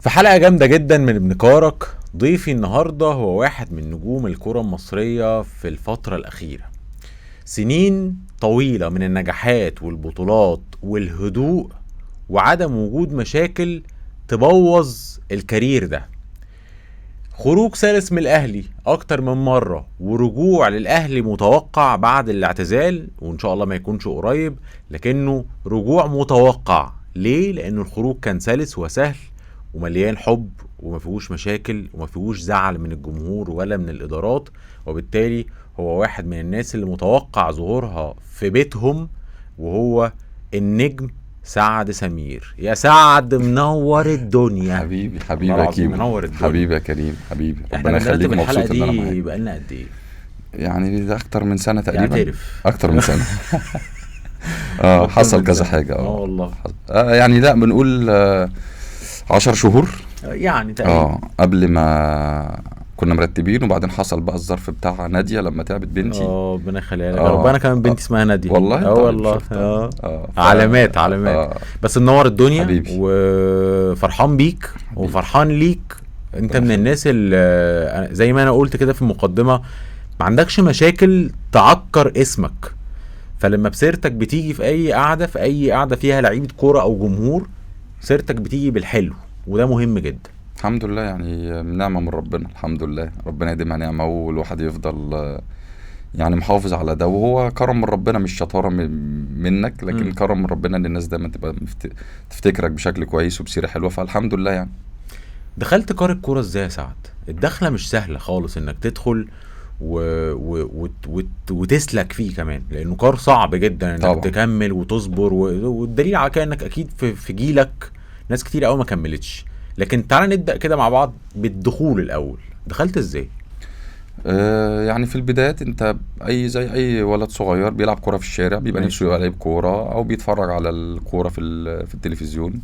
في حلقة جامدة جدا من ابن كارك. ضيفي النهاردة هو واحد من نجوم الكرة المصرية في الفترة الأخيرة. سنين طويلة من النجاحات والبطولات والهدوء وعدم وجود مشاكل تبوظ الكارير ده. خروج ثالث من الأهلي أكتر من مرة، ورجوع للأهلي متوقع بعد الاعتزال، وإن شاء الله ما يكونش قريب، لكنه رجوع متوقع. ليه؟ لأنه الخروج كان سلس وسهل ومليان حب وما فيهوش مشاكل وما فيهوش زعل من الجمهور ولا من الإدارات، وبالتالي هو واحد من الناس اللي متوقع ظهورها في بيتهم، وهو النجم سعد سمير. يا سعد منور الدنيا. حبيبي يا كيمو، منور الدنيا. حبيبي يا كريم، حبيبي ربنا يخليك. مبسوط ان انا معاك. بقالنا قد ايه؟ يعني ده اكتر من سنه تقريبا. يعترف. اكتر من سنه. حصل كذا حاجه. والله يعني لا بنقول 10 شهور يعني تقريبا. قبل ما كنا مرتبين، وبعدين حصل بقى الظرف بتاع نادية لما تعبت بنتي. ربنا يخليها لك. ربنا كمان بنتي اسمها نادية. والله. والله. علامات. بس منور الدنيا حبيبي. وفرحان بيك حبيبي. وفرحان ليك. انت من الناس اللي زي ما انا قلت كده في المقدمة، ما عندكش مشاكل تعكر اسمك، فلما بسيرتك بتيجي في اي قاعدة فيها لعيبة كورة او جمهور، سيرتك بتيجي بالحلو، وده مهم جدا. الحمد لله، يعني نعمة من ربنا. الحمد لله، ربنا يديمها نعمة، والواحد يفضل يعني محافظ على ده، وهو كرم من ربنا، مش شطارة منك، لكن كرم من ربنا ان الناس دايما تبقى تفتكرك بشكل كويس وبسيرة حلوة، فالحمد لله. يعني دخلت كار الكورة ازاي يا سعد؟ الدخلة مش سهلة خالص انك تدخل وتسلك فيه كمان، لانه كار صعب جدا انك طبعا تكمل وتصبر، والدليل على كده انك اكيد في جيلك ناس كتير قوي ما كملتش. لكن تعالى نبدأ كده مع بعض بالدخول الأول. دخلت ازاي؟ يعني في البدايات انت زي اي ولد صغير بيلعب كورة في الشارع، بيبقى نفسه يبقى لعيب كورة او بيتفرج على الكورة في التلفزيون.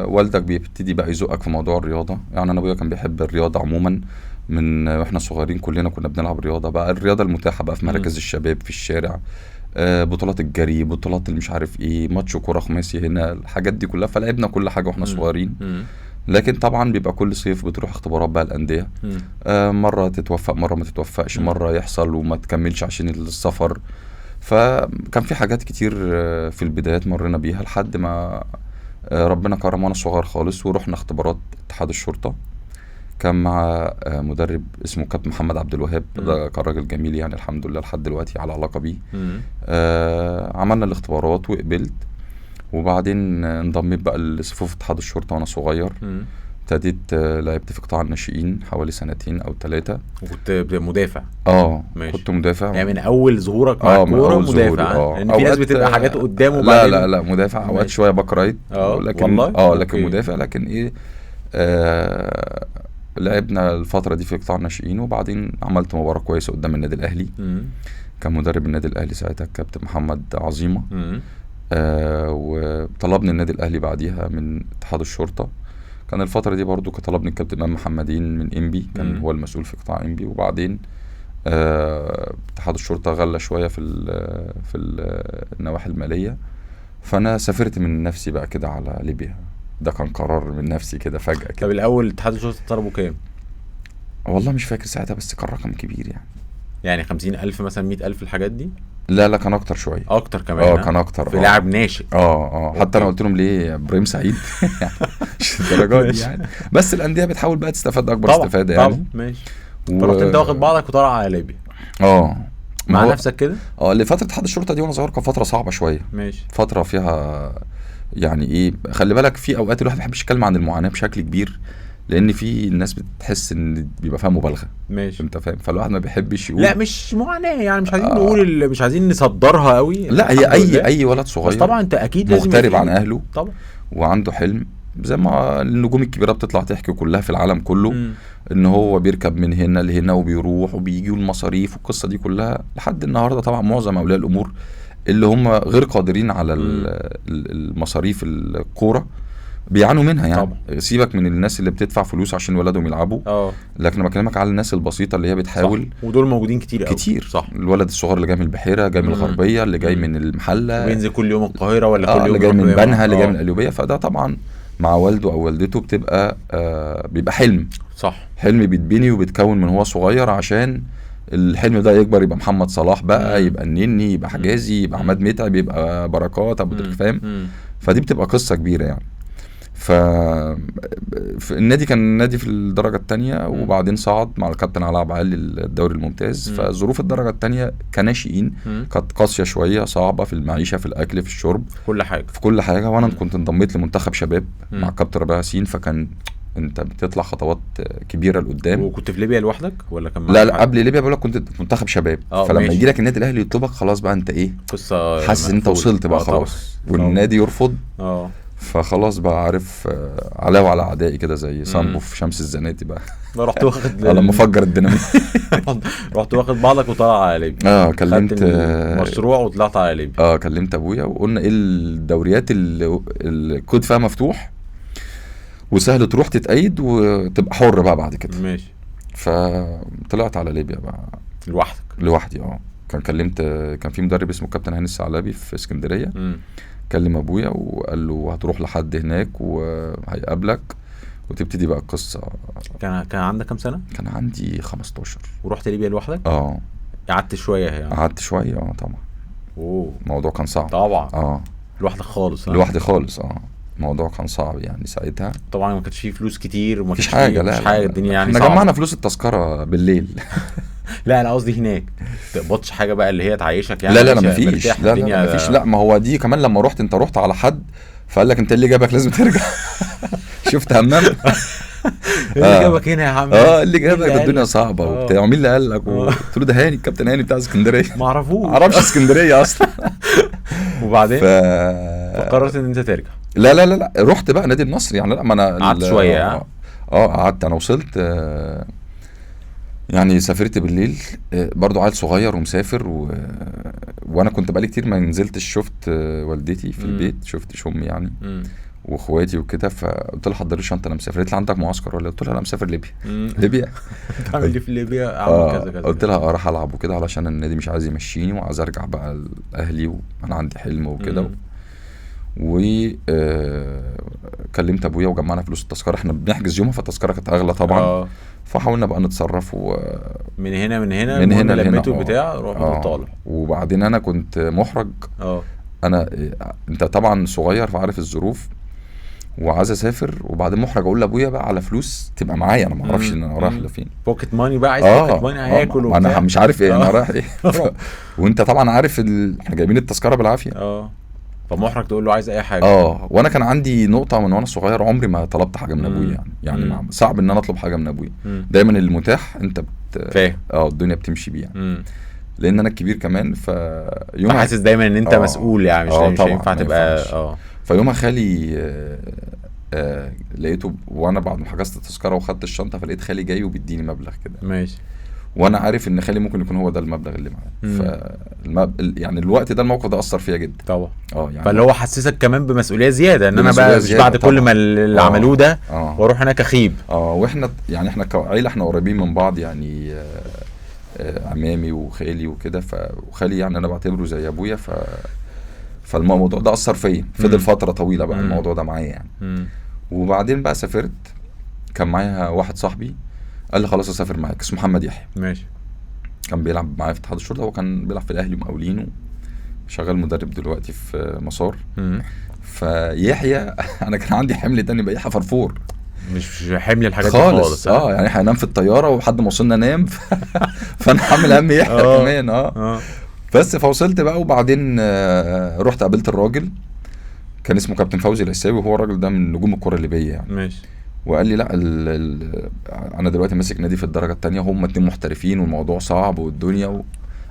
والدك بيبتدي بقى يزقك في موضوع الرياضة. يعني انا ابويا كان بيحب الرياضة عموما من واحنا صغيرين، كلنا كنا بنلعب رياضة، بقى الرياضة المتاحة بقى في مراكز الشباب في الشارع، بطولات الجري، بطولات مش عارف ايه، ماتش كوره خماسي هنا، الحاجات دي كلها، فلعبنا كل حاجه واحنا صغيرين. لكن طبعا بيبقى كل صيف بتروح اختبارات بقى الانديه، مره تتوفق مره ما تتوفقش، مره يحصل وما تكملش عشان السفر. فكان في حاجات كتير في البدايات مرينا بيها لحد ما ربنا كرم وانا صغير خالص، ورحنا اختبارات اتحاد الشرطه. كان مع مدرب اسمه كابتن محمد عبد الوهاب، ده كان راجل جميل يعني، الحمد لله لحد دلوقتي على علاقه بيه. عملنا الاختبارات وقبلت، وبعدين انضميت بقى لصفوف اتحاد الشرطه وانا صغير. ابتديت لعبت في قطاع الناشئين حوالي 2 أو 3 سنين. وكنت مدافع؟ كنت مدافع. يعني من اول ظهورك مع الكوره مدافع؟ لان في ناس بتبقى حاجات قدام وبعدين لا مدافع. اوقات شويه باك رايت، لكن لكن مدافع. لكن ايه، لعبنا الفترة دي في قطاع الناشئين، وبعدين عملت مباراة كويسة قدام النادي الأهلي. كان مدرب النادي الأهلي ساعتها كابتن محمد عظيمة. وطلبني النادي الأهلي بعديها من اتحاد الشرطة. كان الفترة دي برضو طلبني الكابتن إمام محمدين من إنبي، كان هو المسؤول في قطاع إنبي. وبعدين اتحاد الشرطة غلى شوية في النواحي المالية، فأنا سافرت من نفسي بقى كده على ليبيا. ده كان قرار من نفسي كده فجأة كده. طب الأول اتحاد الشرطة طلبوا كام؟ والله مش فاكر ساعتها، بس كان رقم كبير يعني 50,000 مثلا، 100,000 الحاجات دي؟ لا كان أكتر شوية. أكتر كمان؟ كان أكتر في لاعب ناشئ. حتى أنا قلت لهم ليه إبراهيم سعيد؟ مش الدرجات دي يعني، بس الأندية بتحاول بقى تستفاد أكبر استفادة يعني. طبعا ماشي. فرحت أنت واخد بعضك وطالع على ليبيا؟ مع نفسك كده؟ لفترة اتحاد الشرطة دي وأنا صغير كان فترة صعبة شوية. ماشي. فترة فيها يعني ايه، خلي بالك في اوقات الواحد ما بيحبش يتكلم عن المعاناه بشكل كبير، لان في الناس بتحس ان بيبقى فيها مبالغه. ماشي. انت فاهم، فالواحد ما بيحبش يقول. لا مش معاناه يعني، مش عايزين نقول، مش عايزين نصدرها قوي. لا هي اي ولد صغير، بس طبعا انت اكيد لازم مغترب عن اهله طبعا، وعنده حلم زي ما النجوم الكبيره بتطلع تحكي كلها في العالم كله. ان هو بيركب من هنا لهنا وبيروح وبيجي المصاريف والقصه دي كلها. لحد النهارده طبعا معظم اولياء الامور اللي هم غير قادرين على المصاريف الكوره بيعانوا منها يعني. طبعا. سيبك من الناس اللي بتدفع فلوس عشان ولادهم يلعبوا، لكن انا بكلمك على الناس البسيطه اللي هي بتحاول. صح. ودول موجودين كتير قوي. كتير. صح. الولد الصغير اللي جاي من البحيره، جاي من الغربيه، اللي جاي من المحله، وينزل كل يوم القاهره ولا كل يوم اللي جاي من بنها، اللي جاي من القليوبيه. فده طبعا مع والده او والدته بتبقى بيبقى حلم صح. بيتبني وبيتكون من هو صغير، عشان الحلم ده يكبر يبقى محمد صلاح بقى، يبقى النني، يبقى حجازي، يبقى عماد متعب، يبقى بركات ابو تريكة، فاهم؟ فدي بتبقى قصه كبيره يعني. في النادي كان نادي في الدرجه الثانيه، وبعدين صعد مع الكابتن علاء عبد العال الدوري الممتاز. فظروف الدرجه الثانيه كناشئين كانت قاسيه شويه، صعبه في المعيشه، في الاكل، في الشرب، في كل حاجه. وانا كنت انضميت لمنتخب شباب مع الكابتن ربيع ياسين، فكان انت بتطلع خطوات كبيره لقدام. وكنت في ليبيا لوحدك ولا كان معاك؟ لا قبل ليبيا بقول لك كنت في منتخب شباب. فلما يجي لك النادي الاهلي يطلبك، خلاص بقى انت ايه، قصه حاسس ان انت وصلت بقى خلاص، والنادي يرفض. فخلاص بقى عارف علاوه على اعدائي كده، زي صنبو في شمس الزناتي بقى. رحت واخد لما فجر الديناميت. رحت واخد بعضك وطلع على ليبيا. كلمت مشروع وطلعت على ليبيا. كلمت ابويا وقلنا ايه الدوريات اللي الكود فيها مفتوح وسهل تروح تتأيد وتبقى حر بقى بعد كده. ماشي. فطلعت على ليبيا بقى لوحدي. كان في مدرب اسمه كابتن هاني الثعلبي في اسكندريه. كلم ابويا وقال له هتروح لحد هناك وهيقابلك وتبتدي بقى القصه. كان عندك كام سنه؟ كان عندي 15. ورحت ليبيا لوحدك؟ قعدت شويه يعني. قعدت شويه طبعا. الموضوع كان صعب طبعا. لوحدك خالص؟ لوحدي خالص. الموضوع كان صعب يعني ساعتها. طبعا ما كانش فيه فلوس كتير وما فيش حاجه. لا حاجه، الدنيا يعني احنا جمعنا فلوس التذكره بالليل. لا انا قصدي هناك تقبضش حاجه بقى اللي هي تعيشك يعني. لا مفيش. لا مفيش. لا ما هو دي كمان لما انت رحت على حد فقال لك انت اللي جابك لازم ترجع. شفت همام. اللي جابك هنا يا عم. اللي جابك الدنيا صعبه وبتاع. ومين اللي قال لك؟ قلت له ده هاني، الكابتن هاني بتاع اسكندريه. ما اعرفش اسكندريه اصلا. وبعدين فقررت ان انت ترجع. لا رحت بقى نادي النصر يعني. لا ما انا قعدت شويه. قعدت. انا وصلت يعني سافرت بالليل برضو، عيل صغير ومسافر وانا كنت بقالي كتير ما نزلتش. شفت والدتي في البيت، شفت امي يعني واخواتي وكده. فقلت لها حضري شنطه انا مسافر. قالت لي عندك معسكر ولا؟ قلت لها لا مسافر ليبيا. ليبيا تعمل ايه في ليبيا؟ اعمل كذا كذا. قلت لها راح العب وكده علشان النادي مش عايز يمشيني وعايز ارجع بقى لاهلي وانا عندي حلم وكده. كلمت ابويا وجمعنا فلوس التذكره. احنا بنحجز يومها فالتذكره كانت اغلى طبعا. فحاولنا بقى نتصرف من هنا لميته بتاع روح طالع. وبعدين انا كنت محرج. انت طبعا صغير فعارف الظروف وعايز اسافر، وبعدين محرج اقول لابويا بقى على فلوس تبقى معايا، انا ما اعرفش ان انا رايح لفين. بوكيت ماني بقى، عايز بوكيت ماني هياكل وبتاع. انا مش عارف ايه انا رايح ايه. وانت طبعا عارف احنا جايبين التذكره بالعافيه. فمحرج تقول له عايز اي حاجه. وانا كان عندي نقطه من وانا صغير، عمري ما طلبت حاجه من ابويا يعني صعب ان انا اطلب حاجه من ابويا. دايما المتاح انت فاهم. الدنيا بتمشي بيه يعني. لان انا الكبير كمان فيومها حاسس دايما ان انت مسؤول يعني مش هينفع تبقى فيومها خالي لقيته وانا بعد ما حجزت التذكره وخدت الشنطه، فلقيت خالي جاي وبيديني مبلغ كده. ماشي. وانا عارف ان خالي ممكن يكون هو ده المبلغ اللي معاه. يعني الوقت ده الموقف ده اثر فيا جدا طبعا. يعني فاللي هو حسسك كمان بمسؤوليه زياده، ان انا بقى مش بعد كل ما اللي عملوه ده واروح هناك اخيب. واحنا يعني احنا كعيله احنا قريبين من بعض يعني. عمامي وخالي وكده. وخالي يعني انا بعتبره زي ابويا. فالموضوع ده اثر فيا. فضل فتره طويله بقى الموضوع ده معايا يعني. وبعدين بقى سافرت. كان معايا واحد صاحبي قال لي خلاص اسافر معاك، اسمه محمد يحيى. ماشي. كان بيلعب معايا في اتحاد الشرطه، وكان بيلعب في الاهلي ومقاولين، شغال مدرب دلوقتي في مسار. فيحيى انا كان عندي حمل تاني بقى، يحيى فرفور مش حمل الحاجات خالص. يعني هينام في الطياره وحد ما وصلنا نام. فانا حامل هم يحيى كمان. بس فوصلت بقى. وبعدين رحت قابلت الراجل كان اسمه كابتن فوزي العساوي، وهو الراجل ده من نجوم الكره الليبيه يعني. ماشي. وقال لي لا انا دلوقتي ماسك نادي في الدرجه الثانيه، هم 2 محترفين والموضوع صعب والدنيا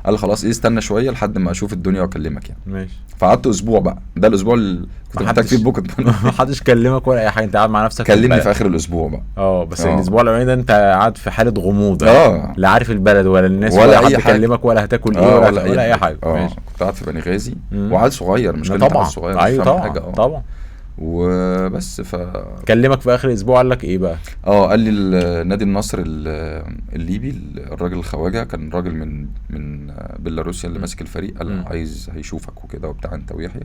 قال خلاص استنى شويه لحد ما اشوف الدنيا واكلمك يعني. ماشي. فقعدت اسبوع بقى. ده الاسبوع اللي كنت محتاج فيه البوكت ماني. ما حدش كلمك ولا اي حاجه، انت قاعد مع نفسك. كلمني في اخر الاسبوع بقى. بس الاسبوع الاولاني ده انت قاعد في حاله غموض. لا عارف البلد ولا الناس ولا حد يكلمك ولا هتاكل ايه ولا اي حاجه. كنت قاعد في بني غازي وعيل صغير. مش طبعا صغير. ايوه طبعا طبعا. وبس كلمك في اخر اسبوع قال لك ايه بقى؟ قال لي نادي النصر الليبي، الراجل الخواجه كان راجل من بيلاروسيا اللي ماسك الفريق، قال له عايز هيشوفك وكده وبتاع انت ويحيى.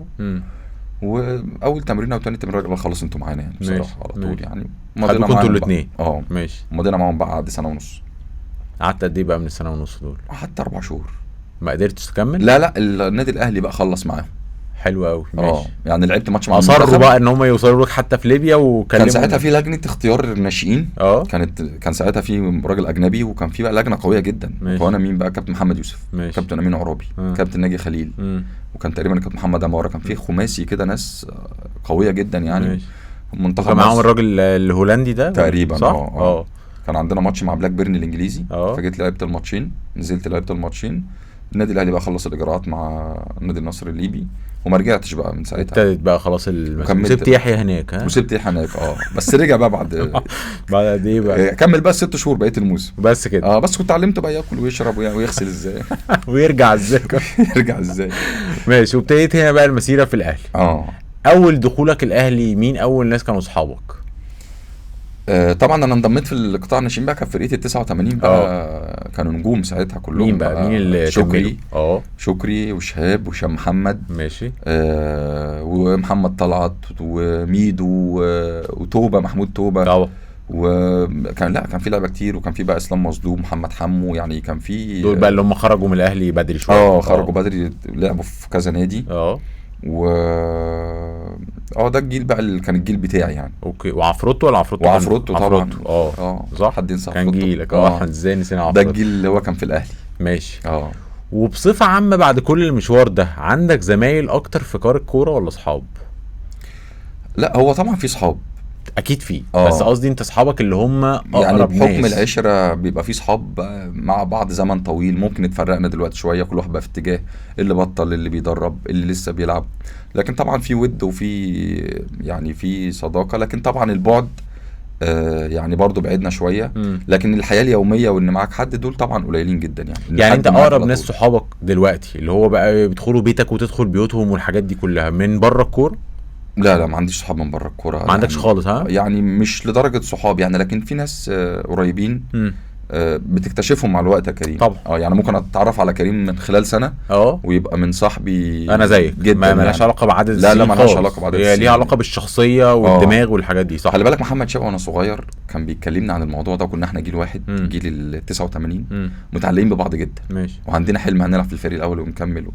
واول تمرين او تاني تمرين الراجل خلص انتوا معانا يعني ماشي، بصراحه على طول ماشي. يعني. خدوكوا انتوا معاهم الاتنين. اه ماشي. مضينا معاهم بقى قعد سنه ونص، قعدت قد ايه بقى من السنه ونص دول؟ حتى 4 شهور. ما قدرتش تكمل؟ لا النادي الاهلي بقى خلص معاهم. حلو قوي. ماشي. يعني لعبت ماتش مع اصروا المنتخب. بقى ان هم يوصلوا لك حتى في ليبيا وكلموا؟ كان ساعتها في لجنه اختيار الناشئين. كان ساعتها في راجل اجنبي، وكان في بقى لجنه قويه جدا. وانا مين بقى؟ كابتن محمد يوسف، كابتن امين عرابي، كابتن ناجي خليل، وكان تقريبا كابتن محمد اماره. كان في خماسي كده ناس قويه جدا يعني. ماشي. منتخب كان معاهم الراجل الهولندي ده تقريبا. صح؟ كان عندنا ماتش مع بلاك بيرن الانجليزي. فجيت لعبت الماتشين، نزلت لعبت الماتشين. النادي الاهلي بقى خلص الاجراءات مع النادي النصر الليبي، وما رجعتش بقى من ساعتها. ابتدت بقى خلاص وسبت يحيى هناك. وسبت يحيى هناك. بس رجع بقى بعد قد ايه بقى؟ كمل بقى 6 شهور بقيه الموسم بس كده. بس كنت علمته بقى ياكل ويشرب ويغسل ازاي ويرجع ازاي. يرجع ازاي. ماشي. وابتديت هنا بقى المسيره في الاهلي. اول دخولك الاهلي مين اول ناس كانوا اصحابك؟ طبعا انا انضميت في القطاع الناشئين بقى. كان فرقتي 89 بقى. كانوا نجوم ساعتها كلهم. مين بقى؟ مين اللي شكري؟ شكري وشهاب وهشام محمد. ماشي. ومحمد طلعت وميدو وتوبه، محمود توبه طبعا. كان في لعبه كتير، وكان في بقى اسلام مصدوم، محمد حمو. يعني كان في دول بقى اللي هم خرجوا من الاهلي بدري شويه. خرجوا بدري، لعبوا في كذا نادي. ده الجيل بقى اللي كان الجيل بتاعي يعني. اوكي. وعفروتو ولا عفروتو؟ وعفروتو طبعا. صح. حد ينسى عفروتو؟ كان جيلك. ازاي نسينا عفروتو؟ ده الجيل اللي هو كان في الاهلي. ماشي. وبصفه عامه بعد كل المشوار ده، عندك زمايل اكتر في كار الكوره ولا اصحاب؟ لا هو طبعا في صحاب اكيد في. بس قصدي انت اصحابك اللي هم يعني بحكم ناس. العشره بيبقى في صحاب مع بعض زمن طويل. ممكن اتفرقنا دلوقتي شويه، كل واحد بقى في اتجاه، اللي بطل، اللي بيدرب، اللي لسه بيلعب. لكن طبعا في ود وفي يعني في صداقه. لكن طبعا البعد يعني برضو بعدنا شويه. لكن الحياه اليوميه وان معاك حد، دول طبعا قليلين جدا يعني انت اقرب ناس صحابك دلوقتي اللي هو بقى بيدخلوا بيتك وتدخل بيوتهم والحاجات دي كلها من بره الكوره؟ لا ما عنديش صحاب من بره الكوره. ما عندكش خالص؟ يعني مش لدرجه صحاب يعني. لكن في ناس قريبين بتكتشفهم مع الوقت يا كريم. طبعا. يعني ممكن اتعرف على كريم من خلال سنه ويبقى من صاحبي. انا زيك جدا. ما لهاش علاقه بعدد السنين. لا ما لهاش علاقه بعدد السنين. هي ليها علاقه بالشخصيه والدماغ والحاجات دي. صح. خلي بالك محمد شوقي وانا صغير كان بيكلمنا عن الموضوع ده. كنا احنا جيل واحد، جيل ال 89 متعلقين ببعض جدا. ماشي. وعندنا حلم هنلعب في الفريق الاول ونكمل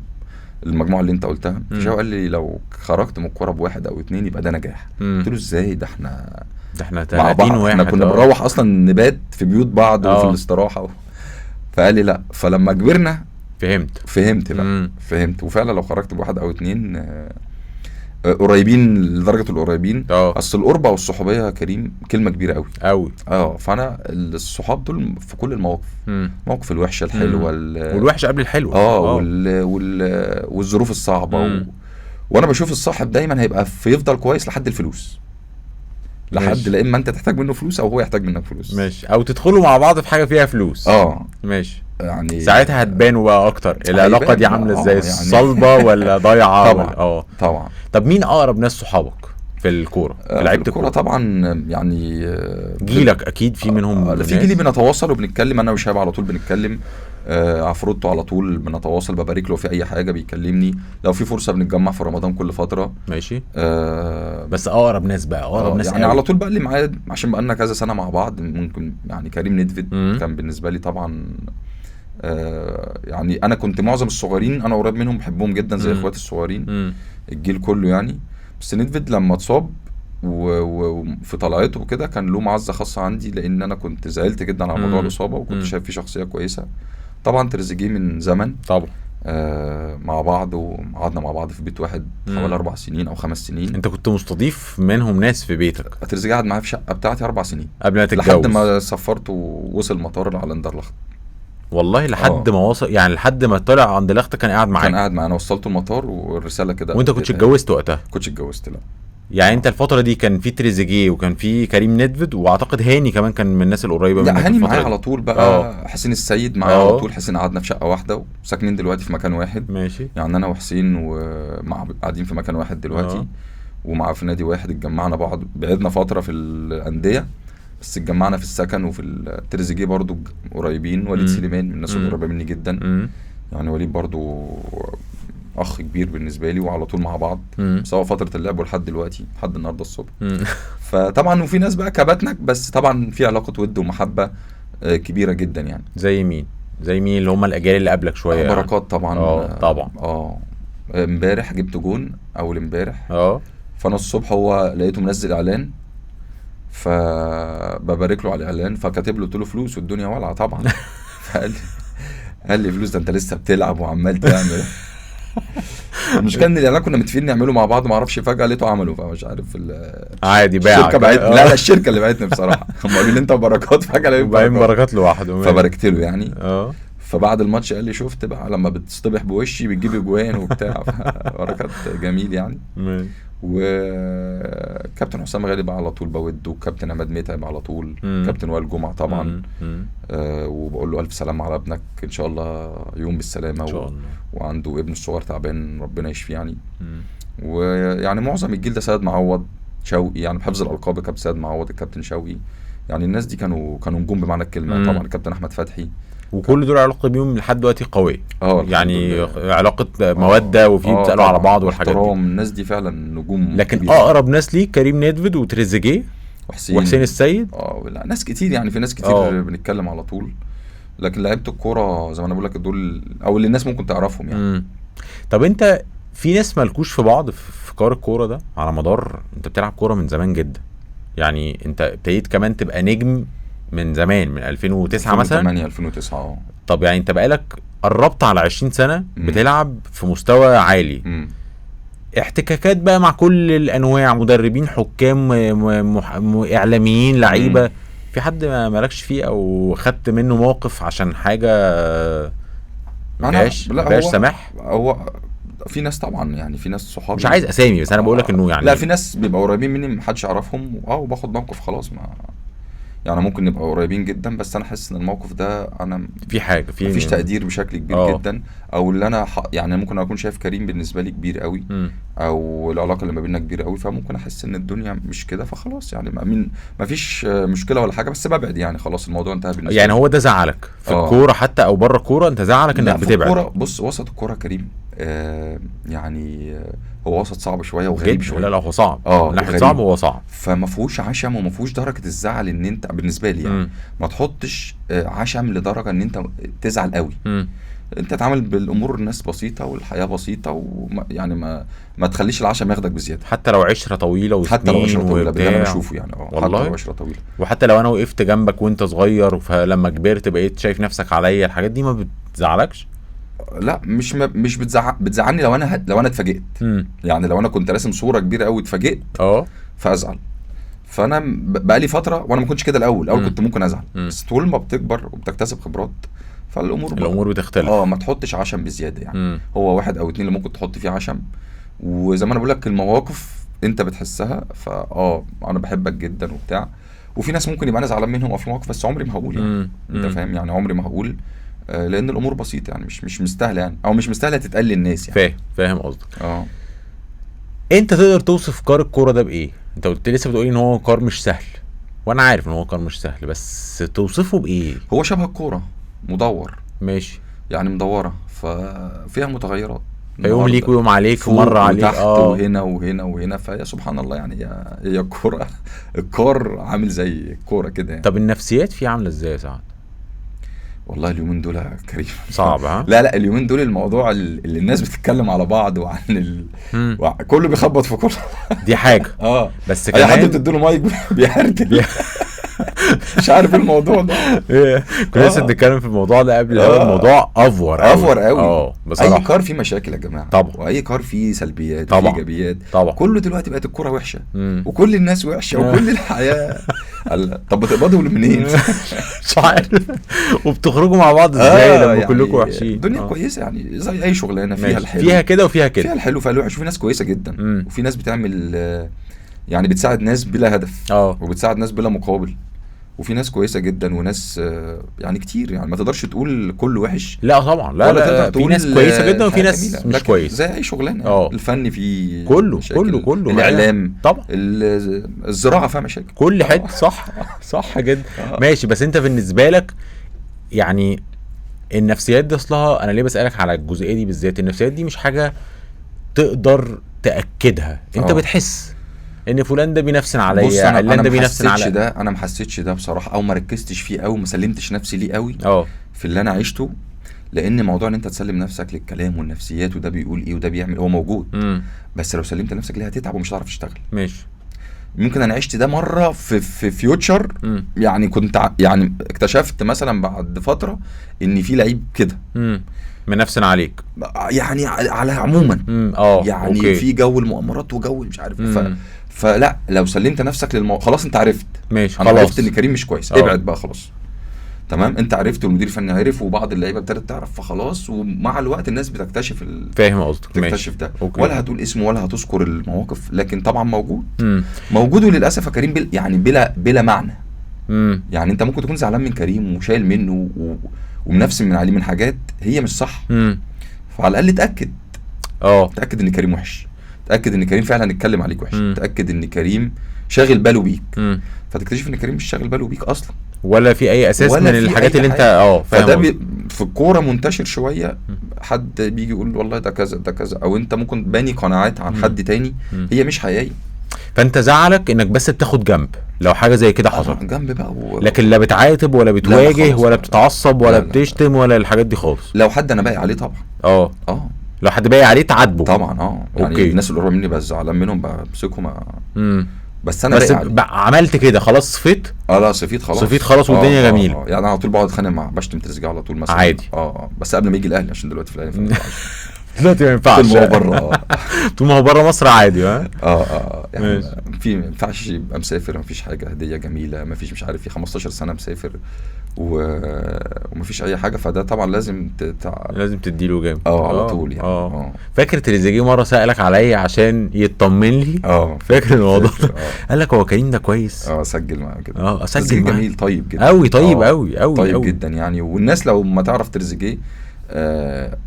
المجموعه اللي انت قلتها. شوقي قال لي لو خرجت من الكوره بواحد او اتنين يبقى ده نجاح. قلت له ازاي؟ ده احنا 30 واحد. احنا كنا بنروح اصلا نبات في بيوت بعض وفي الاستراحه فقال لي لا. فلما كبرنا فهمت بقى. فهمت. وفعلا لو خرجت بواحد او اتنين قريبين لدرجه القريبين. اصل القربه والصحوبيه يا كريم كلمه كبيره قوي. فانا الصحاب دول في كل المواقف. موقف الوحشه الحلوه والوحشه قبل الحلوه. والظروف الصعبه وانا بشوف الصاحب دايما هيبقى يفضل كويس لحد الفلوس. لحد لا اما انت تحتاج منه فلوس او هو يحتاج منك فلوس. ماشي. او تدخلوا مع بعض في حاجه فيها فلوس. ماشي. يعني ساعتها هتبانوا بقى اكتر العلاقه دي عامله ازاي. يعني صلبه ولا ضايعه؟ طبعا. طبعا. طب مين اقرب ناس صحابك في الكوره؟ في لعيبه الكوره طبعا. يعني جيلك اكيد في منهم. في جيلي بنتواصل وبنتكلم. انا وشهاب على طول بنتكلم. عفروتو على طول بنتواصل، ببارك له في اي حاجه بيكلمني. لو في فرصه بنتجمع في رمضان كل فتره. ماشي. بس اقرب ناس بقى ناس يعني على طول بقى اللي معايا عشان بقى لنا كذا سنه مع بعض. ممكن يعني كريم ندفد كان بالنسبه لي طبعا يعني انا كنت معظم الصغيرين انا قريب منهم، بحبهم جدا زي اخواتي الصغيرين. الجيل كله يعني. بس ندفد لما اتصاب وفي طلعته وكده كان له معزه خاصه عندي، لان انا كنت زعلت جدا على موضوع الاصابه وكنت شايف فيه شخصيه كويسه. طبعا تريزيجيه من زمن طبعا مع بعض، وقعدنا مع بعض في بيت واحد حوالي 4 سنين او 5 سنين. انت كنت مستضيف منهم ناس في بيتك؟ تريزيجيه قعد معايا في شقه بتاعتي 4 سنين قبل ما تتجوز، لحد ما سافرت ووصل مطار على اندرلخت. والله لحد ما وصل يعني، لحد ما طلع عند لخت كان قاعد معايا. كان قاعد معانا، وصلته المطار والرساله كده. وانت كنتش اتجوزت وقتها؟ كنتش اتجوزت لا. يعني انت الفتره دي كان في تريزيجيه وكان في كريم ندفد، واعتقد هاني كمان كان من الناس القريبه منك. لا هاني معايا على طول بقى. حسين السيد معايا على طول. حسين قعدنا في شقه واحده وساكنين دلوقتي في مكان واحد. ماشي. يعني انا وحسين قاعدين في مكان واحد دلوقتي. ومع في نادي واحد اتجمعنا بعض. بعدنا فتره في الانديه بس اتجمعنا في السكن. وفي التريزيجيه برضو قريبين. وليد سليمان من الناس القريبه مني جدا. يعني وليد برضو اخ كبير بالنسبه لي وعلى طول مع بعض، سواء فتره اللعب ولحد دلوقتي لحد النهارده الصبح. فطبعا وفي ناس بقى كباتنك، بس طبعا في علاقه ود ومحبه كبيره جدا يعني. زي مين اللي هم الاجيال اللي قبلك شويه؟ بركات طبعا. طبعا. امبارح جبت جون اول امبارح. فانا الصبح هو لقيته منزل اعلان، فببارك له على الاعلان، فكاتب له قلت له فلوس والدنيا والعه طبعا. قال لي فلوس؟ ده انت لسه بتلعب وعمال تعمل. مش كان الاعلان كنا متفقين نعمله مع بعض، ما اعرفش فجاه لقيته عمله، فمش عارف عادي باع الشركه بعتني. لا الشركه اللي بعتني بصراحه. هم قالوا لي انت وبركات، فجاه لقيت بركات لوحده، فباركت له يعني. فبعد الماتش قال لي شفت بقى لما بتصطبح بوشي بتجيب اجوان وبتاع. بركات جميل يعني. وكابتن حسام غالي بقى على طول بوده، وكابتن عماد متعب على طول، كابتن وائل جمعه طبعا. وبقول له الف سلامه على ابنك، ان شاء الله يوم بالسلامه. إن شاء الله. وعنده ابن الصغير تعبان ربنا يشفيه يعني. ويعني معظم الجيل ده، سيد معوض، شوقي، يعني بحفظ الالقاب، كابتن سيد معوض، الكابتن شوقي، يعني الناس دي كانوا نجوم بمعنى الكلمه. طبعا الكابتن احمد فتحي، وكل دول علاقه بيهم لحد دلوقتي قويه. يعني علاقه موده، وفي بتسالوا على بعض والحاجات دي. الناس دي فعلا نجوم لكن كبيرة. اقرب ناس ليك كريم نيدفيد وتريزيجيه وحسين السيد. لا ناس كتير يعني، في ناس كتير بنتكلم على طول. لكن لعيبه الكوره زي ما انا بقول لك دول، او اللي الناس ممكن تعرفهم يعني. طب انت في ناس مالكوش في بعض في كار الكوره ده على مدار، انت بتلعب كوره من زمان جدا يعني، انت ابتديت كمان تبقى نجم من زمان، من 2009 مثلا. 2009. طب يعني انت بقالك قربت على 20 سنه بتلعب في مستوى عالي. احتكاكات بقى مع كل الانواع، مدربين، حكام، اعلاميين، لعيبه. في حد ما مالكش فيه او خدت منه موقف عشان حاجه مبقاش سماح؟ هو في ناس طبعا يعني، في ناس صحابي، مش عايز اسامي بس انا بقول لك انه يعني لا في ناس بيبقوا قريبين مني محدش يعرفهم، وباخد موقف خلاص. ما يعني ممكن نبقى قريبين جدا، بس انا حاسس ان الموقف ده انا في حاجه مفيش تقدير بشكل كبير جدا، او اللي انا يعني ممكن اكون شايف كريم بالنسبه لي كبير قوي، او العلاقه اللي ما بيننا كبيره قوي، فممكن احس ان الدنيا مش كده، فخلاص يعني مفيش مشكله ولا حاجه، بس ببعد يعني، خلاص الموضوع انتهى بالنسبه يعني. هو ده زعلك في الكوره حتى او بره الكوره؟ انت زعلك انك بتبعد؟ الكوره بص، وسط الكوره كريم يعني هو وسط صعب شويه وغريب شويه. لا هو صعب، ناحيه صعب، هو صعب، فما فيهوش عشم وما فيهوش درجه الزعل ان انت بالنسبه لي يعني ما تحطش عشم لدرجه ان انت تزعل قوي. انت تتعامل بالامور، الناس بسيطه والحياه بسيطه، يعني ما تخليش العشم ياخدك بزياده، حتى لو عشره طويله وسنين، حتى لو عشره طويله ده انا بشوفه يعني. حتى لو عشره طويله، وحتى لو انا وقفت جنبك وانت صغير، فلما كبرت بقيت شايف نفسك عليا، الحاجات دي ما بتزعلكش؟ لا مش بتزعلني لو انا اتفاجئت. يعني لو انا كنت راسم صوره كبيره قوي اتفاجئت فازعل. فانا بقالي فتره وانا ما كنتش كده الاول كنت ممكن ازعل، بس طول ما بتكبر وبتكتسب خبرات فالامور بتختلف. ما تحطش عشم بزياده يعني. هو 1 أو 2 اللي ممكن تحط فيه عشم، وزي ما انا بقول لك المواقف انت بتحسها، انا بحبك جدا وبتاع، وفي ناس ممكن يبقى انا زعلان منهم في مواقف، بس عمري ما هقول يعني. انت فاهم يعني، عمري ما هقول، لان الامور بسيطه يعني، مش مستاهله يعني، او مش مستاهله تتقال للناس يعني. فاهم قصدك. انت تقدر توصف كار الكوره ده بايه؟ انت قلت لسه بتقولي ان هو كار مش سهل، وانا عارف ان هو كار مش سهل، بس توصفه بايه؟ هو شبه الكوره، مدور، ماشي يعني، مدوره، ففيها متغيرات، يوم ليك ويوم عليك، ومره عليك وتحت وهنا وهنا وهنا، فهي سبحان الله يعني. هي الكوره، الكار عامل زي الكوره كده يعني. طب النفسيات فيه عامله ازاي يا سعد؟ والله اليومين دول كريم صعب. لا اليومين دول الموضوع اللي الناس بتتكلم على بعض وعن كله بيخبط في كله. دي حاجه بس كمان اي حد بتديله مايك بيهرتل. مش عارف الموضوع ده. كنا لسه بنتكلم في الموضوع ده قبل الموضوع افور قوي بصراحه. اي كار فيه مشاكل يا جماعه طبعا، واي كار فيه سلبيات وفيه ايجابيات طبعا. كله دلوقتي بقت الكوره وحشه، وكل الناس وحشه، وكل الحياه طب بتقبضوا منين؟ مش عارف. وبتخرجوا مع بعض ازاي لما يعني كلكم وحشين؟ الدنيا كويسه يعني، زي اي شغلانه فيها الحلو، فيها كده وفيها كده، فيها الحلو وفيها الوحش، وفي ناس كويسه جدا، وفي ناس بتعمل يعني بتساعد ناس بلا هدف، وبتساعد ناس بلا مقابل، وفي ناس كويسه جدا، وناس يعني كتير يعني، ما تقدرش تقول كل وحش. لا طبعا، لا في ناس كويسه جدا وفي ناس مش كويسه، زي اي شغلانه. الفن فيه كله الاعلام طبعا، الزراعه فيها مشاكل، كل حته. صح جدا. ماشي، بس انت بالنسبه لك يعني النفسيات دي اصلها، انا ليه بسالك على الجزئيه دي بالذات، النفسيات دي مش حاجه تقدر تاكدها، انت بتحس ان فلان ده بينفسن بص عليا، انا علان انا ده ما بينفسن حسيتش على. ده، انا ما حسيتش ده بصراحه، او ما ركزتش فيه قوي، ما سلمتش نفسي ليه قوي اه في اللي انا عشته. لان موضوع ان انت تسلم نفسك للكلام والنفسيات وده بيقول ايه وده بيعمل، هو موجود، بس لو سلمت نفسك ليه هتتعب ومش هتعرف تشتغل. ماشي. ممكن انا عشت ده مره في فيوتشر، يعني كنت يعني اكتشفت مثلا بعد فتره ان في لعيب كده منفسن عليك يعني على عموما، يعني اوكي. في جو المؤامرات وجو مش عارف فلا لو سلمت نفسك خلاص انت عرفت. ماشي انا خلاص. عرفت ان كريم مش كويس، ابعد بقى خلاص. تمام، انت عرفت والمدير الفني عرف وبعض اللعيبه ابتدت تعرف، فخلاص. ومع الوقت الناس بتكتشف فاهم قصدك، بتكتشف ده. أوكي. ولا هتقول اسمه ولا هتذكر المواقف، لكن طبعا موجود. موجود، وللاسف يا كريم يعني بلا معنى. يعني انت ممكن تكون زعلان من كريم وشايل منه ومنفسن من عليه من حاجات هي مش صح. فعلى الاقل تاكد ان كريم وحش، تاكد ان كريم فعلا اتكلم عليك وحش، تاكد ان كريم شاغل باله بيك. فتكتشف ان كريم مش شاغل باله بيك اصلا، ولا في اي اساس من الحاجات اللي انت فاهم. فده في الكوره منتشر شويه، حد بيجي يقول والله ده كذا ده كذا، او انت ممكن باني قناعات عن حد تاني هي مش حقيقيه. فانت زعلك انك بس بتاخد جنب لو حاجه زي كده حصل، جنب بقى لكن لا بتعاتب ولا بتواجه ولا بتتعصب ولا بتشتم ولا الحاجات دي خالص. لو حد انا باقي عليه طبعا لو حد باقي عليه تعاتبه طبعا. يعني الناس اللي قريبه مني بس زعلان منهم بمسكهم بس انا بس عملت كده خلاص صفيت. لا صفيت خلاص والدنيا جميله. يعني انا على طول بقعد اتخانق مع بشتم تريزيجيه على طول مثلا عادي. بس قبل ما يجي الاهلي، عشان دلوقتي في الاهلي دلوقتي ما ينفعش، طول ما هو بره طول ما هو بره مصر عادي. يعني ما ينفعش يبقى مسافر، ما فيش حاجه هديه جميله، ما فيش مش عارف، في 15 سنه مسافر وما فيش اي حاجه، فده طبعا لازم لازم تديله جامد على طول يعني. فاكر تريزيجيه مره سالك عليا عشان يطمن لي؟ فاكر الموضوع ده؟ قال لك هو كريم ده كويس؟ سجل معاه كده. اسجل معاه. جميل، طيب جدا قوي، طيب قوي طيب أوي. جدا يعني. والناس لو ما تعرف تريزيجيه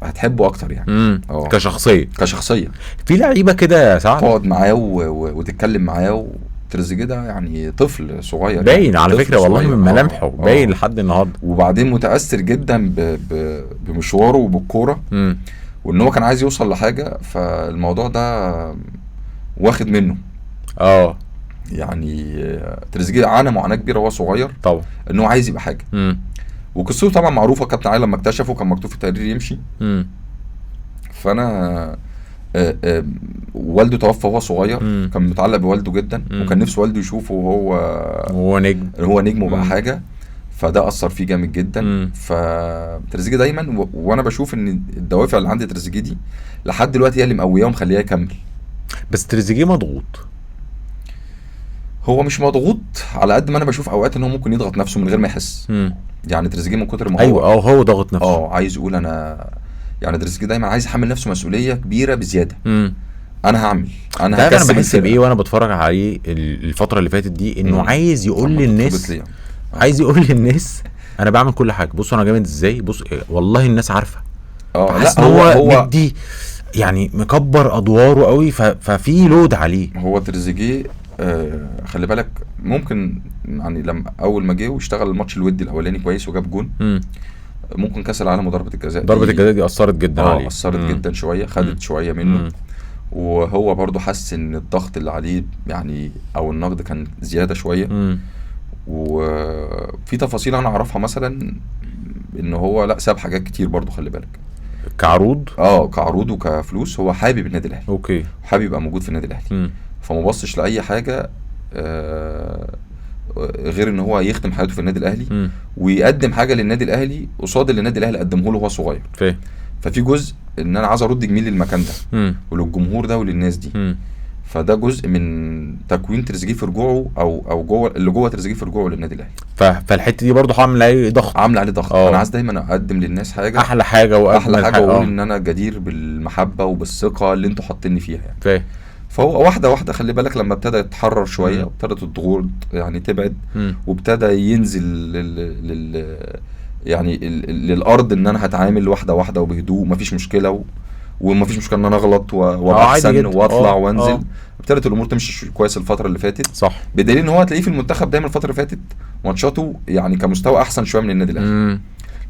هتحبه اكتر يعني. كشخصيه في لعيبه كده ساعات تقعد معاه وتتكلم معاه. تريزيجيه ده يعني طفل صغير باين يعني، على فكره والله من ملامحه باين لحد النهارده. وبعدين متاثر جدا بمشواره وبالكوره، وان هو كان عايز يوصل لحاجه، فالموضوع ده واخد منه. يعني تريزيجيه عانى معاناه كبيره وهو صغير طبعا، ان هو عايز يبقى حاجه. وقصته طبعا معروفه. كابتن علي لما اكتشفه كان مكتوب في التقرير يمشي. فانا والده توفى وهو صغير، كان متعلق بوالده جدا، وكان نفسه والده يشوفه وهو نجم وبقى حاجه، فده اثر فيه جامد جدا. فتريزيجيه دايما وانا بشوف ان الدوافع اللي عند تريزيجيه دي لحد دلوقتي هي اللي مقوياه ومخلياه يكمل. بس تريزيجيه مضغوط. هو مش مضغوط على قد ما انا بشوف اوقات ان هو ممكن يضغط نفسه من غير ما يحس. يعني تريزيجيه من كتر ما هو هو ضغط نفسه. عايز يقول انا يعني تريزيجيه دايما عايز يحمل نفسه مسؤوليه كبيره بزياده. انا هعمل، انا هكسب. انا بحس بايه وانا بتفرج عليه الفتره اللي فاتت دي، انه عايز يقول للناس عايز يقول للناس انا بعمل كل حاجه، بصوا انا جامد ازاي، بص والله الناس عارفه. لا هو مدي يعني مكبر ادواره قوي، ففي لود عليه. هو تريزيجيه خلي بالك ممكن يعني لما اول ما جه واشتغل الماتش الودي الاولاني كويس وجاب جون، ممكن كاس العالم وضربه الجزاء دي اثرت جدا عليه. اثرت جدا شويه، خدت شويه منه. وهو برضو حس ان الضغط اللي عليه يعني او النقد كان زياده شويه. وفي تفاصيل انا اعرفها مثلا ان هو لا ساب حاجات كتير برضو، خلي بالك كعروض. كعروض وكفلوس. هو حابب النادي الاهلي، اوكي، حابب يبقى موجود في النادي الاهلي. فما بصش لاي حاجه غير ان هو يختم حياته في النادي الاهلي، ويقدم حاجه للنادي الاهلي قصاد اللي النادي الاهلي قدمه له وهو صغير. ففي جزء ان انا عايز ارد جميل للمكان ده وللجمهور ده وللناس دي. فده جزء من تكوين تريزيجيه في رجوعه او جوه اللي جوه تريزيجيه في رجوعه للنادي الاهلي. فالحته دي برضه عامله عليه ضغط. انا عايز دايما اقدم للناس حاجه احلى حاجه واقول ان انا جدير بالمحبه وبالثقه اللي انتوا حاطيني فيها يعني. فهو واحده واحده خلي بالك لما ابتدى يتحرر شويه وابتدت الضغوط يعني تبعد، وابتدى ينزل يعني للارض ان انا هتعامل واحده واحده وبهدوء، مفيش مشكله ومفيش مشكله ان انا اغلط واحسن واطلع وانزل. ابتدت الامور تمشي كويس الفتره اللي فاتت، صح. بدليل ان هو هتلاقيه في المنتخب دايما الفتره اللي فاتت ماتشاته يعني كمستوى احسن شويه من النادي الاهلي.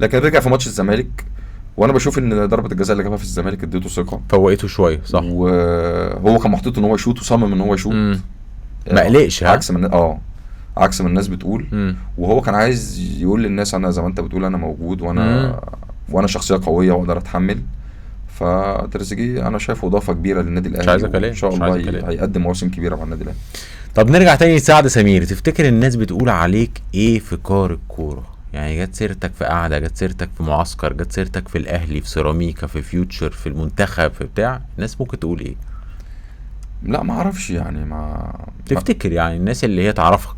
لكن رجع في ماتش الزمالك، وانا بشوف ان ضربه الجزاء اللي جابها في الزمالك اديته ثقه، فوقته شويه صح. وهو كان محطوط ان هو يشوط وصمم ان هو يشوط. ما قلقش عكس من عكس ما الناس بتقول. وهو كان عايز يقول للناس انا زي ما انت بتقول انا موجود، وانا شخصيه قويه واقدر اتحمل. فتريزيجيه انا شايفه اضافه كبيره للنادي الاهلي، ان شاء الله هيقدم مواسم كبيره مع النادي الاهلي. طب نرجع تاني لسعد سمير، تفتكر الناس بتقول عليك ايه في كار الكوره؟ يعني جت سيرتك في قعده، جت سيرتك في معسكر، جت سيرتك في الاهلي، في سيراميكا، في فيوتشر، في المنتخب، في بتاع، الناس ممكن تقول ايه؟ لا ما اعرفش يعني، تفتكر يعني الناس اللي هي تعرفك؟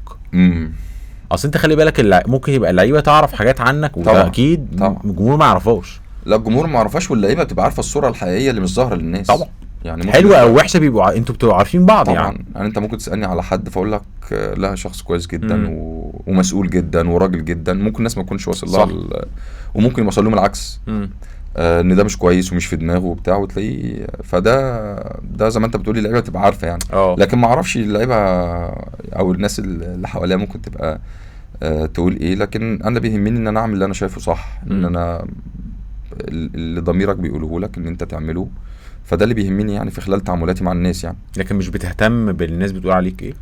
اصل انت خلي بالك ممكن يبقى اللعيبه تعرف حاجات عنك وده اكيد الجمهور ما يعرفهاش. لا الجمهور ما يعرفهاش، واللعيبه بتبقى عارفه الصوره الحقيقيه اللي مش ظاهره للناس طبعا. يعني حلوه او وحشه انتوا بتبقوا عارفين بعض طبعا. يعني انت ممكن تسالني على حد فاقول لك لا شخص كويس جدا ومسؤول جدا وراجل جدا، ممكن الناس ما تكونش واصل لها وممكن يوصل لهم العكس، ان ده مش كويس ومش في دماغه وبتاع، وتلاقيه ده زي ما انت بتقولي اللعيبه تبقى عارفه يعني. لكن ما اعرفش اللعيبه او الناس اللي حواليها ممكن تبقى تقول ايه، لكن انا بيهمني ان انا اعمل اللي انا شايفه صح، ان انا اللي ضميرك بيقوله لك ان انت تعمله، فده اللي بيهمني يعني في خلال تعاملاتي مع الناس يعني. لكن مش بتهتم بالناس بتقول عليك ايه؟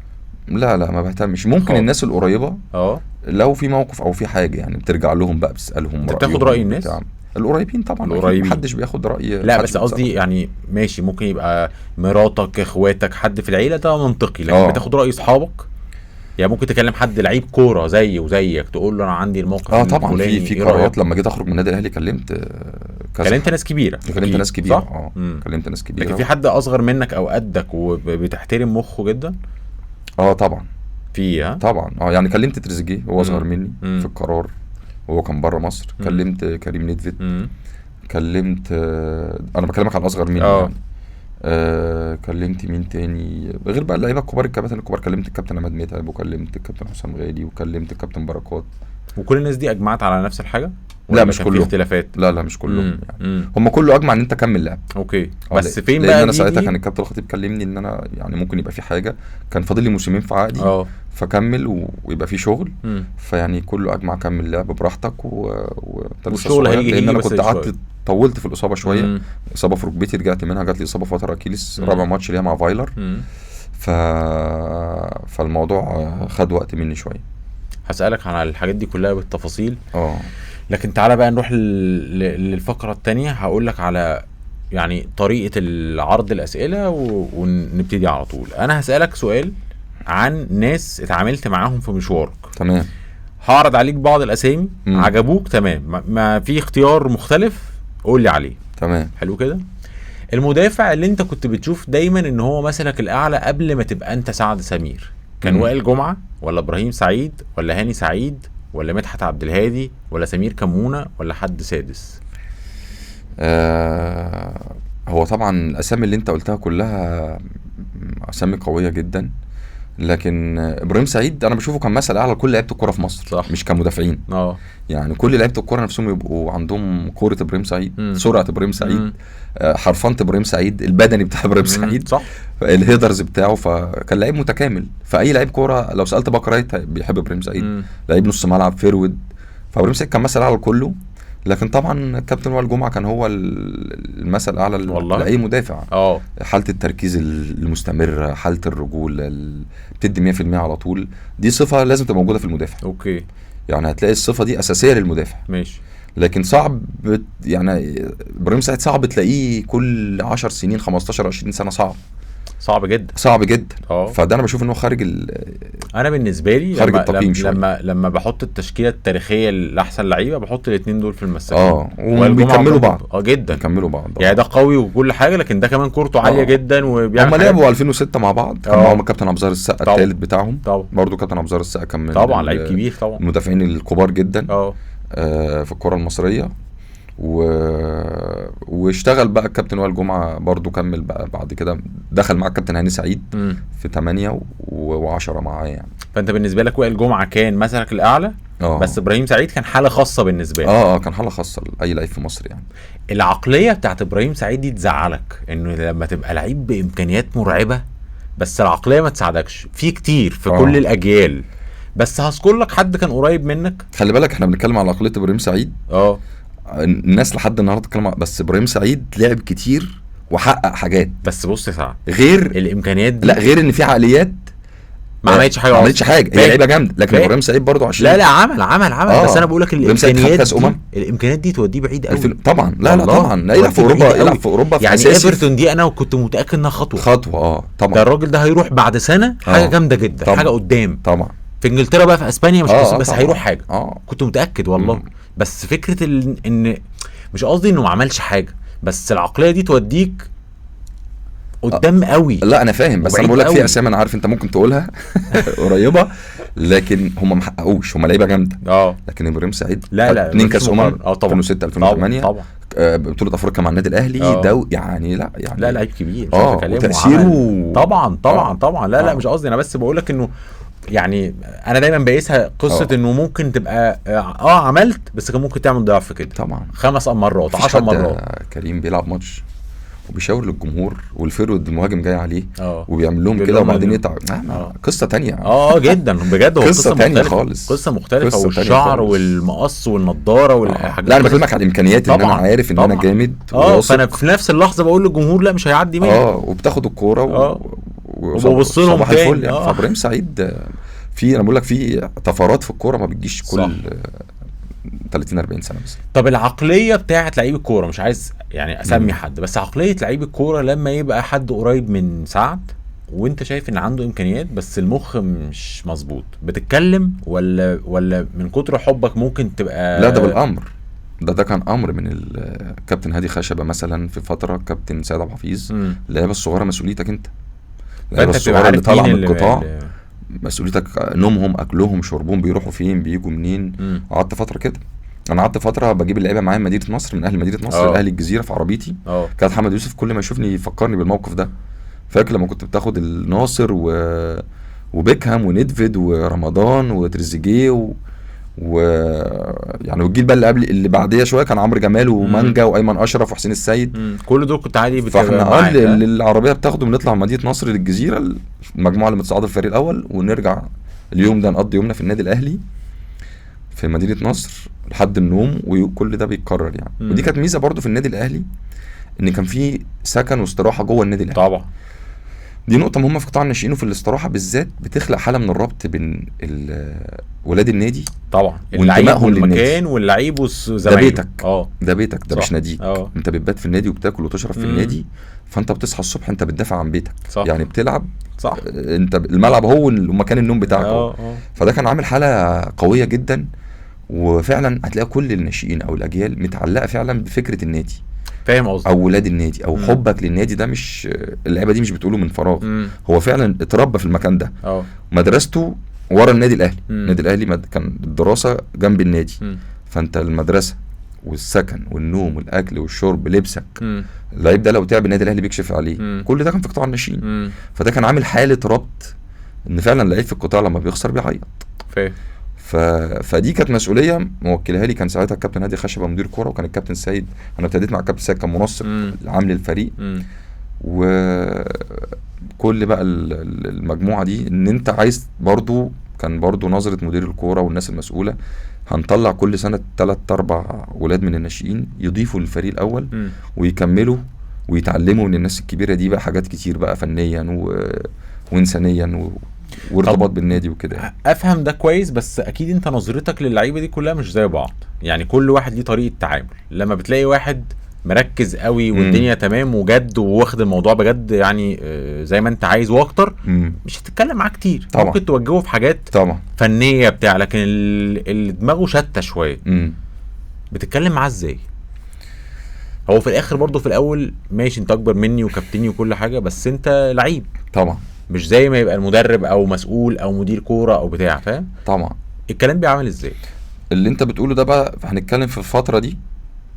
لا ما بهتمش. ممكن الناس القريبه لو في موقف او في حاجه يعني بترجع لهم بقى، بتسالهم انت بتاخد راي الناس القريبين طبعا، القريبين محدش بياخد راي. لا بس قصدي يعني ماشي، ممكن يبقى مراتك، اخواتك، حد في العيله، ده منطقي، لكن بتاخد راي اصحابك يعني؟ ممكن تكلم حد لعيب كوره زيي وزيك تقول له انا عندي الموقف طبعا في قرارات لما جيت اخرج من النادي الاهلي كلمت ناس كبيره، كلمت ناس كبيره كلمت ناس كبيره. لكن في حد اصغر منك او قدك وبتحترم مخه جدا؟ طبعا في طبعا يعني كلمت تريزيجيه، هو اصغر مني في القرار، وهو كان بره مصر. كلمت كريم نيدفيد، كلمت انا بكلمك على اصغر مني يعني. كلمت مين تاني غير بقى اللعيبه الكبار، الكباتن الكبار، كلمت الكابتن عماد متعب، وكلمت الكابتن حسام غالي، وكلمت الكابتن بركات. وكل الناس دي اجمعت على نفس الحاجه؟ لا مش كلهم، اختلافات؟ لا مش كلهم يعني. هم كله اجمع ان انت كمل لعب. اوكي بس فين بقى؟ انا ساعتها كان الكابتن الخطيب كلمني ان انا يعني ممكن يبقى في حاجه، كان فاضل لي موسمين في عقدي فكمل ويبقى في شغل. فيعني كله اجمع كمل لعب براحتك والشغل هيجي، لان انا كنت قعدت طولت في الاصابه شويه. اصابه في ركبتي رجعت منها، جات لي اصابه في وتر اكيليس، رابع ماتش ليها مع فايلر. فالموضوع خد وقت مني شويه. هسألك عن الحاجات دي كلها بالتفاصيل. لكن تعالى بقى نروح للفقره الثانيه، هقول لك على يعني طريقه العرض الاسئله ونبتدي على طول. انا هسألك سؤال عن ناس اتعاملت معاهم في مشوارك. تمام. هعرض عليك بعض الاسامي، عجبوك تمام، ما في اختيار مختلف قول لي عليه. تمام. حلو كده. المدافع اللي انت كنت بتشوف دايما ان هو مثلك الاعلى قبل ما تبقى انت سعد سمير، كان وائل جمعة ولا ابراهيم سعيد ولا هاني سعيد ولا مدحت عبد الهادي ولا سمير كمونة ولا حد سادس؟ هو طبعا الاسامي اللي انت قلتها كلها اسامي قوية جدا، لكن ابراهيم سعيد انا بشوفه كان مثل اعلى لكل لعيبه الكوره في مصر. صح. مش كمدافعين. يعني كل لعيبه الكوره نفسهم يبقوا عندهم كوره ابراهيم سعيد، سرعه ابراهيم سعيد، حرفنه ابراهيم سعيد، البدني بتاع ابراهيم سعيد، صح، الهيدرز بتاعه، فكان لعيب متكامل. فاي لعيب كوره لو سالت باك رايت بيحب ابراهيم سعيد، لعيب نص ملعب فيرود، فابراهيم سعيد كان مثل اعلى لكله. لكن طبعا الكابتن وائل جمعة كان هو المثل الاعلى لاي مدافع. حاله التركيز المستمره، حاله الرجوله بتدي 100% على طول، دي صفه لازم تبقى موجوده في المدافع. اوكي. يعني هتلاقي الصفه دي اساسيه للمدافع. ماشي. لكن صعب يعني ابراهيم سعيد صعب تلاقيه كل 10 سنين 15 20 سنه، صعب جدا. فده انا بشوف انه خارج انا بالنسبه لي خارج التقييم شويه. لما بحط التشكيله التاريخيه لاحسن لعيبه بحط الاثنين دول في المساكين. وبيكملوا بعض. جدا بيكملوا بعض. يعني ده قوي وكل حاجه، لكن ده كمان كورته عاليه جدا وبيعمل. هم لعبوا 2006 مع بعض، كان معاهم الكابتن عبد الظاهر السقا الثالث بتاعهم. برضه كابتن عبد الظاهر السقا كان طبعا لعيب كبير، طبعا المدافعين الكبار جدا في الكره المصريه. واشتغل بقى الكابتن وائل جمعة برضو، كمل بقى بعد كده، دخل مع الكابتن هاني سعيد في 8 و10 معاه يعني. فانت بالنسبه لك وائل جمعة كان مثلك الاعلى. بس ابراهيم سعيد كان حاله خاصه بالنسبه لك. كان حاله خاصه لاي لعيب في مصر يعني. العقليه بتاعت ابراهيم سعيد دي تزعلك، انه لما تبقى لعيب بامكانيات مرعبه بس العقليه ما تساعدكش في كتير في كل الاجيال بس هذكر لك حد كان قريب منك. خلي بالك احنا بنتكلم على عقليه ابراهيم سعيد. الناس لحد النهارده بتتكلم بس ابراهيم سعيد لعب كتير وحقق حاجات. بس بص يا سعد، غير الامكانيات دي، لا غير ان في عقليات ما عملتش حاجه، ما عملتش حاجه، هي لعيبه جامده، لكن ابراهيم سعيد برضو عشان لا عمل بس انا بقول لك الامكانيات دي توديه بعيد قوي طبعا. لا طبعا لا، يلعب في اوروبا، يلعب في اوروبا في يعني ايفرتون دي انا كنت متاكد انها خطوه طبعا. ده الراجل ده هيروح بعد سنه حاجه جامده جدا طبعا. حاجه قدام طبعا. في انجلترا بقى، في اسبانيا مش بس طبعا. هيروح حاجه كنت متاكد والله. بس فكره ان مش قصدي انه ما عملش حاجه، بس العقليه دي توديك قدام قوي. لا انا فاهم، بس انا بقول لك في اسامي انا عارف انت ممكن تقولها قريبه، لكن هم ما حققوش، هم لعيبه جامده. لكن ابراهيم سعيد لا 2 كاس طبعا 2006 2008 طبعا بطوله افريقيا مع النادي الاهلي ده يعني لا لعيب كبير وتاثيره طبعا لا مش قصدي، انا بس بقول لك انه يعني انا دايما بقيسها قصه انه ممكن تبقى عملت، بس كان ممكن تعمل ضعف كده طبعا 5 مرات 10 مرات. كريم بيلعب ماتش وبيشاور للجمهور والفيرود المهاجم جاي عليه وبيعمل لهم كده وبعدين يتعب. قصه تانية جدا بجد. هو قصه تانية خالص، قصه مختلفه والشعر والمقص والنضاره والحاجات. لا انا بكلمك على الامكانيات، ان انا عارف ان انا جامد فانا في نفس اللحظه بقول للجمهور لا مش هيعدي مني وبتاخد الكوره وببص لهم تاني. فابراهيم سعيد انا بقول لك في طفرات في الكوره ما بتجيش كل 30-40 سنه بس. طب العقليه بتاعت لعيب الكوره، مش عايز يعني اسمي حد، بس عقليه لعيب الكوره لما يبقى حد قريب من سعد وانت شايف ان عنده امكانيات بس المخ مش مظبوط، بتتكلم ولا من كتر حبك ممكن تبقى؟ لا ده بالامر، ده كان امر من الكابتن هادي خشبه مثلا في فتره، كابتن سيد عبد الحفيظ. اللعيبه الصغيره مسؤوليتك انت، اللعيبه الصغيره اللي طالعه من القطاع مسؤوليتك، نومهم اكلهم شربهم بيروحوا فين بيجوا منين. قعدت فتره كده، انا قعدت فتره بجيب اللعيبه معايا من مدينه نصر، من اهل مدينه نصر لاهل الجزيره في عربيتي. كان محمد يوسف كل ما يشوفني يفكرني بالموقف ده. فاكر لما كنت بتاخد الناصر وبيكهام وندفيد ورمضان وتريزيجيه يعني والجيل بقى اللي قبل اللي بعديه شويه كان عمرو جمال ومانجا وايمن اشرف وحسين السيد. كل دول كنت عادي فاحنا العربيه بتاخده بنطلع من مدينه نصر للجزيره، المجموعه اللي متصاعده الفريق الاول، ونرجع اليوم ده نقضي يومنا في النادي الاهلي في مدينه نصر لحد النوم، وكل ده بيتكرر يعني. ودي كانت ميزه برضو في النادي الاهلي، ان كان في سكن واستراحه جوه النادي الاهلي. طبعا دي نقطه مهمه في قطاع الناشئين، وفي الاستراحه بالذات بتخلق حاله من الربط بين ولاد النادي طبعا، اللعيب والمكان واللعيب وزمايله. ده بيتك ده بيتك، ده مش ناديك. انت بتبات في النادي وبتاكل وتشرب في النادي، فانت بتصحى الصبح انت بتدافع عن بيتك. يعني بتلعب صح، انت الملعب هو مكان النوم بتاعك. فده كان عامل حاله قويه جدا، وفعلا هتلاقي كل الناشئين او الاجيال متعلقه فعلا بفكره النادي. فاهم قصدي؟ او ولاد النادي او حبك للنادي ده، مش اللعيبه دي مش بتقوله من فراغ. هو فعلا اتربى في المكان ده. مدرسته ورا النادي الاهلي. النادي الاهلي كان الدراسه جنب النادي. فانت المدرسه والسكن والنوم والاكل والشرب لبسك. اللعيب ده لو تعب النادي الاهلي بيكشف عليه. كل ده كان في قطاع الناشئين. فده كان عامل حاله ربط، ان فعلا لعيب في القطاع لما بيخسر بيعيط. فاهم. فدي كانت مسؤوليه موكلها لي، كان ساعتها الكابتن هادي خشبه مدير كوره، وكان الكابتن سيد، انا ابتديت مع الكابتن سيد كان منسق العام للفريق. وكل بقى المجموعه دي، ان انت عايز برضو، كان برضو نظره مدير الكوره والناس المسؤوله، هنطلع كل سنه 3-4 ولاد من الناشئين يضيفوا للفريق الاول ويكملوا ويتعلموا من الناس الكبيره دي بقى حاجات كتير بقى فنيا وانسانيا وارتباط بالنادي وكده. افهم ده كويس، بس اكيد انت نظرتك للعيبه دي كلها مش زي بعض. يعني كل واحد ليه طريقه تعامل. لما بتلاقي واحد مركز قوي والدنيا تمام وجد وواخد الموضوع بجد، يعني زي ما انت عايز واكتر، مش هتتكلم معاه كتير. طبعا. ممكن توجهه في حاجات طبعا فنيه بتاع، لكن اللي دماغه شتى شويه بتتكلم معاه ازاي؟ هو في الاخر برضه في الاول ماشي، انت اكبر مني وكابتني وكل حاجه، بس انت لعيب طبعا، مش زي ما يبقى المدرب او مسؤول او مدير كوره او بتاع. فاهم؟ طبعا. الكلام بيعمل ازاي؟ اللي انت بتقوله ده بقى هنتكلم في الفتره دي،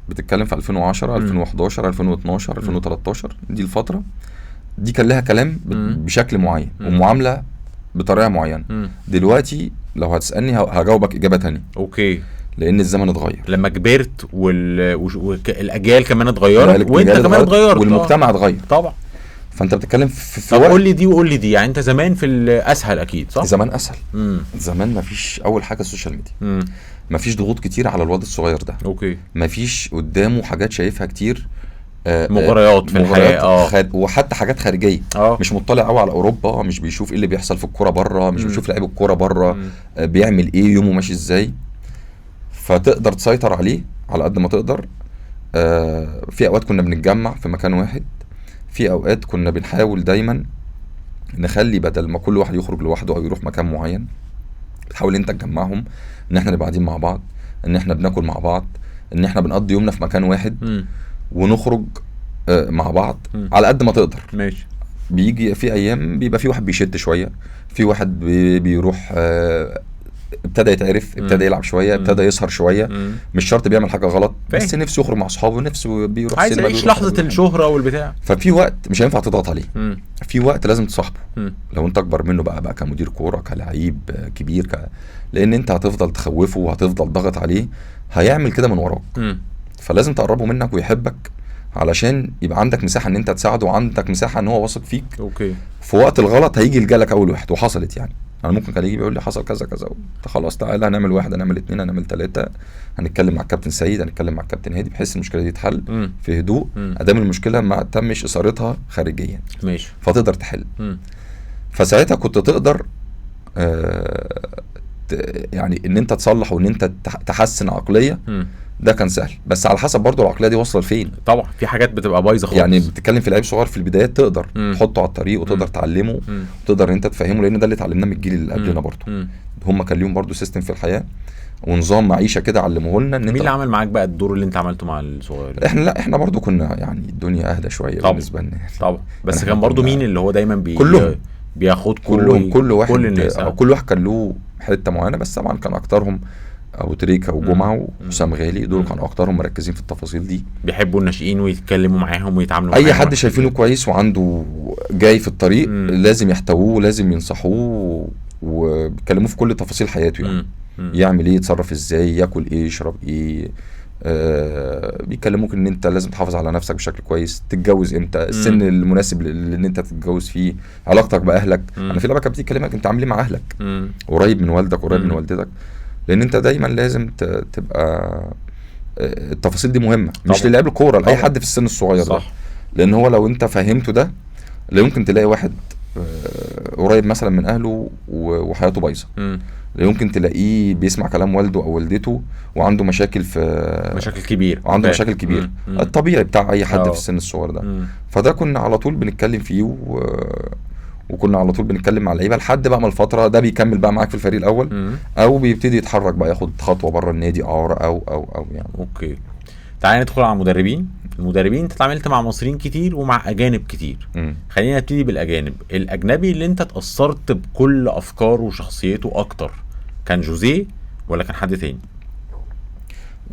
بتتكلم في 2010 2011 2012 2013. دي الفتره دي كان لها كلام بشكل معين ومعامله بطريقه معينه. دلوقتي لو هتسالني هجاوبك اجابه تانية. اوكي. لان الزمن اتغير لما كبرت والاجيال كمان اتغيرت، وانت كمان اتغيرت والمجتمع اتغير طبعا. فانت بتتكلم في طب وقت قول لي دي وقول لي دي، يعني انت زمان في الاسهل اكيد صح؟ زمان اسهل. امم. زمان مفيش اول حاجه السوشيال ميديا، امم. مفيش ضغوط كتير على الواد الصغير ده، اوكي. مفيش قدامه حاجات شايفها كتير، مغريات في الحياه. وحتى حاجات خارجيه، مش مطلع قوي على اوروبا، مش بيشوف ايه اللي بيحصل في الكوره بره، مش بيشوف لعيب الكوره بره بيعمل ايه، يومه ماشي ازاي، فتقدر تسيطر عليه على قد ما تقدر. في اوقات كنا بنتجمع في مكان واحد، في اوقات كنا بنحاول دايما نخلي بدل ما كل واحد يخرج لوحده او يروح مكان معين، بتحاول انت تجمعهم، ان احنا نبقى قاعدين مع بعض، ان احنا بناكل مع بعض، ان احنا بنقضي يومنا في مكان واحد ونخرج مع بعض على قد ما تقدر. ماشي. بيجي في ايام بيبقى في واحد بيشد شويه، في واحد بيروح ابتدى يتعرف، ابتدى يلعب شويه، ابتدى يسهر شويه، مش شرط بيعمل حاجه غلط، بس نفسه يخرج مع اصحابه، نفسه بيروح عايز يعيش لحظه الشهره والبتاع. ففي وقت مش هينفع تضغط عليه، في وقت لازم تصاحبه. لو انت اكبر منه بقى كمدير كوره، كلاعب كبير، لان انت هتفضل تخوفه وهتفضل ضغط عليه، هيعمل كده من وراك. فلازم تقربه منك ويحبك، علشان يبقى عندك مساحه ان انت تساعده، وعندك مساحه ان هو واثق فيك. اوكي. في وقت الغلط هيجي يلجألك اول واحد، وحصلت يعني. انا ممكن كان يجي بيقول لي حصل كذا كذا، خلاص تعالى هنعمل واحد، هنعمل اتنين، هنعمل تلاته، هنتكلم مع الكابتن سيد، هنتكلم مع الكابتن هادي، بحيث المشكله دي تتحل في هدوء، ادام المشكله ما تمش اثارتها خارجيا. ماشي. فتقدر تحل. فساعتها كنت تقدر يعني ان انت تصلح وان انت تحسن عقليه. ده كان سهل، بس على حسب برضو العقليه دي واصله لفين. طبعا في حاجات بتبقى بايظه خالص. يعني بتتكلم في لعيب صغير في البدايات، تقدر تحطه على الطريق وتقدر تعلمه، وتقدر انت تفهمه، لان ده اللي اتعلمناه من الجيل اللي قبلنا برضو. هم كان ليهم برضو سيستم في الحياه ونظام معيشه كده علموه لنا. مين اللي عمل معاك بقى الدور اللي انت عملته مع الصغير؟ احنا برضو كنا يعني الدنيا اهدى شويه بالنسبه لنا يعني. طبعا. بس كان برضو مين اللي هو دايما بياخد كل واحد، كل الناس كل واحد كان له حته معينه، بس طبعا كان اكترهم ابو تريكه وجمعه وحسام غالي، دول كانوا اكترهم مركزين في التفاصيل دي، بيحبوا الناشئين ويتكلموا معاهم ويتعاملوا معاهم. اي حد شايفينه كويس وعنده جاي في الطريق لازم يحتووه ولازم ينصحوه وبيتكلموا في كل تفاصيل حياته يعني. يعمل ايه، يتصرف ازاي، ياكل ايه، يشرب ايه، بيكلموك ان انت لازم تحافظ على نفسك بشكل كويس، تتجوز امتى، السن المناسب اللي انت تتجوز فيه، علاقتك باهلك. انا في لعبه كانت بتكلمك انت عامل ايه مع اهلك، قريب من والدك، قريب من والدتك، لان انت دايما لازم تبقى التفاصيل دي مهمه. مش للاعب الكوره، لاي حد في السن الصغير ده، لان هو لو انت فهمته ده، لا يمكن تلاقي واحد قريب مثلا من اهله وحياته بايظه، لا يمكن تلاقيه بيسمع كلام والده او والدته وعنده مشاكل كبيره، وعنده مشاكل كبيره، الطبيعي بتاع اي حد في السن الصغير ده. فده كنا على طول بنتكلم فيه وكنا على طول بنتكلم مع اللعيبه لحد بقى ما الفتره ده بيكمل بقى معاك في الفريق الاول، او بيبتدي يتحرك بقى ياخد خطوه بره النادي او يعني. اوكي. تعالى ندخل على المدربين. انت اتعاملت مع مصريين كتير ومع اجانب كتير. خلينا نبتدي بالاجانب. الاجنبي اللي انت اتاثرت بكل افكاره وشخصيته اكتر كان جوزيه ولا كان حد تاني؟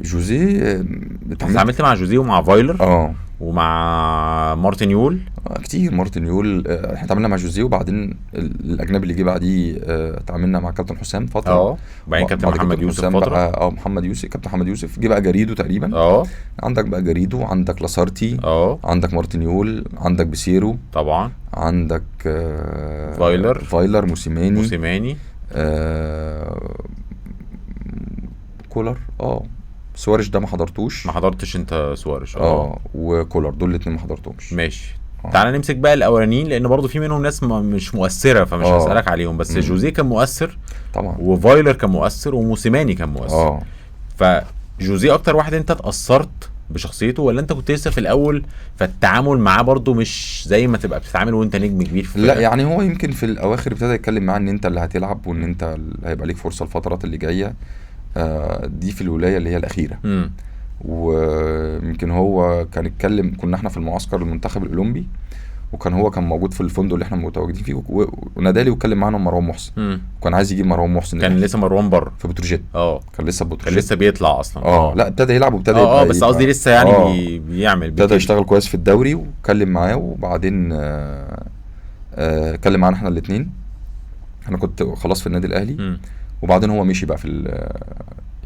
جوزيه. اتعاملت مع جوزيه ومع فايلر ومع مارتن يول كتير. مارتن يول احنا اتعاملنا مع جوزيه، وبعدين الاجنبي اللي جه بعديه اتعاملنا مع كابتن حسام فتره، وبعدين كابتن محمد يوسف فتره، محمد يوسف، كابتن محمد يوسف جه بقى جريدو تقريبا. عندك بقى جريدو، عندك لاسارتي، عندك مارتن يول، عندك بيسيرو طبعا، عندك فايلر، موسيماني كولر. سواريش ده ما حضرتش انت سواريش. وكولر، دول الاثنين ما حضرتهمش. ماشي. تعالى نمسك بقى الاولانيين، لان برضو في منهم ناس مش مؤثره، فمش هسألك عليهم، بس جوزيه كان مؤثر طبعا، وفايلر كان مؤثر، وموسيماني كان مؤثر. فجوزيه اكتر واحد انت اتأثرت بشخصيته، ولا انت كنت لسه في الاول فالتعامل معاه برضو مش زي ما تبقى بتتعامل وانت نجم كبير في لا يعني هو يمكن في الاواخر ابتدى يتكلم معاه ان انت اللي هتلعب، وان انت اللي هيبقى ليك فرصه الفترات اللي جايه دي في الولايه اللي هي الاخيره. ويمكن هو كان اتكلم، كنا احنا في المعسكر المنتخب الاولمبي، وكان موجود في الفندق اللي احنا متواجدين فيه، ونادالي واتكلم معانا مروان محسن، وكان عايز يجيب مروان محسن. كان لسه مروان بره في بتروجيت. كان لسه بتروجيت، كان لسه بيطلع اصلا. لا ابتدى يلعب وابتدى بس قصدي لسه يعني بيعمل ابتدى يشتغل كويس في الدوري، واتكلم معاه، وبعدين اتكلم معانا احنا الاثنين. انا كنت خلاص في النادي الاهلي، وبعدين هو مشي بقى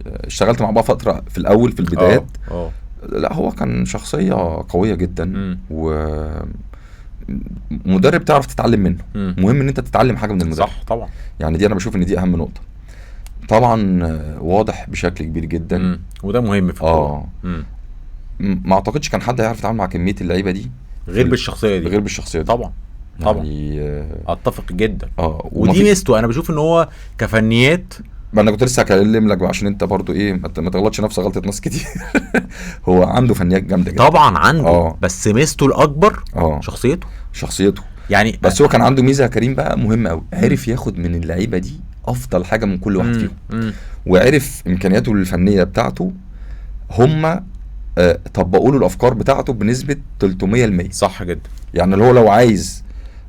اشتغلت مع بقى فتره في الاول في البدايات. لا هو كان شخصيه قويه جدا، مدرب تعرف تتعلم منه. مهم ان انت تتعلم حاجه من المدرب. صح طبعا. يعني دي انا بشوف ان دي اهم نقطه طبعا. واضح بشكل كبير جدا. وده مهم في الكوره. ما اعتقدش كان حد هيعرف يتعامل مع كميه اللعيبه دي غير بالشخصيه دي. غير بالشخصيه دي طبعا طبعا. يعني اتفق جدا. ودي ميزته انا بشوف ان هو كفنيات. ما انا كنت لسه هكلم لك عشان انت برضو ايه ما تغلطش نفس غلطه ناس كتير. هو عنده فنيات جامده جدا طبعا عنده. بس ميزته الاكبر شخصيته يعني. بس هو كان عنده ميزه يا كريم بقى مهمه قوي، عرف ياخد من اللعيبه دي افضل حاجه من كل واحد فيهم. وعرف امكانياته الفنيه بتاعته هم طبقوا له الافكار بتاعته بنسبه 300%. صح جدا. يعني اللي هو لو عايز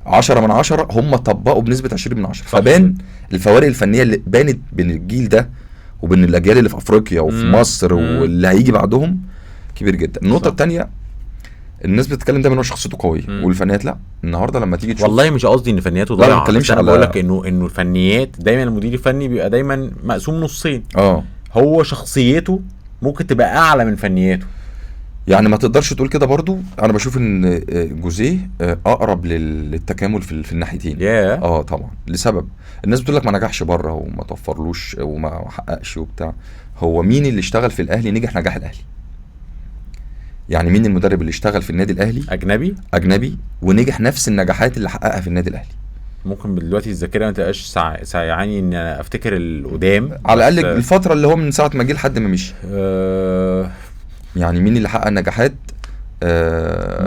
10 من 10 هم طبقوا بنسبه 20 من 10. فبان الفوارق الفنيه اللي بانت بين الجيل ده وبين الاجيال اللي في افريقيا وفي مصر واللي هيجي بعدهم كبير جدا. النقطه الثانيه، الناس بتتكلم دايما ان شخصيته قويه والفنيات لا. النهارده لما تيجي تشوف، والله مش قصدي ان فنياته ضايعه، ما بتكلمش انا بقول لك انه الفنيات دايما المدير الفني بيبقى دايما مقسوم نصين. هو شخصيته ممكن تبقى اعلى من فنياته. يعني ما تقدرش تقول كده برضو. انا بشوف ان جوزيه اقرب للتكامل في الناحيتين. طبعا لسبب الناس بتقول لك ما نجحش بره وما توفرلوش وما حققش وبتاع. هو مين اللي اشتغل في الاهلي نجح نجاح الاهلي؟ يعني مين المدرب اللي اشتغل في النادي الاهلي اجنبي ونجح نفس النجاحات اللي حققها في النادي الاهلي؟ ممكن دلوقتي الذاكره ما تبقاش ساعاني ان انا افتكر القدام على الاقل الفتره اللي هو من ساعه ما جه لحد ما مشي. يعني مين اللي حقق نجاحات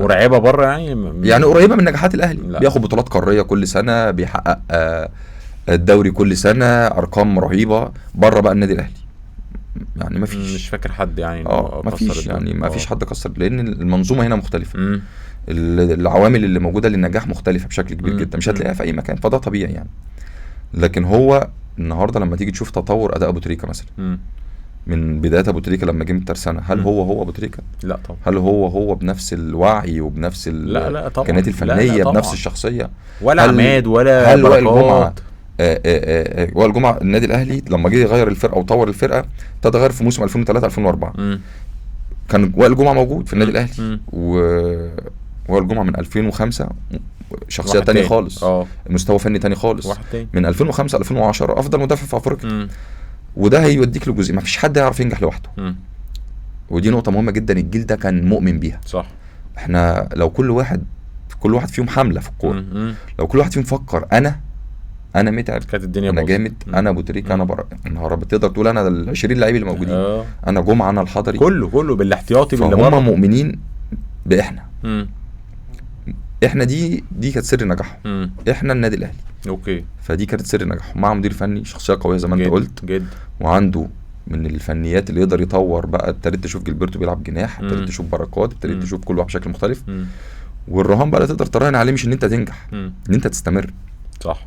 مرعبه بره يعني قريبه من نجاحات الاهلي؟ لا. بياخد بطولات قاريه كل سنه، بيحقق الدوري كل سنه، ارقام رهيبه بره بقى النادي الاهلي. يعني ما فيش، مش فاكر حد يعني ما فيش يعني ما فيش حد كسر، لان المنظومه هنا مختلفه. العوامل اللي موجوده للنجاح مختلفه بشكل كبير جدا، مش هتلاقيها في اي مكان، فده طبيعي يعني. لكن هو النهارده لما تيجي تشوف تطور اداء ابو تريكه مثلا من بدايه ابو تريكه لما جه من الترسانه، هل هو ابو تريكه؟ لا طبعا. هل هو بنفس الوعي وبنفس الامكانيات الفنيه؟ لا بنفس الشخصيه؟ ولا عماد ولا هل وائل جمعه؟ وائل جمعه النادي الاهلي لما جه يغير الفرقه وطور الفرقه ابتدى غير في موسم 2003 2004. كان وائل جمعه موجود في النادي الاهلي، وائل جمعه من 2005 شخصيه تانية خالص، مستوى فني تاني خالص. من 2005 2010 افضل مدافع في افريقيا. وده هيوديك لجزء ما فيش حد يعرف ينجح لوحده. ودي نقطه مهمه جدا، الجيل ده كان مؤمن بيها. صح. احنا لو كل واحد فيهم حمله في الكوره، لو كل واحد فيهم فكر انا متعب، كانت الدنيا انا جامد، انا ابو تريكه، انا النهارده بتقدر تقول انا ال 20 لعيب اللي موجودين، انا جمعه، انا الحضري، كله بالاحتياطي باللي بره. هم مؤمنين باحنا. احنا دي كانت سر نجاحهم. احنا النادي الاهلي. اوكي. فدي كانت سر نجاحهم مع مدير فني شخصيه قويه زي ما انت قلت جد. وعنده من الفنيات اللي يقدر يطور بقى. ابتديت تشوف جilberto بيلعب جناح، ابتديت تشوف بركات، ابتديت تشوف كل واحد بشكل مختلف. والرهان بقى تقدر تراهن عليه مش ان انت تنجح، ان انت تستمر. صح.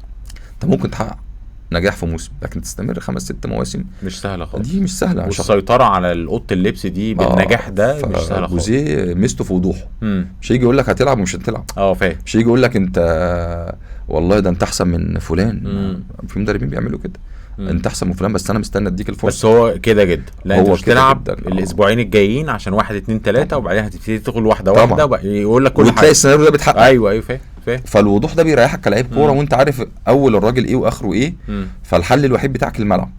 انت ممكن تحقق نجاح في موسم، لكن تستمر 5-6 مواسم مش سهله خالص. دي مش سهله. والسيطره على اوضه اللبس دي بالنجاح ده مش سهله خالص. جوزيه ميزته في وضوحه. مش هيجي يقول لك هتلعب ومش هتلعب. فاهم. مش هيجي يقول لك انت والله ده انت احسن من فلان. في مدربين بيعملوا كده. انت احسن من فلان بس انا مستني اديك الفرصه. بس هو كده جدا. لا انت مش تلعب الاسبوعين الجايين عشان 1 2 3 وبعدين هتبتدي تدخل واحده يقول لك كل حاجه وتلاقي السيناريو ده بيتحقق. ايوه فاهم. فالوضوح ده بيريحك كلاعب كوره وانت عارف اول الراجل ايه واخره ايه. فالحل الوحيد بتاعك الملعب.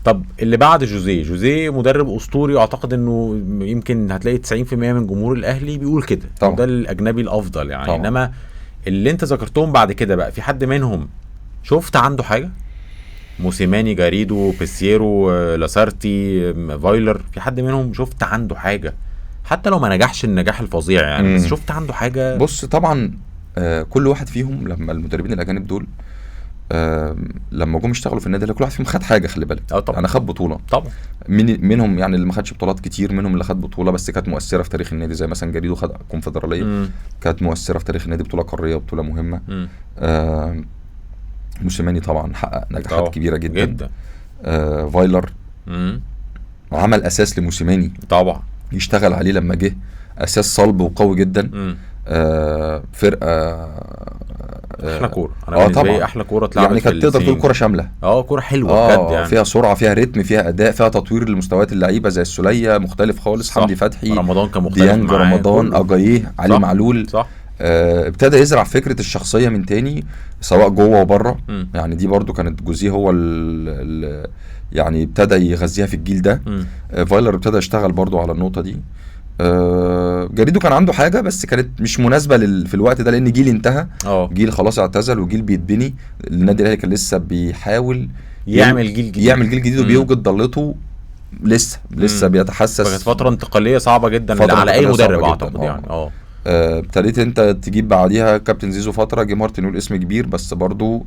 طب اللي بعد جوزيه مدرب اسطوري، واعتقد انه يمكن هتلاقي 90% من جمهور الاهلي بيقول كده، ده الاجنبي الافضل يعني طبعا. انما اللي انت ذكرتهم بعد كده بقى، في حد منهم شفت عنده حاجه؟ موسيماني، جاريدو، بيسيرو، لاسارتي، فايلر، في حد منهم شفت عنده حاجه حتى لو ما نجحش النجاح الفظيع يعني بس شفت عنده حاجه؟ بص طبعا كل واحد فيهم لما المدربين الاجانب دول لما جم اشتغلوا في النادي كل واحد فيهم خد حاجه. خلي بالك طبعا. انا خد بطوله طبعا. منهم يعني اللي ما خدش بطولات كتير، منهم اللي خد بطوله بس كانت مؤثره في تاريخ النادي زي مثلا جاريدو خد كونفدراليه كانت مؤثره في تاريخ النادي، بطوله قاريه وبطوله مهمه. موسيماني طبعا حقق نجاحات كبيره جدا. فايلر عمل اساس لموسيماني طبعا يشتغل عليه لما جه، اساس صلب وقوي جدا. فرقه احلى كوره. انا بالنسبه لي احلى كوره اتلعبت يعني كانت تقدر تقول كوره شامله. كوره حلوه بجد يعني فيها سرعه، فيها رتم، فيها اداء، فيها تطوير لمستويات اللعيبه زي السوليه مختلف خالص، حمدي فتحي، رمضان كان مختلف، ديانج، رمضان، اجاييه، علي معلول. صح. ابتدى يزرع فكره الشخصيه من تاني سواء جوه وبره. مم. يعني دي برضو كانت جوزيه هو يعني ابتدى يغذيها في الجيل ده. فايلر ابتدى يشتغل برضو على النقطه دي. جريدو كان عنده حاجه بس كانت مش مناسبه في الوقت ده، لان جيل انتهى، جيل خلاص اعتزل وجيل بيتبني. النادي الاهلي كان لسه بيحاول يعمل جيل جديد وبيوجد ضلته لسه بيتحسس. كانت فتره انتقاليه صعبه جدا على اي مدرب اعتقد يعني. ابتديت انت تجيب بعديها كابتن زيزو فتره، جه مارتن يقول اسم كبير بس برضو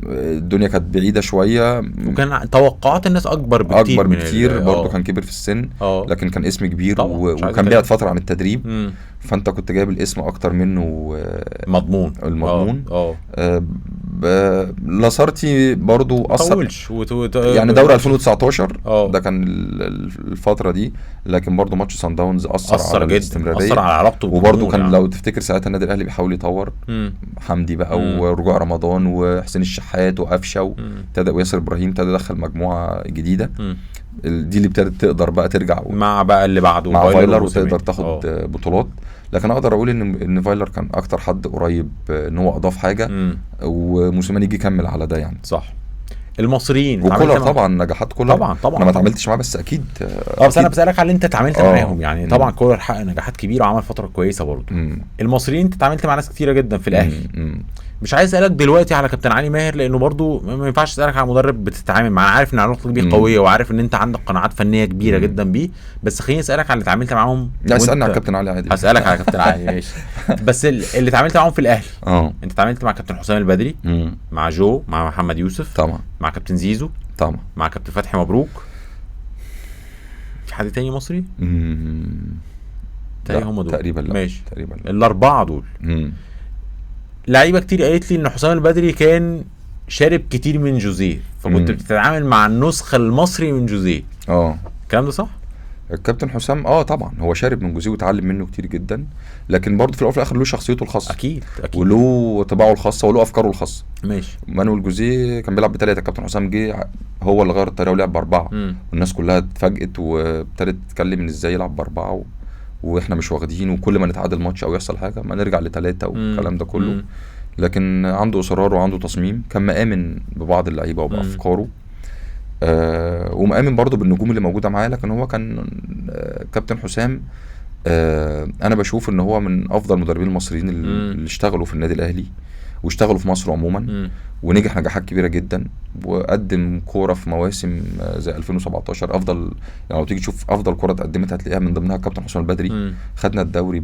الدنيا كانت بعيده شويه، وكان توقعات الناس اكبر بكتير برضو كان كبير في السن لكن كان اسم كبير وكان بعد فتره عن التدريب. فانت كنت جايب الاسم اكتر منه مضمون المضمون. لاسارتي برضو اثر يعني دوري 2019 ده كان الفتره دي، لكن برضو ماتش سان داونز اثر على الاستمراريه، اثر على علاقته وبرضو كان لو تفتكر ساعتها النادي الاهلي بيحاول يطور حمدي بقى ورجوع رمضان وحسين الشحات وقفشه ابتدى وياسر ابراهيم ابتدى يدخل مجموعه جديده. دي اللي ابتدت تقدر بقى ترجع مع بقى اللي بعده مع فايلر وتقدر تاخد بطولات. لكن اقدر اقول ان فايلر كان اكتر حد قريب ان هو اضاف حاجه وموسيماني يجي يكمل على ده يعني. صح. المصريين وكولر طبعا نجاحات كولر طبعا انا ما اتعاملتش معاه بس اكيد بس انا بسالك على اللي انت اتعاملت معاهم يعني. طبعا كولر حقق نجاحات كبيره وعمل فتره كويسه برضه. المصريين انت اتعاملت مع ناس كتيره جدا في الاهلي. مش عايز اسالك دلوقتي على كابتن علي ماهر لانه برضو ما ينفعش اسالك على مدرب بتتعامل معاه، عارف ان علاقتك بيه قويه وعارف ان انت عندك قناعات فنيه كبيره جدا بيه، بس خليني اسالك على اللي اتعاملت معاهم. لا اسالني على كابتن علي عادي. هسالك على كابتن علي ماشي. بس اللي اتعاملت معاهم في الاهلي انت اتعاملت مع كابتن حسام البدري، مع جو، مع محمد يوسف طبعا، مع كابتن زيزو طبعا، مع كابتن فتحي مبروك. في حد تاني مصري؟ هم دول تقريبا. لا ماشي تقريبا لا. الاربعه دول. لعيبه كتير قالت لي ان حسام البدري كان شارب كتير من جوزيه، فكنت بتتعامل مع النسخه المصري من جوزيه. الكلام ده صح؟ الكابتن حسام طبعا هو شارب من جوزيه وتعلم منه كتير جدا، لكن برضه في الاول وفي الاخر له شخصيته الخاصه اكيد وله طباعه الخاصه وله افكاره الخاصه. ماشي. مانويل جوزيه كان بيلعب ب3، الكابتن حسام جه هو اللي غير الطريقه ولعب ب4 والناس كلها اتفاجئت وابتدت تتكلم ان ازاي يلعب ب4 واحنا مش واخدين، وكل ما نتعادل ماتش او يحصل حاجه ما نرجع ل3 والكلام ده كله. لكن عنده اصرار وعنده تصميم، كان مآمن ببعض اللعيبه وبافكاره ومآمن برضه بالنجوم اللي موجوده معاه. لكن هو كان كابتن حسام انا بشوف ان هو من افضل المدربين المصريين اللي اشتغلوا في النادي الاهلي واشتغلوا في مصر عموما ونجح نجاحات كبيره جدا وقدم كوره في مواسم زي 2017 افضل. يعني لو تيجي تشوف افضل كوره اتقدمت هتلاقيها من ضمنها كابتن حسام البدري. خدنا الدوري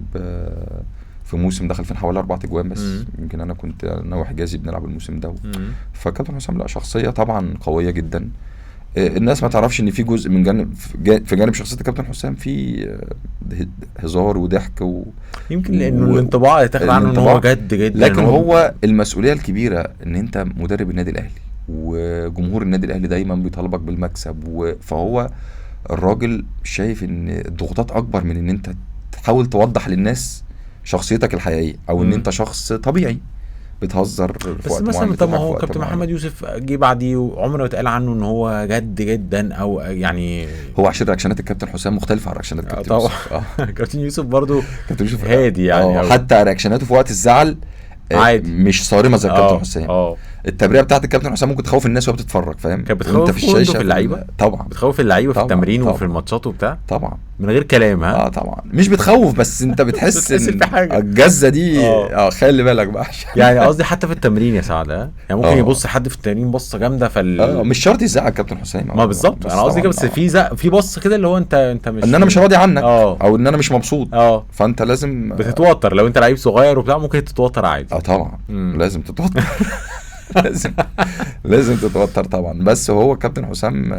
في موسم دخل فين حوالي 4 اجوان بس. يمكن انا كنت انا وحجازي بنلعب الموسم ده. فكابتن حسام لا شخصيه طبعا قويه جدا. الناس ما تعرفش ان في جزء من في جانب شخصيه الكابتن حسام في هزار وضحك يمكن لانه الانطباع اللي تاخد عنه ان هو جد جدا. لكن هو المسؤوليه الكبيره ان انت مدرب النادي الاهلي وجمهور النادي الاهلي دايما بيطالبك بالمكسب فهو الراجل شايف ان الضغوطات اكبر من ان انت تحاول توضح للناس شخصيتك الحقيقيه او ان انت شخص طبيعي بتهزر في بس مثلا. طب ما هو كابتن محمد يوسف جه بعديه وعمره ما اتقال عنه ان هو جد جدا او يعني هو عشان رياكشنات الكابتن حسام مختلفه عن رياكشنات الكابتن يوسف. كابتن يوسف برضو كابتن يوسف هادي يعني حتى رياكشناته في وقت الزعل عادي مش صارمه زي الكابتن حسام. التبريره بتاعت الكابتن حسام ممكن تخوف الناس وهي بتتفرج، فاهم؟ كانت بتخوف في الشاشه في اللعيبه طبعا، بتخوف اللعيبه في التمرين وفي الماتشات وبتاع طبعا من غير كلام. طبعا مش بتخوف بس انت بتحس ان في حاجه الجزه دي خلي بالك بقى يعني قصدي حتى في التمرين يا سعد يعني ممكن يبص حد في التمرين بصه جامده مش شرط يزعق الكابتن حسام. ما بالظبط انا قصدي كده بس في بص كده اللي هو انت مش ان انا مش راضي عنك او ان انا مش مبسوط فانت لازم بتتوتر. لو انت لعيب صغير وبتاع ممكن تتوتر عادي. طبعا لازم تتوتر لازم تتوتر طبعا. بس هو كابتن حسام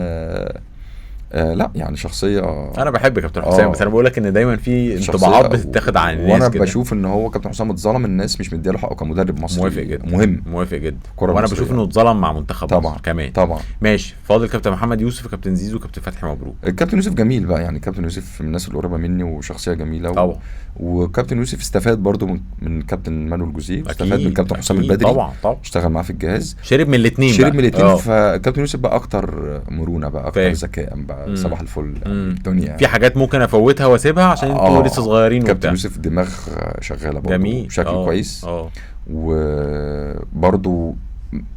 لا يعني شخصيه انا بحب كابتن حسام بس انا بقول لك ان دايما في انطباعات بتتاخد عن الناس وانا كده. بشوف ان هو كابتن حسام اتظلم، الناس مش مدياله حقه كمدرب مصري. موافق جدا موافق جدا وانا بشوف انه اتظلم مع منتخب مصر كمان طبعا. ماشي. فاضل كابتن محمد يوسف وكابتن زيزو وكابتن فتحي مبروك. الكابتن يوسف جميل بقى يعني كابتن يوسف من الناس القريبه مني وشخصيه جميله طبعا. وكابتن يوسف استفاد برضو من كابتن مانويل جوزيه واستفاد من كابتن حسام البدري طبعا اشتغل معاه في الجهاز شرب من الاثنين فكابتن يوسف بقى اكتر مرونه بقى اكتر ذكاء بقى صباح الفل يعني الدنيا. في حاجات ممكن افوتها واسيبها عشان انتوا لسه صغيرين كابتن وبتاع. يوسف دماغ شغاله برضه جميل بشكل كويس. اه وبرضه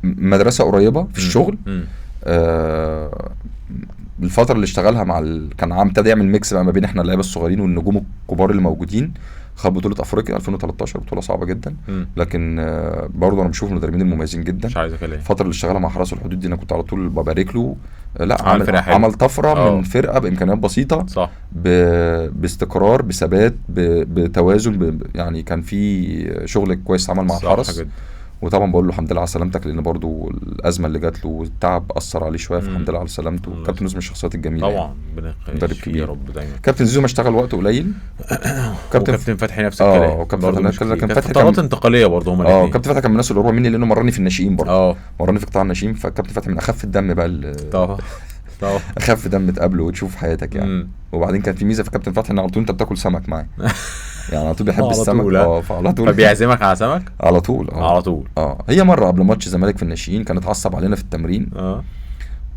مدرسه قريبه في الشغل. الفتره اللي اشتغلها مع كان عم ابتدى يعمل ميكس بقى ما بين احنا اللعيبه الصغيرين والنجوم الكبار اللي موجودين. خد بطوله افريقيا 2013، بطوله صعبه جدا. لكن برضه انا بشوف المدربين المميزين جدا. مش عايز اكلم الفتره اللي اشتغلها مع حرس الحدود دي انا كنت على طول ببارك له. لا عمل طفره من فرقه بامكانيات بسيطه، صح، باستقرار، بثبات، بتوازن، يعني كان في شغل كويس عمل مع الحرس. وطبعا بقول له الحمد لله على سلامتك، لان برضو الازمه اللي جات له والتعب اثر عليه شويه، فالحمد لله على سلامته. كابتن زيزو من الشخصيات الجميله طبعا، مدرب كبير يا رب دايما. كابتن زيزو ما اشتغل وقت قليل. كابتن فتحي نفس الكلام. كابتن فتحي فترات انتقاليه برضه هما الاثنين. كابتن فتحي كان من الناس اللي قريبه مني، لانه مرني في الناشئين برضه. مرني في قطاع الناشئين. فكابتن فتحي من اخف الدم بقى طبعا اخف دم تقابله وتشوف في حياتك يعني. وبعدين كان في ميزه في كابتن فتحي ان على طول انت بتاكل سمك معاه. يعني على طول بيحب السمك. فعلى طول فبيعزمك على سمك على طول. على طول. هي مره قبل ماتش الزمالك في الناشئين كان اتعصب علينا في التمرين.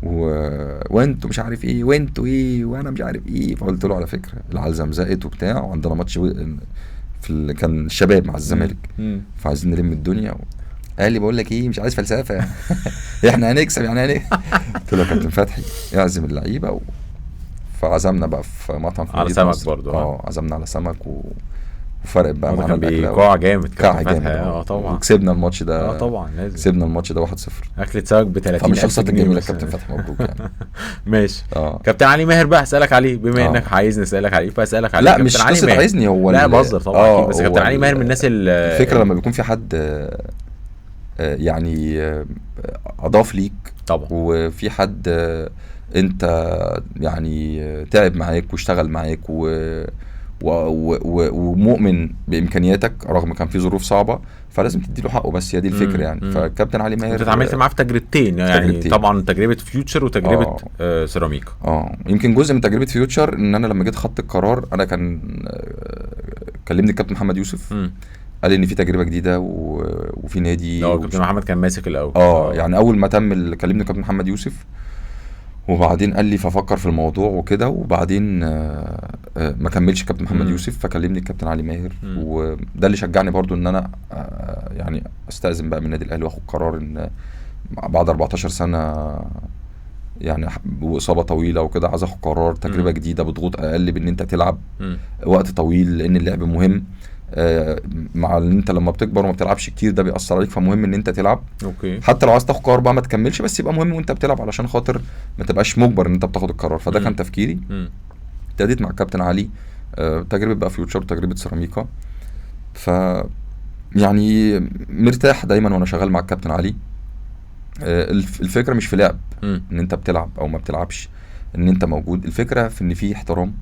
وانتوا مش عارف ايه، وانتوا ايه، وانا مش عارف ايه. فقلت له على فكره العلزم زقت وبتاع، وعندنا ماتش كان الشباب مع الزمالك، فعايزين نلم الدنيا. قال لي بقول لك ايه، مش عايز فلسفه يعني. احنا هنكسب يعني قلت له كابتن فتحي يعزم اللعيبه فعزمنا بقى في مطعم في على سمك برضه. عزمنا على سمك وفرق بقى معانا الاكل. كان جامد كابتن طبعا. وكسبنا الماتش ده. طبعا لازم كسبنا الماتش ده 1-0. اكله سمك ب 30,000 فمن الشخصيات الجميله كابتن فتحي، مبروك يعني. ماشي. كابتن علي ماهر بقى اسالك عليه، بما انك عايزني اسالك عليه فاسالك عليه. لا مش قصه عايزني، هو لا بهزر طبعا اكيد. بس كابتن علي ماهر من الناس الفكره لما بيكون في حد يعني اضاف ليك طبعا، وفي حد انت يعني تعب معاك واشتغل معاك ومؤمن بامكانياتك رغم كان في ظروف صعبه، فلازم تديله حقه. بس هي دي الفكره يعني. فكابتن علي ماهر انت اتعاملت معاه في تجربتين يعني طبعا تجربه فيوتشر وتجربه سيراميكا. يمكن جزء من تجربه فيوتشر ان انا لما جيت خدت القرار، انا كان كلمني الكابتن محمد يوسف قال لي ان في تجربه جديده وفي نادي. كابتن محمد كان ماسك الاول. يعني اول ما تم كلمني الكابتن محمد يوسف، وبعدين قال لي ففكر في الموضوع وكده، وبعدين ما كملش كابتن محمد يوسف، فكلمني الكابتن علي ماهر. وده اللي شجعني برضو ان انا يعني استأذن بقى من النادي الاهلي واخد قرار ان بعد 14 سنه يعني واصابه طويله وكده عايز اخد قرار تجربه جديده بضغوط اقل، بان انت تلعب وقت طويل، لان اللعب مهم. مع ان انت لما بتكبر وما بتلعبش كتير ده بيأثر عليك، فمهم ان انت تلعب. حتى لو عايز تاخد قرار بقى ما تكملش، بس يبقى مهم وانت بتلعب علشان خاطر ما تبقاش مجبر ان انت بتاخد القرار. فده كان تفكيري. ابتديت مع الكابتن علي تجربه بقى فيوتشر وتجربه سيراميكا. ف يعني مرتاح دايما وانا شغال مع الكابتن علي. الفكره مش في لعب ان انت بتلعب او ما بتلعبش، ان انت موجود. الفكره في ان في احترام،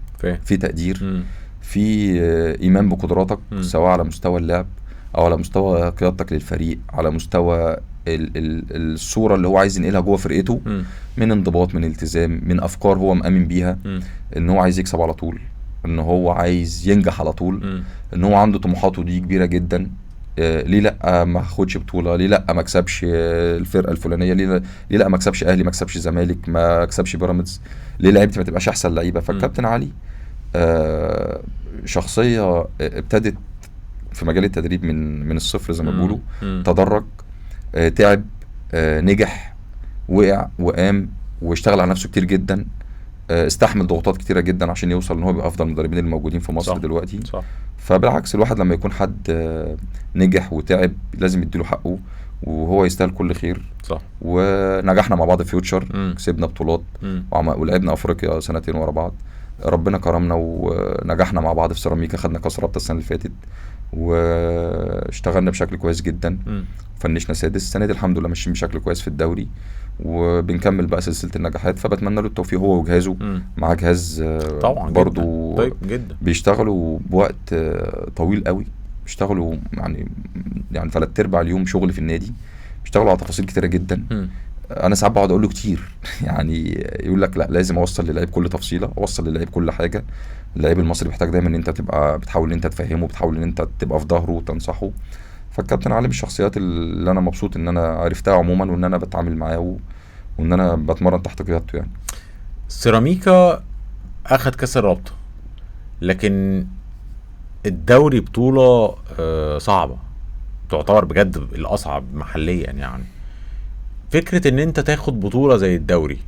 في تقدير، في ايمان بقدراتك، سواء على مستوى اللعب او على مستوى قيادتك للفريق، على مستوى الصوره اللي هو عايز ينقلها جوه فرقته، من انضباط، من التزام، من افكار هو مؤمن بيها، ان هو عايز يكسب على طول، ان هو عايز ينجح على طول، ان هو عنده طموحاته دي كبيره جدا. ليه لا ما اخدش بطوله؟ ليه لا ما اكسبش الفرقه الفلانيه؟ ليه لا ما اكسبش اهلي، ما اكسبش زمالك، ما اكسبش بيراميدز؟ ليه لعيبتي ما تبقاش احسن لعيبه؟ فالكابتن علي شخصيه ابتدت في مجال التدريب من الصفر زي ما بيقولوا، تدرج، تعب، نجح، وقع وقام، واشتغل على نفسه كتير جدا، استحمل ضغوطات كتيره جدا عشان يوصل ان هو يبقى افضل المدربين الموجودين في مصر دلوقتي. فبالعكس الواحد لما يكون حد نجح وتعب لازم يديله حقه، وهو يستاهل كل خير. ونجحنا مع بعض في فيوتشر، كسبنا بطولات ولعبنا افريقيا سنتين ورا بعض. ربنا كرمنا ونجحنا مع بعض في سيراميكا، خدنا كاس رابطه السنه اللي فاتت واشتغلنا بشكل كويس جدا، فنشنا سادس. السنه دي الحمد لله ماشيين بشكل كويس في الدوري، وبنكمل بقى سلسله النجاحات. فبتمنى له التوفيق هو وجهازه. مع جهاز طبعا برضو طيب جدا، بيشتغلوا بوقت طويل قوي، بيشتغلوا يعني 3/4 اليوم شغل في النادي، بيشتغلوا على تفاصيل كتيره جدا. انا ساعات بقعد اقول له كتير يعني يقول لك لا لازم اوصل للعيب كل تفصيله، اوصل للعيب كل حاجه. اللعيب المصري بيحتاج دايما ان انت تبقى بتحاول ان انت تفهمه، بتحاول ان انت تبقى في ظهره وتنصحه. فالكابتن علي من الشخصيات اللي انا مبسوط ان انا عرفتها عموما، وان انا بتعامل معاه وان انا بتمرن تحت قيادته يعني. سيراميكا اخد كاس الرابطه، لكن الدوري بطوله صعبه، تعتبر بجد الاصعب محليا يعني. فكره ان انت تاخد بطوله زي الدوري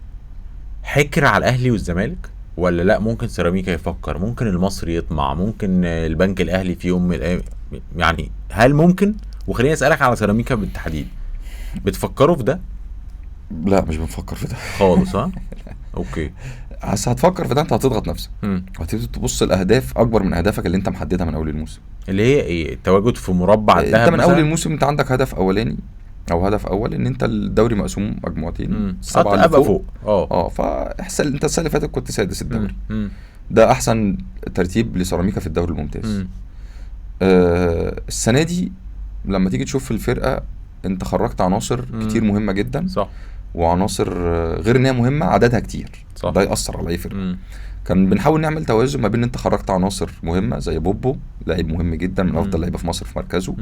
حكر على الاهلي والزمالك، ولا لا ممكن سيراميكا يفكر، ممكن المصري يطمع، ممكن البنك الاهلي في يوم من الايام، يعني هل ممكن؟ وخليني اسالك على سيراميكا بالتحديد، بتفكروا في ده؟ لا مش بنفكر في ده خالص ها. اوكي. بس هتفكر في ده انت هتضغط نفسك، وهتبتدي تبص الاهداف اكبر من اهدافك اللي انت محددها من اول الموسم. اللي هي ايه؟ التواجد في مربع الذهب انت من مثلا؟ اول الموسم انت عندك هدف اولاني او هدف اول ان انت الدوري مقسوم مجموعتين، السبعه اللي ابقى فوق. اه فاحسن انت السنه اللي فاتت كنت سادس الدوري. ده احسن ترتيب لسيراميكا في الدوري الممتاز. السنه دي لما تيجي تشوف الفرقه انت خرجت عناصر كتير مهمه جدا، صح، وعناصر غير ان هي مهمه عددها كتير، صح. ده ياثر على اي فرقه. كان بنحاول نعمل توازن ما بين انت خرجت عناصر مهمه زي بوبو، لاعب مهم جدا من افضل لعيبه في مصر في مركزه،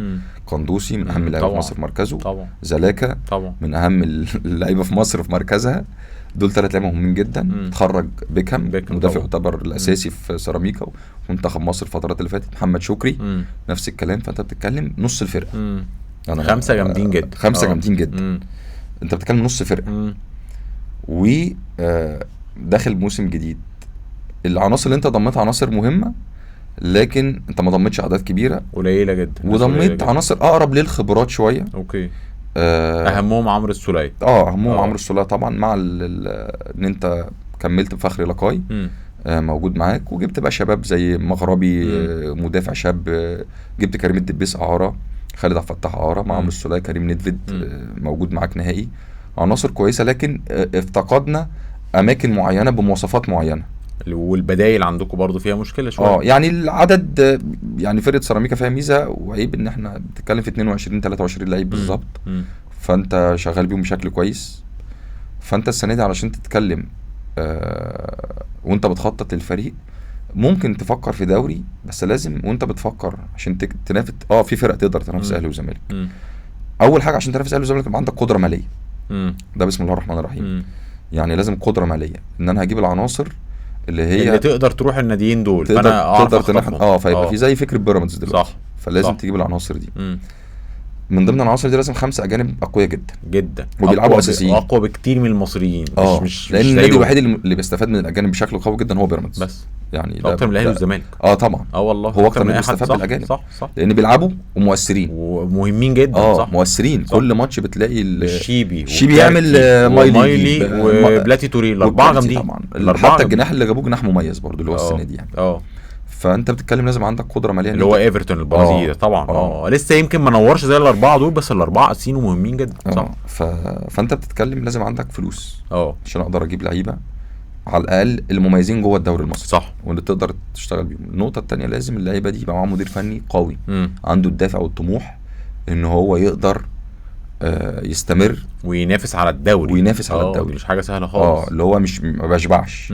قندوسي من اهم اللعيبه في مصر في مركزه طبعا، زلاكا طبعا من اهم اللعيبه في مصر في مركزها. دول 3 لعيبه مهمين جدا. تخرج بيكهام مدافع يعتبر الاساسي في سيراميكا ومنتخب مصر الفترات اللي فاتت، محمد شكري نفس الكلام. فانت بتتكلم نص الفرقه، 5 جامدين جدا، 5 جامدين جدا. انت بتتكلم نص فرقه، و داخل موسم جديد. العناصر اللي انت ضمتها عناصر مهمه، لكن انت ما ضمتش اعداد كبيره، قليله جدا، وضميت عناصر اقرب للخبرات شويه. اوكي. اهمهم عمرو السولية. اهمهم عمرو السولية طبعا، مع ان انت كملت بفخري لقاي موجود معاك، وجبت بقى شباب زي مغربي مدافع شاب، جبت كريم الدبيس اعاره، خالد عبد الفتاح اعاره، مع عمرو السولية، كريم ندفد موجود معاك نهائي. عناصر كويسه، لكن افتقدنا اماكن معينه بمواصفات معينه. والبدايل عندكم برضو فيها مشكله شويه. يعني العدد، يعني فرقه سيراميكا فيها ميزه وعيب ان احنا بنتكلم في 22 23 لعيب بالظبط، فانت شغال بيهم بشكل كويس. فانت السنه دي علشان تتكلم وانت بتخطط للفريق ممكن تفكر في دوري، بس لازم وانت بتفكر عشان تنافس في فرق تقدر تنافس اهلي وزمالك. اول حاجه عشان تنافس اهلي وزمالك يبقى عندك قدره ماليه. ده بسم الله الرحمن الرحيم. يعني لازم قدره ماليه، ان انا هجيب العناصر اللي تقدر تروح الناديين دول، فانا تقدر تنافس. فيبقى في زي فكره بيراميدز دلوقتي، صح. فلازم صح. تجيب العناصر دي. من ضمن العناصر دي لازم 5 اجانب اقوياء جدا جدا، وبيلعبوا اساسيين، اقوى بكتير من المصريين. مش لان النادي الوحيد اللي بيستفاد من الاجانب بشكل قوي جدا هو بيراميدز، بس يعني اكتر من الاهلي والزمالك. طبعا والله هو اكتر من بيستفاد بالاجانب، صح. لان بيلعبوا ومؤثرين ومهمين جدا. صح، مؤثرين. صح. كل ماتش بتلاقي الشيبي يعمل مايلي وبلاتي توري، الاربعه جامدين طبعا. حتى الجناح اللي جابوه جناح مميز برضو اللي هو السنه دي يعني. فانت بتتكلم لازم عندك قدره ماليه، اللي هو ايفرتون البرازيلي طبعا. لسه يمكن ما نورش زي الاربعه دول، بس الاربعه اساسيين ومهمين جدا. صح. فانت بتتكلم لازم عندك فلوس عشان اقدر اجيب لعيبه على الاقل المميزين جوه الدوري المصري، صح، واللي تقدر تشتغل بيهم. النقطه الثانيه لازم اللعيبه دي يبقى معاها مدير فني قوي، عنده الدافع والطموح ان هو يقدر يستمر وينافس على الدوري. مش حاجه سهله خالص. اللي هو مش ما بشبعش،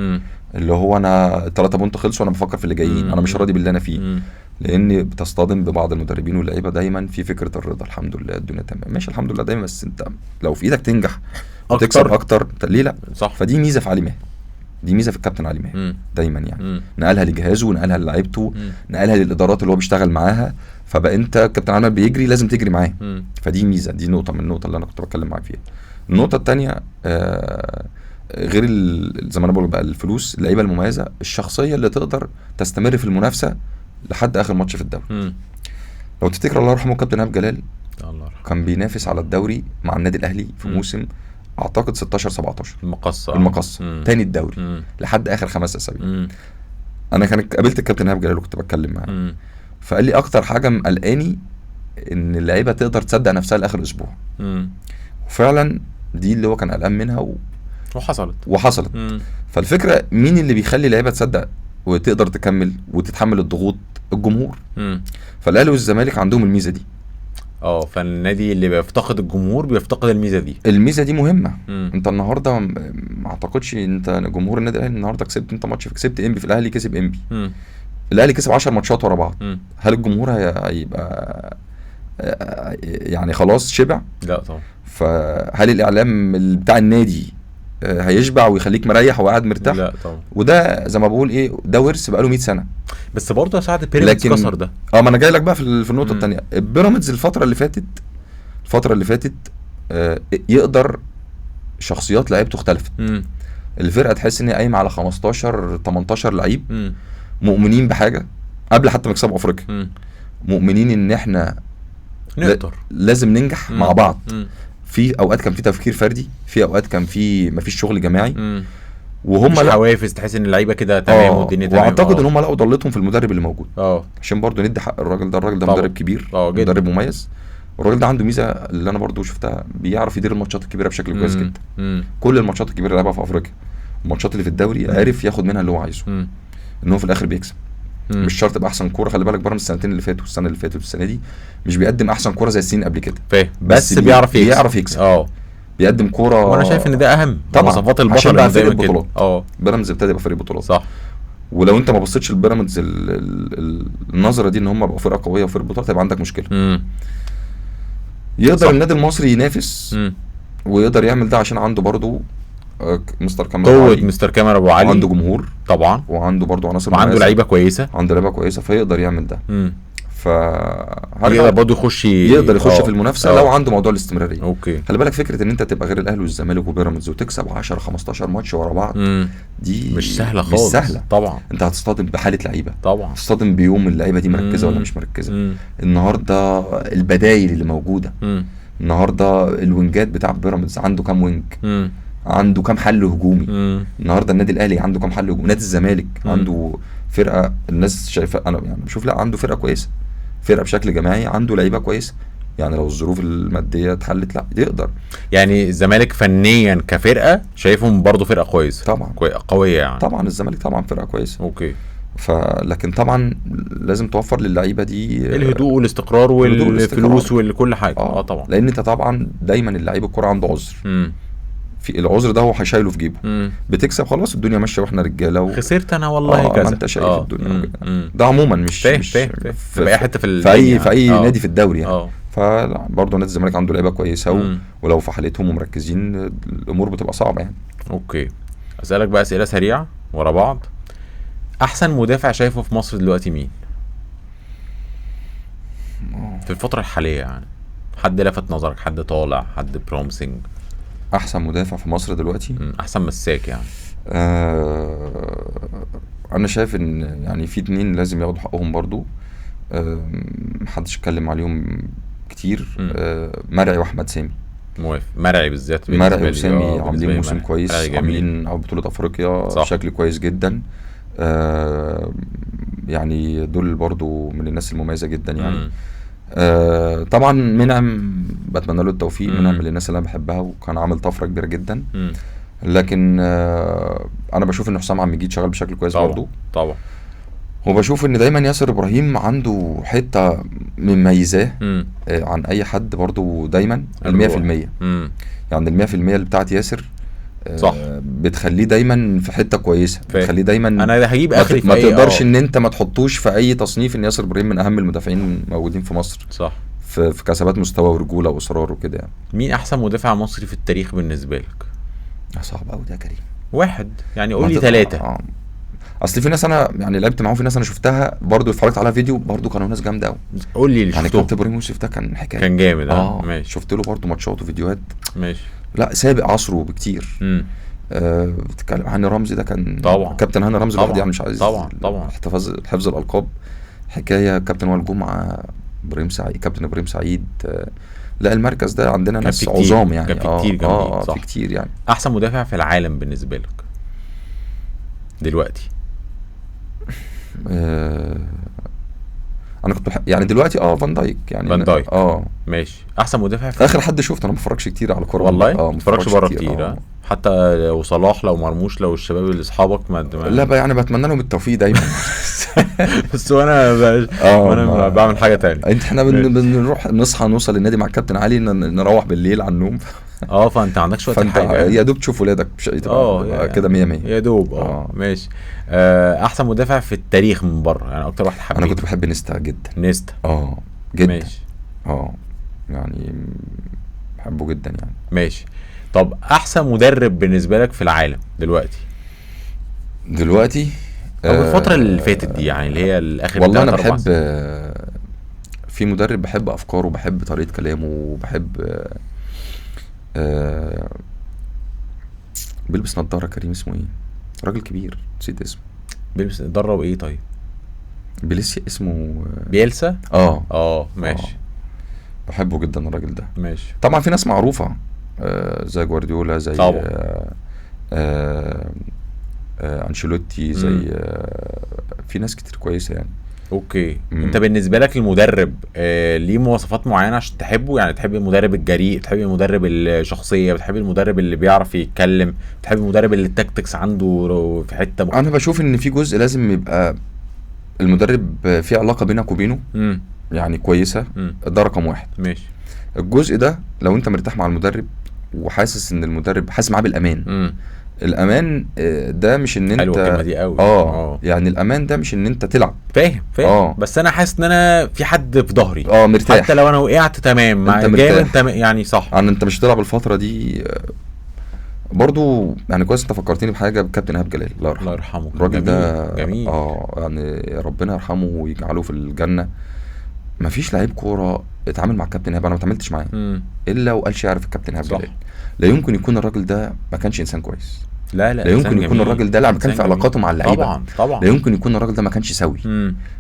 اللي هو انا 3 بونت خلصوا وانا بفكر في اللي جايين، انا مش راضي باللي انا فيه. لان بتصطدم ببعض المدربين واللعيبه دايما في فكره الرضا. الحمد لله الدنيا تمام، ماشي الحمد لله دايما، بس انت لو في ايدك تنجح وتكسب اكتر ليه لا؟ صح. فدي ميزه في علي ماهر، دي ميزه في الكابتن علي ماهر دايما يعني. نقلها لجهازه ونقلها للاعيبته، نقلها للادارات اللي هو بيشتغل معاها. فبقى انت كابتن علي ماهر بيجري لازم تجري معاه. فدي ميزه، دي نقطه من النقطه اللي انا كنت بتكلم معاك فيها. النقطه الثانيه غير زي ما انا بقول بقى الفلوس، اللعيبه المميزه، الشخصيه اللي تقدر تستمر في المنافسه لحد اخر ماتش في الدوري. لو تفتكر الله يرحمه كابتن ايهاب جلال، كان بينافس على الدوري مع النادي الاهلي في موسم اعتقد 16 17 المقصه تاني الدوري لحد اخر 5 اسابيع. انا قابلت الكابتن ايهاب جلال وكنت بتكلم معاه، فقال لي اكتر حاجه مقلقاني ان اللعيبه تقدر تصدق نفسها لاخر اسبوع. وفعلا دي اللي هو كان قلقان منها وحصلت. فالفكره مين اللي بيخلي اللعيبه تصدق وتقدر تكمل وتتحمل الضغوط؟ الجمهور. فالاهلي والزمالك عندهم الميزه دي. فالنادي اللي بيفتقد الجمهور بيفتقد الميزه دي مهمه. انت النهارده ما اعتقدش انت جمهور النادي الاهلي النهارده كسبت انت ماتش، كسبت انبي، في الاهلي كسب انبي، الاهلي كسب 10 ماتشات ورا بعض. هل الجمهور هيبقى يعني خلاص شبع؟ لا طبعا. فهل الاعلام بتاع النادي هيشبع ويخليك مريح وقاعد مرتاح. لا طبعا. وده زي ما بقول ايه، ده ورث بقاله 100 سنه. بس برضه يا سعد بيراميدز كسر ده. ما انا جاي لك بقى في النقطه مم. الثانيه. بيراميدز الفتره اللي فاتت يقدر شخصيات لعيبته اختلفت. الفرقه تحس ان هي قايمه على 15 18 لعيب مؤمنين بحاجه قبل حتى ما يكسبوا افريقيا. مؤمنين ان احنا نقدر لازم ننجح مع بعض. مم. في اوقات كان في تفكير فردي، في اوقات كان في مفيش شغل جماعي. وهم مش حوافز، تحس ان اللعيبه كده تمام والدنيا تمام. واعتقد ان هم لقوا ضلتهم في المدرب اللي موجود. عشان برضو ندي حق الراجل ده طبعا. مدرب كبير، مدرب مميز. الراجل ده عنده ميزه اللي انا برضو شفتها، بيعرف يدير الماتشات الكبيره بشكل كويس جدا. كل الماتشات الكبيره اللي لعبها في افريقيا، الماتشات اللي في الدوري عارف ياخد منها اللي هو عايزه. ان هو في الاخر بيكسب. مش شرط تبقى احسن كوره، خلي بالك بيراميدز السنتين اللي فاتوا والسنه اللي فاتت والسنه دي مش بيقدم احسن كوره زي السنين قبل كده، فاهم، بس بيعرف يكسب. بيقدم كوره. وانا شايف ان ده اهم مواصفات البطل عشان بقى فريق البطولات. بيراميدز ابتدى يبقى فريق بطولات. صح. ولو انت ما بصيتش لبيراميدز النظره دي ان هم بقوا فرقه قويه وفريق بطولات، هيبقى عندك مشكله. يقدر النادي المصري ينافس ويقدر يعمل ده عشان عنده برضو مستر كاميرا ابو علي، عنده جمهور طبعا، وعنده برضو عناصر، وعنده لعيبه كويسه، فيقدر يعمل ده. يقدر برضه يخش في المنافسه لو عنده موضوع الاستمراريه. اوكي. خلي بالك فكره ان انت تبقى غير الاهلي والزمالك وبيراميدز وتكسب 10 15 ماتش ورا بعض، دي مش سهله خالص. مش سهله طبعا. انت هتصطدم بحاله لعيبه، طبعا هتصطدم بيوم اللعيبه دي مركزه ولا مش مركزه. النهارده البدايل اللي موجوده، النهارده الوينجات بتاع بيراميدز عنده كام وينج، عنده كام حل هجومي. النهارده النادي الاهلي عنده كام حل هجومي، نادي الزمالك عنده فرقه، الناس شايفه، انا يعني بشوف لا عنده فرقه كويسه، فرقه بشكل جماعي، عنده لعيبه كويسه. يعني لو الظروف الماديه اتحلت لا يقدر. يعني الزمالك فنيا كفرقه شايفهم برضو فرقه كويسه طبعا، قويه يعني. طبعا الزمالك طبعا فرقه كويسه. اوكي. لكن طبعا لازم توفر للعيبه دي الهدوء والاستقرار والفلوس وكل حاجه. طبعا، لان انت طبعا دايما اللعيب الكوره عنده عذر. في العذر ده هو هيشايله في جيبه. بتكسب خلاص الدنيا ماشيه واحنا رجاله خسرت انا والله كذا. ما انت شايف الدنيا ده عموما مش في اي حته في اي نادي في الدوري يعني. فبرضه نادي الزمالك عنده لعيبه كويسه ولو في حالتهم ومركزين الامور بتبقى صعبه يعني. اوكي. اسالك بقى اسئله سريعه ورا بعض. احسن مدافع شايفه في مصر دلوقتي مين في الفتره الحاليه يعني؟ حد لفت نظرك، حد طالع، حد بروميسنج؟ احسن مدافع في مصر دلوقتي، احسن مساك يعني. انا شايف ان يعني في 2 لازم ياخدوا حقهم برضو، محدش اتكلم عليهم كتير. مرعي واحمد سامي. موافق. مرعي بالذات، مرعي وسامي عاملين موسم كويس، عاملين او بطولة افريقيا بشكل كويس جدا. يعني دول برضو من الناس المميزة جدا يعني. طبعا منعم بتمنى له التوفيق. منعم من الناس اللي انا بحبها وكان عامل طفرة كبيرة جدا. لكن انا بشوف ان حسام عبد المجيد شغال بشكل كويس برضو. طبعا. وبشوف ان دايما ياسر ابراهيم عنده حته مميزاه عن اي حد برضو دايما 100%. يعني 100% اللي بتاعت ياسر صح، بتخليه دايما في حته كويسه، بتخليه دايما انا هجيب اخري ما تقدرش ان انت ما تحطوش في اي تصنيف ان ياسر ابراهيم من اهم المدافعين موجودين في مصر. صح. في كثبات مستوى ورجوله واصرار وكده يعني. مين احسن مدافع مصري في التاريخ بالنسبه لك؟ صعب قوي ده كريم. واحد يعني، قول لي 3. اصل في ناس انا يعني لعبت معاهم، في ناس انا شفتها برضو اتفرجت على فيديو برضو كانوا ناس جامده قوي. قول لي اللي يعني كابتن ابراهيم يوسف ده كان حكايه، كان جامد. ماشي. شفت له برضو ماتشات وفيديوهات. ماشي. لا سابق عصره بكتير. بتتكلم هاني رمزي ده كان طبعا كابتن هاني رمزي لوحده يعني، مش عايز طبعا حفظ الالقاب حكايه. كابتن وائل جمعه، ابراهيم سعيد، كابتن ابراهيم سعيد. لا المركز ده عندنا ناس عظام يعني. كان في كتير في كتير يعني. احسن مدافع في العالم بالنسبه لك دلوقتي؟ انا كنت يعني دلوقتي فان دايك يعني. فان دايك. ماشي. احسن مدافع في اخر حد شفته، انا ما بفرجش كتير على كوره والله. ما بتفرجش بره كتير. حتى لو صلاح، لو مرموش، لو الشباب اللي اصحابك لا بقى يعني بتمنى لهم التوفيق دايما. بس وانا بعمل حاجه تانية. احنا بنروح نصحى نوصل النادي مع الكابتن علي، نروح بالليل على النوم. فانت عندكش وقت حاجه يا دوب تشوف ولادك كده 100 يا دوب. ماشي. احسن مدافع في التاريخ من بره يعني، اكتر واحد حبيته؟ انا كنت بحب نيستا جدا. جدا. ماشي. يعني بحبه جدا يعني. ماشي. طب احسن مدرب بالنسبه لك في العالم دلوقتي او الفتره اللي فاتت دي، يعني اللي هي الاخر والله انا 3-4 بحب سنين؟ في مدرب بحب افكاره وبحب طريقة كلامه وبحب آه، بيلبس نظارة، كريم اسمه ايه، راجل كبير نسيت اسمه. بيلبس درب ايه طيب؟ بيليسيا اسمه. بيلسا. اه ماشي. بحبه جدا الراجل ده. ماشي. طبعا في ناس معروفة زي جوارديولا، زي طبعا. آه انشيلوتي، زي في ناس كتير كويسة يعني. اوكي. مم. انت بالنسبه لك المدرب ليه مواصفات معينه عشان تحبه؟ يعني تحب المدرب الجريء، بتحب المدرب الشخصيه، بتحب المدرب اللي بيعرف يتكلم، بتحب المدرب اللي التكتكس عنده في حته انا بشوف ان في جزء لازم يبقى المدرب في علاقة بينك وبينه امم. يعني كويسة، ده رقم واحد. ماشي. الجزء ده لو انت مرتاح مع المدرب وحاسس ان المدرب حاسس معاه بالامان. الامان ده مش ان انت حلوه الكلمه دي قوي. يعني الامان ده مش ان انت تلعب. فاهم. بس انا حاسس ان انا في حد في ظهري، مرتاح، حتى لو انا وقعت تمام مع انت مرتاح. انت يعني صح. انت مش هتلعب الفترة دي. برضو يعني كويس انت فكرتني بحاجة بكابتن ايهاب جلال، الله يرحمه. الراجل ده جميل. يعني ربنا يرحمه ويجعله في الجنة. مفيش لعيب كورة اتعامل مع الكابتن ايهاب، انا ما اتعاملتش معاه الا وقال يعرف الكابتن ايهاب جلال. لا يمكن يكون الراجل ده ما كانش انسان كويس. لا يمكن يكون الراجل ده لما كان في علاقاته مع اللعيبه طبعا. لا يمكن يكون الراجل ده ما كانش سوي.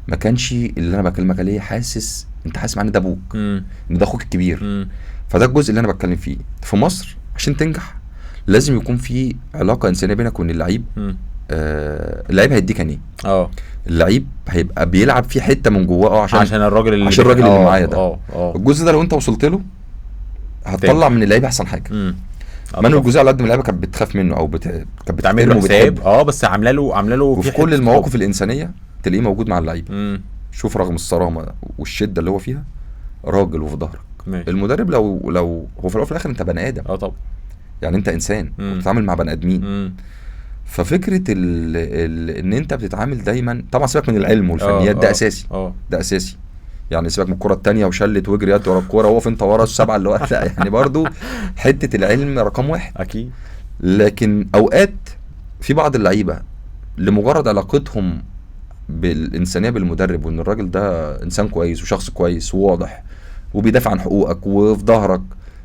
ما كانش اللي انا بكلمك عليه، حاسس انت حاسس معاه ان ده ابوك، ان ده اخوك الكبير. فده الجزء اللي انا بتكلم فيه. في مصر عشان تنجح لازم يكون في علاقه انسانيه بينك وبين اللعيب. اللعيب هيديك عينيه. اللعيب هيبقى بيلعب في حته من جواه عشان الراجل اللي اللي معايا ده. الجزء ده لو انت وصلت له هتطلع من اللعيب احسن حاجه. مانويل جوزيه على قد ما اللعيبه كانت بتخاف منه او كانت بتعمل له حساب، بس عامله له وفي كل المواقف الانسانيه تلاقيه موجود مع اللعيبه. شوف رغم الصرامه والشده اللي هو فيها راجل وفي ظهرك. المدرب لو هو في الاول وفي الاخر انت بني ادم. طبعا. يعني انت انسان وبتتعامل مع بني ادمين. ففكره ان انت بتتعامل دايما، طبعا سيبك من العلم والفنيات، ده اساسي. ده اساسي. يعني سيبك من الكره التانية وشلت واجري يد ورا الكوره وقف انت ورا السبعه اللي لا يعني برضو حته العلم رقم واحد اكيد. لكن اوقات في بعض اللعيبه لمجرد علاقتهم بالانسانيه بالمدرب وان الراجل ده انسان كويس وشخص كويس وواضح وبيدافع عن حقوقك وفي ظهرك،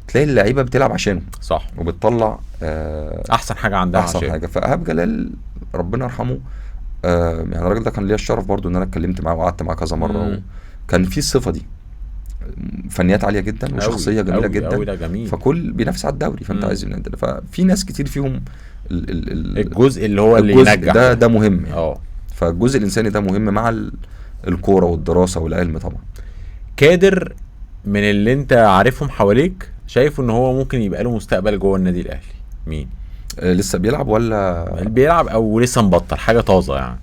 تلاقي اللعيبه بتلعب عشانه. صح. وبتطلع احسن حاجه عندها. احسن حاجه. فايهاب جلال ربنا يرحمه، يعني الراجل ده كان ليا الشرف برضو ان انا اتكلمت معاه وقعدت معاه كذا مره كان في الصفه دي، فنيات عاليه جدا وشخصيه جميله جدا. أوي جميل. فكل بينافس على الدوري، فانت عايز من عندنا. ففي ناس كتير فيهم الجزء اللي هو اللي ينجح ده مهم يعني. فالجزء الانساني ده مهم مع الكوره والدراسه والعلم طبعا. كادر من اللي انت عارفهم حواليك شايف ان هو ممكن يبقى له مستقبل جوه النادي الاهلي مين؟ لسه بيلعب ولا بيلعب او لسه مبطل حاجه طازه يعني؟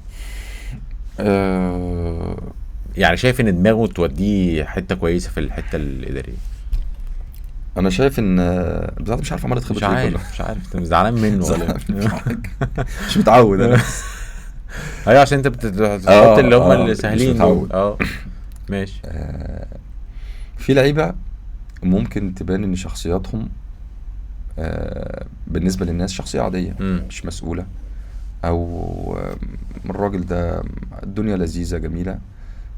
يعني شايف ان دماغه توديه حته كويسه في الحته الاداريه. انا شايف ان بصراحه مش عارف عمال اتخبط فيه. مش عارف انت زعلان منه ولا مش متعود انا. ايوه عشان انت بتحط اللي هم اللي سهلين دول. ماشي. في لعيبه ممكن تبان ان شخصياتهم بالنسبه للناس شخصيه عاديه، مش مسؤوله، او الراجل ده الدنيا لذيذه جميله،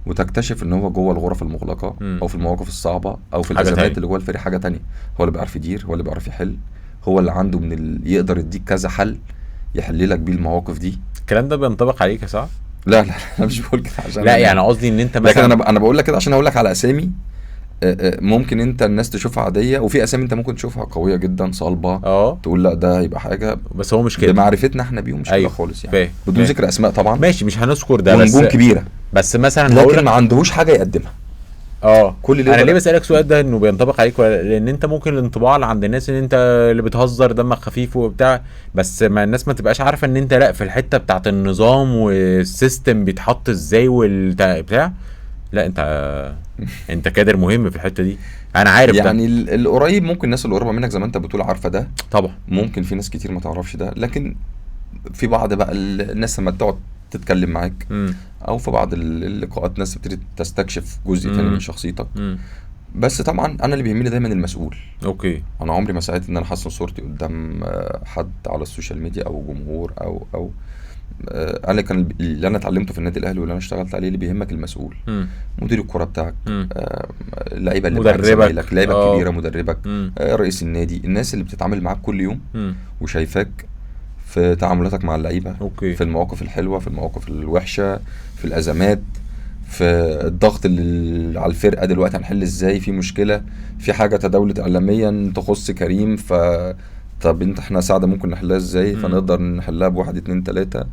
وتكتشف ان هو جوه الغرف المغلقه او في المواقف الصعبه او في الازمات اللي جوه الفريق حاجه تانية. هو اللي بيعرف يدير، هو اللي بيعرف يحل، هو اللي عنده يقدر يديك كذا حل يحل لك بيه المواقف دي. الكلام ده بينطبق عليك صح؟ لا انا مش بقول كده عشان لا يعني قصدي ان انت مثلا، لكن انا بقول لك كده عشان اقول لك على اسامي ممكن انت الناس تشوفها عاديه، وفي اسامي انت ممكن تشوفها قويه جدا صلبه تقول لا ده هيبقى حاجه، بس هو مش كده بمعرفتنا احنا بيهم، مش كده خالص يعني. بدون ذكر اسماء طبعا، ماشي مش هنذكر ده، بس كبيره، بس مثلا لكن ما عندهوش حاجه يقدمها. كل اللي انا ليه بسالك سؤال ده انه بينطبق عليك ولا؟ لان انت ممكن الانطباع اللي عند الناس ان انت اللي بتهزر دمك خفيف وبتاع، بس ما الناس ما تبقاش عارفه ان انت لا في الحته بتاعه النظام والسيستم بيتحط ازاي والبتاع، لا انت كادر مهم في الحته دي، انا عارف يعني ده. القريب ممكن الناس اللي قريبه منك زي ما انت بتقول عارفه ده طبعا، ممكن في ناس كتير ما تعرفش ده، لكن في بعض بقى الناس لما تقعد تتكلم معاك او في بعض اللقاءات ناس بتبتدي تستكشف جزء تاني من شخصيتك، بس طبعا انا اللي بيهمني دايما المسؤول. اوكي. انا عمري ما سعيت ان انا احسن صورتي قدام حد على السوشيال ميديا او جمهور او انا كان اللي انا اتعلمته في النادي الاهلي واللي انا اشتغلت عليه، اللي بيهمك المسؤول. مم. مدير الكرة بتاعك، مم. اللعيبه اللي معاك، مدربك. زمايلك، اللعيبه الكبيره، مدربك، مم. رئيس النادي، الناس اللي بتتعامل معاك كل يوم مم. وشايفاك في تعاملاتك مع اللعيبه، اوكي. في المواقف الحلوه، في المواقف الوحشه، في الازمات، في الضغط اللي على الفرقه دلوقتي هنحل ازاي، في مشكله، في حاجه تداولت اعلاميا تخص كريم، طب انت احنا ساعده ممكن نحلها ازاي، مم. فنقدر نحلها بواحد اتنين تلاته،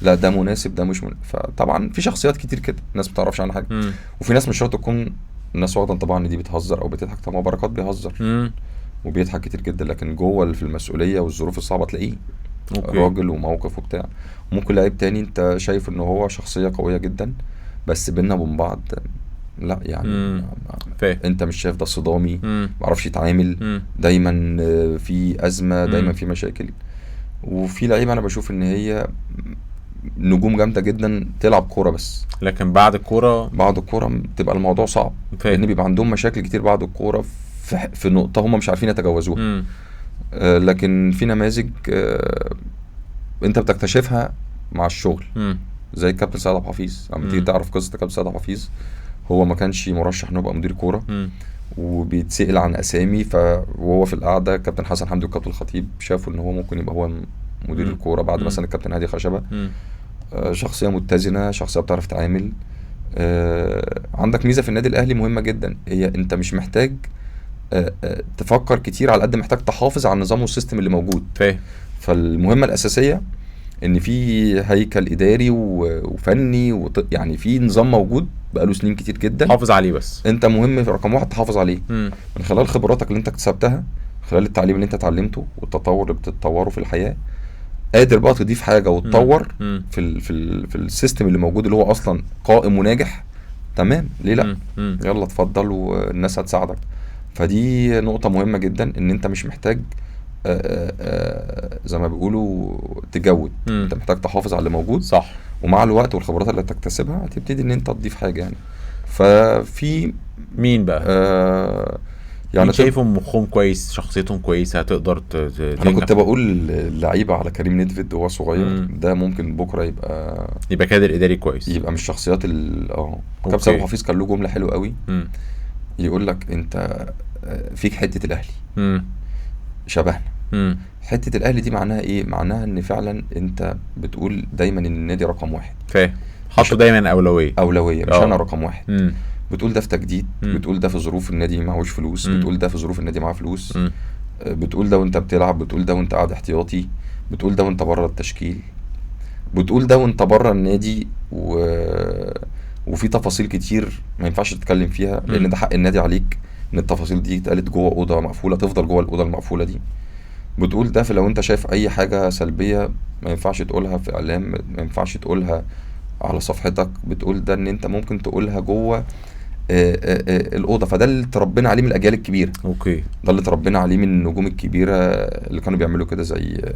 لا ده مناسب ده مش مناسب. فطبعا في شخصيات كتير كده الناس ما تعرفش عنها حاجه، مم. وفي ناس مش شرط تكون الناس واخده طبعا ان دي بتهزر او بتضحك. طبعا بركات بيهزر مم. وبيضحك كتير جدا، لكن جوه في المسؤوليه والظروف الصعبه تلاقيه اوكي. راجل وموقف وبتاع. ممكن لعيب تاني انت شايف ان هو شخصيه قويه جدا، بس بينا وبين بعض لا يعني مم. فاهم. انت مش شايف ده صدامي، مم. معرفش يتعامل، مم. دايما في ازمه، دايما مم. في مشاكل. وفي لعيبه انا بشوف ان هي نجوم جامده جدا تلعب كوره، بس لكن بعد الكوره بعد الكوره بتبقى الموضوع صعب، لان فاهم. بيبقى عندهم مشاكل كتير بعد الكوره في نقطه هم مش عارفين يتجاوزوها. مم. لكن في نماذج انت بتكتشفها مع الشغل، مم. زي الكابتن سيد عبد الحفيظ. لما تيجي مم. تعرف قصه الكابتن سيد عبد الحفيظ، هو ما كانش مرشح انه يبقى مدير كوره، مم. وبيتسأل عن اسامي، وهو في القعده الكابتن حسن حمدي والكابتن الخطيب شافوا ان هو ممكن يبقى هو مدير مم. الكوره بعد مم. مثلا الكابتن هادي خشبه. مم. شخصيه متزنه، شخصيه بتعرف تتعامل. عندك ميزه في النادي الاهلي مهمه جدا، هي انت مش محتاج تفكر كتير على قد محتاج تحافظ على النظام والسيستم اللي موجود. فاهم. فالمهمه الاساسيه ان في هيكل اداري وفني يعني في نظام موجود بقاله سنين كتير جدا، حافظ عليه بس. انت مهم رقم واحد تحافظ عليه مم. من خلال خبراتك اللي انت اكتسبتها، خلال التعليم اللي انت اتعلمته والتطور اللي بتتطوره في الحياه، قادر بقى تضيف حاجه وتطور مم. في السيستم اللي موجود اللي هو اصلا قائم وناجح. تمام، ليه لا؟ مم. يلا اتفضل والناس هتساعدك. فدي نقطه مهمه جدا، ان انت مش محتاج زي ما بيقولوا تجود، مم. انت محتاج تحافظ على اللي موجود، صح. ومع الوقت والخبرات اللي هتكتسبها هتبتدي ان انت تضيف حاجه يعني. ففي مين بقى؟ يعني مين شايفهم مخهم كويس، شخصيتهم كويسه، هتقدر انا تنجح كنت بقول لعيبه على كريم نيدفيد وهو صغير، مم. ده ممكن بكره يبقى كادر اداري كويس. يبقى من الشخصيات كابتن اوكي. سيد حفيظ كان له جمله حلوه قوي، مم. يقول لك انت فيك حته الاهلي مم. شبهنا. مم. حته الاهلي دي معناها ايه؟ معناها ان فعلا انت بتقول دايما ان النادي رقم واحد، فاهم. حطوا دايما اولويه، مش انا رقم واحد. مم. بتقول ده في تجديد، مم. بتقول ده في ظروف النادي معهوش فلوس، مم. بتقول ده في ظروف النادي معاه فلوس، مم. بتقول ده وانت بتلعب، بتقول ده وانت قاعد احتياطي، بتقول ده وانت بره التشكيل، بتقول ده وانت بره النادي وفي تفاصيل كتير ما ينفعش تتكلم فيها، لان ده حق النادي عليك ان التفاصيل دي اتقالت جوه اوضه مقفوله تفضل جوه الاوضه المقفوله دي. بتقول ده في لو انت شايف اي حاجه سلبيه ما ينفعش تقولها في اعلام، ما ينفعش تقولها على صفحتك، بتقول ده ان انت ممكن تقولها جوه الاوضه. فده اللي تربينا عليه من الاجيال الكبيره، اوكي. ده اللي تربينا عليه من النجوم الكبيره اللي كانوا بيعملوا كده، زي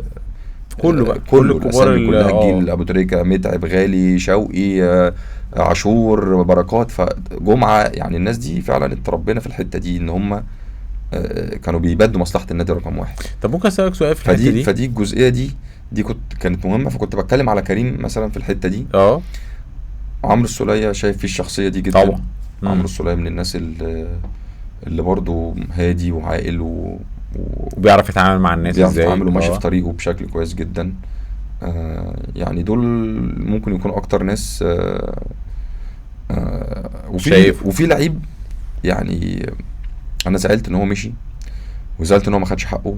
كله بقى كل الكبار الاسامي كلها، الجيل ابو تريكه، متعب، غالي، شوقي، عاشور، بركات، فجمعه، يعني الناس دي فعلا اتربينا في الحته دي ان هم كانوا بيبدوا مصلحه النادي رقم واحد. طب ممكن اسالك سؤال في الحته دي؟ فدي الجزئيه دي كانت مهمه، فكنت بتكلم على كريم مثلا في الحته دي. عمرو السولية شايف فيه الشخصيه دي جدا طبعا. عمرو السولية من الناس اللي برضو هادي وعاقل وبيعرف يتعامل مع الناس ازاي، بيعرف يتعامل وماشي في طريقه بشكل كويس جدا. يعني دول ممكن يكونوا اكتر ناس وفي لعيب يعني انا زعلت ان هو مشي، وزعلت ان هو ما خدش حقه،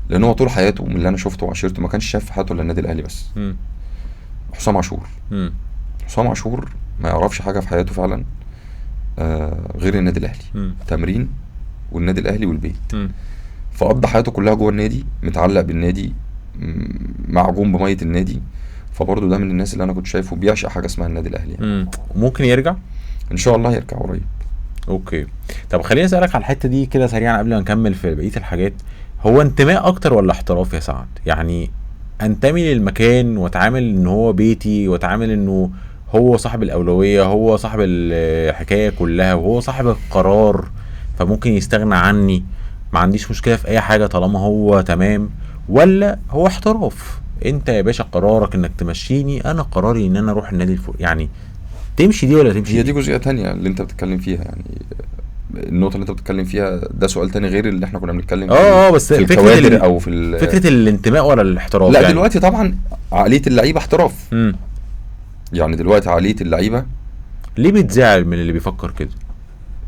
لان هو طول حياته من اللي انا شفته وعشرته ما كانش شايف في حياته الا النادي الاهلي بس. حسام عاشور. حسام عاشور ما يعرفش حاجه في حياته فعلا غير النادي الاهلي، تمرين والنادي الاهلي والبيت. فقضى حياته كلها جوه النادي، متعلق بالنادي، معجون بميه النادي. فبرضه ده من الناس اللي انا كنت شايفه بيعشق حاجه اسمها النادي الاهلي يعني. ممكن يرجع ان شاء الله يرجع قريب. اوكي. طب خليني اسالك على الحته دي كده سريعا قبل ما نكمل في بقيه الحاجات. هو انتماء اكتر ولا احتراف يا سعد؟ يعني انتمي للمكان واتعامل ان هو بيتي، واتعامل انه هو صاحب الاولويه، هو صاحب الحكايه كلها، وهو صاحب القرار فممكن يستغنى عني، ما عنديش مشكله في اي حاجه طالما هو تمام، ولا هو احتراف؟ انت يا باشا قرارك انك تمشيني، انا قراري ان انا اروح النادي يعني تمشي دي ولا تمشي هي دي جزئيه تانية اللي انت بتتكلم فيها، يعني النقطه اللي انت بتتكلم فيها ده سؤال تاني غير اللي احنا كنا بنتكلم فيه بس في فكره الكوادر او في فكره الانتماء ولا الاحتراف. لا يعني دلوقتي طبعا عقليه اللعيبه احتراف. يعني دلوقتي عقليه اللعيبه. ليه بتزعل من اللي بيفكر كده؟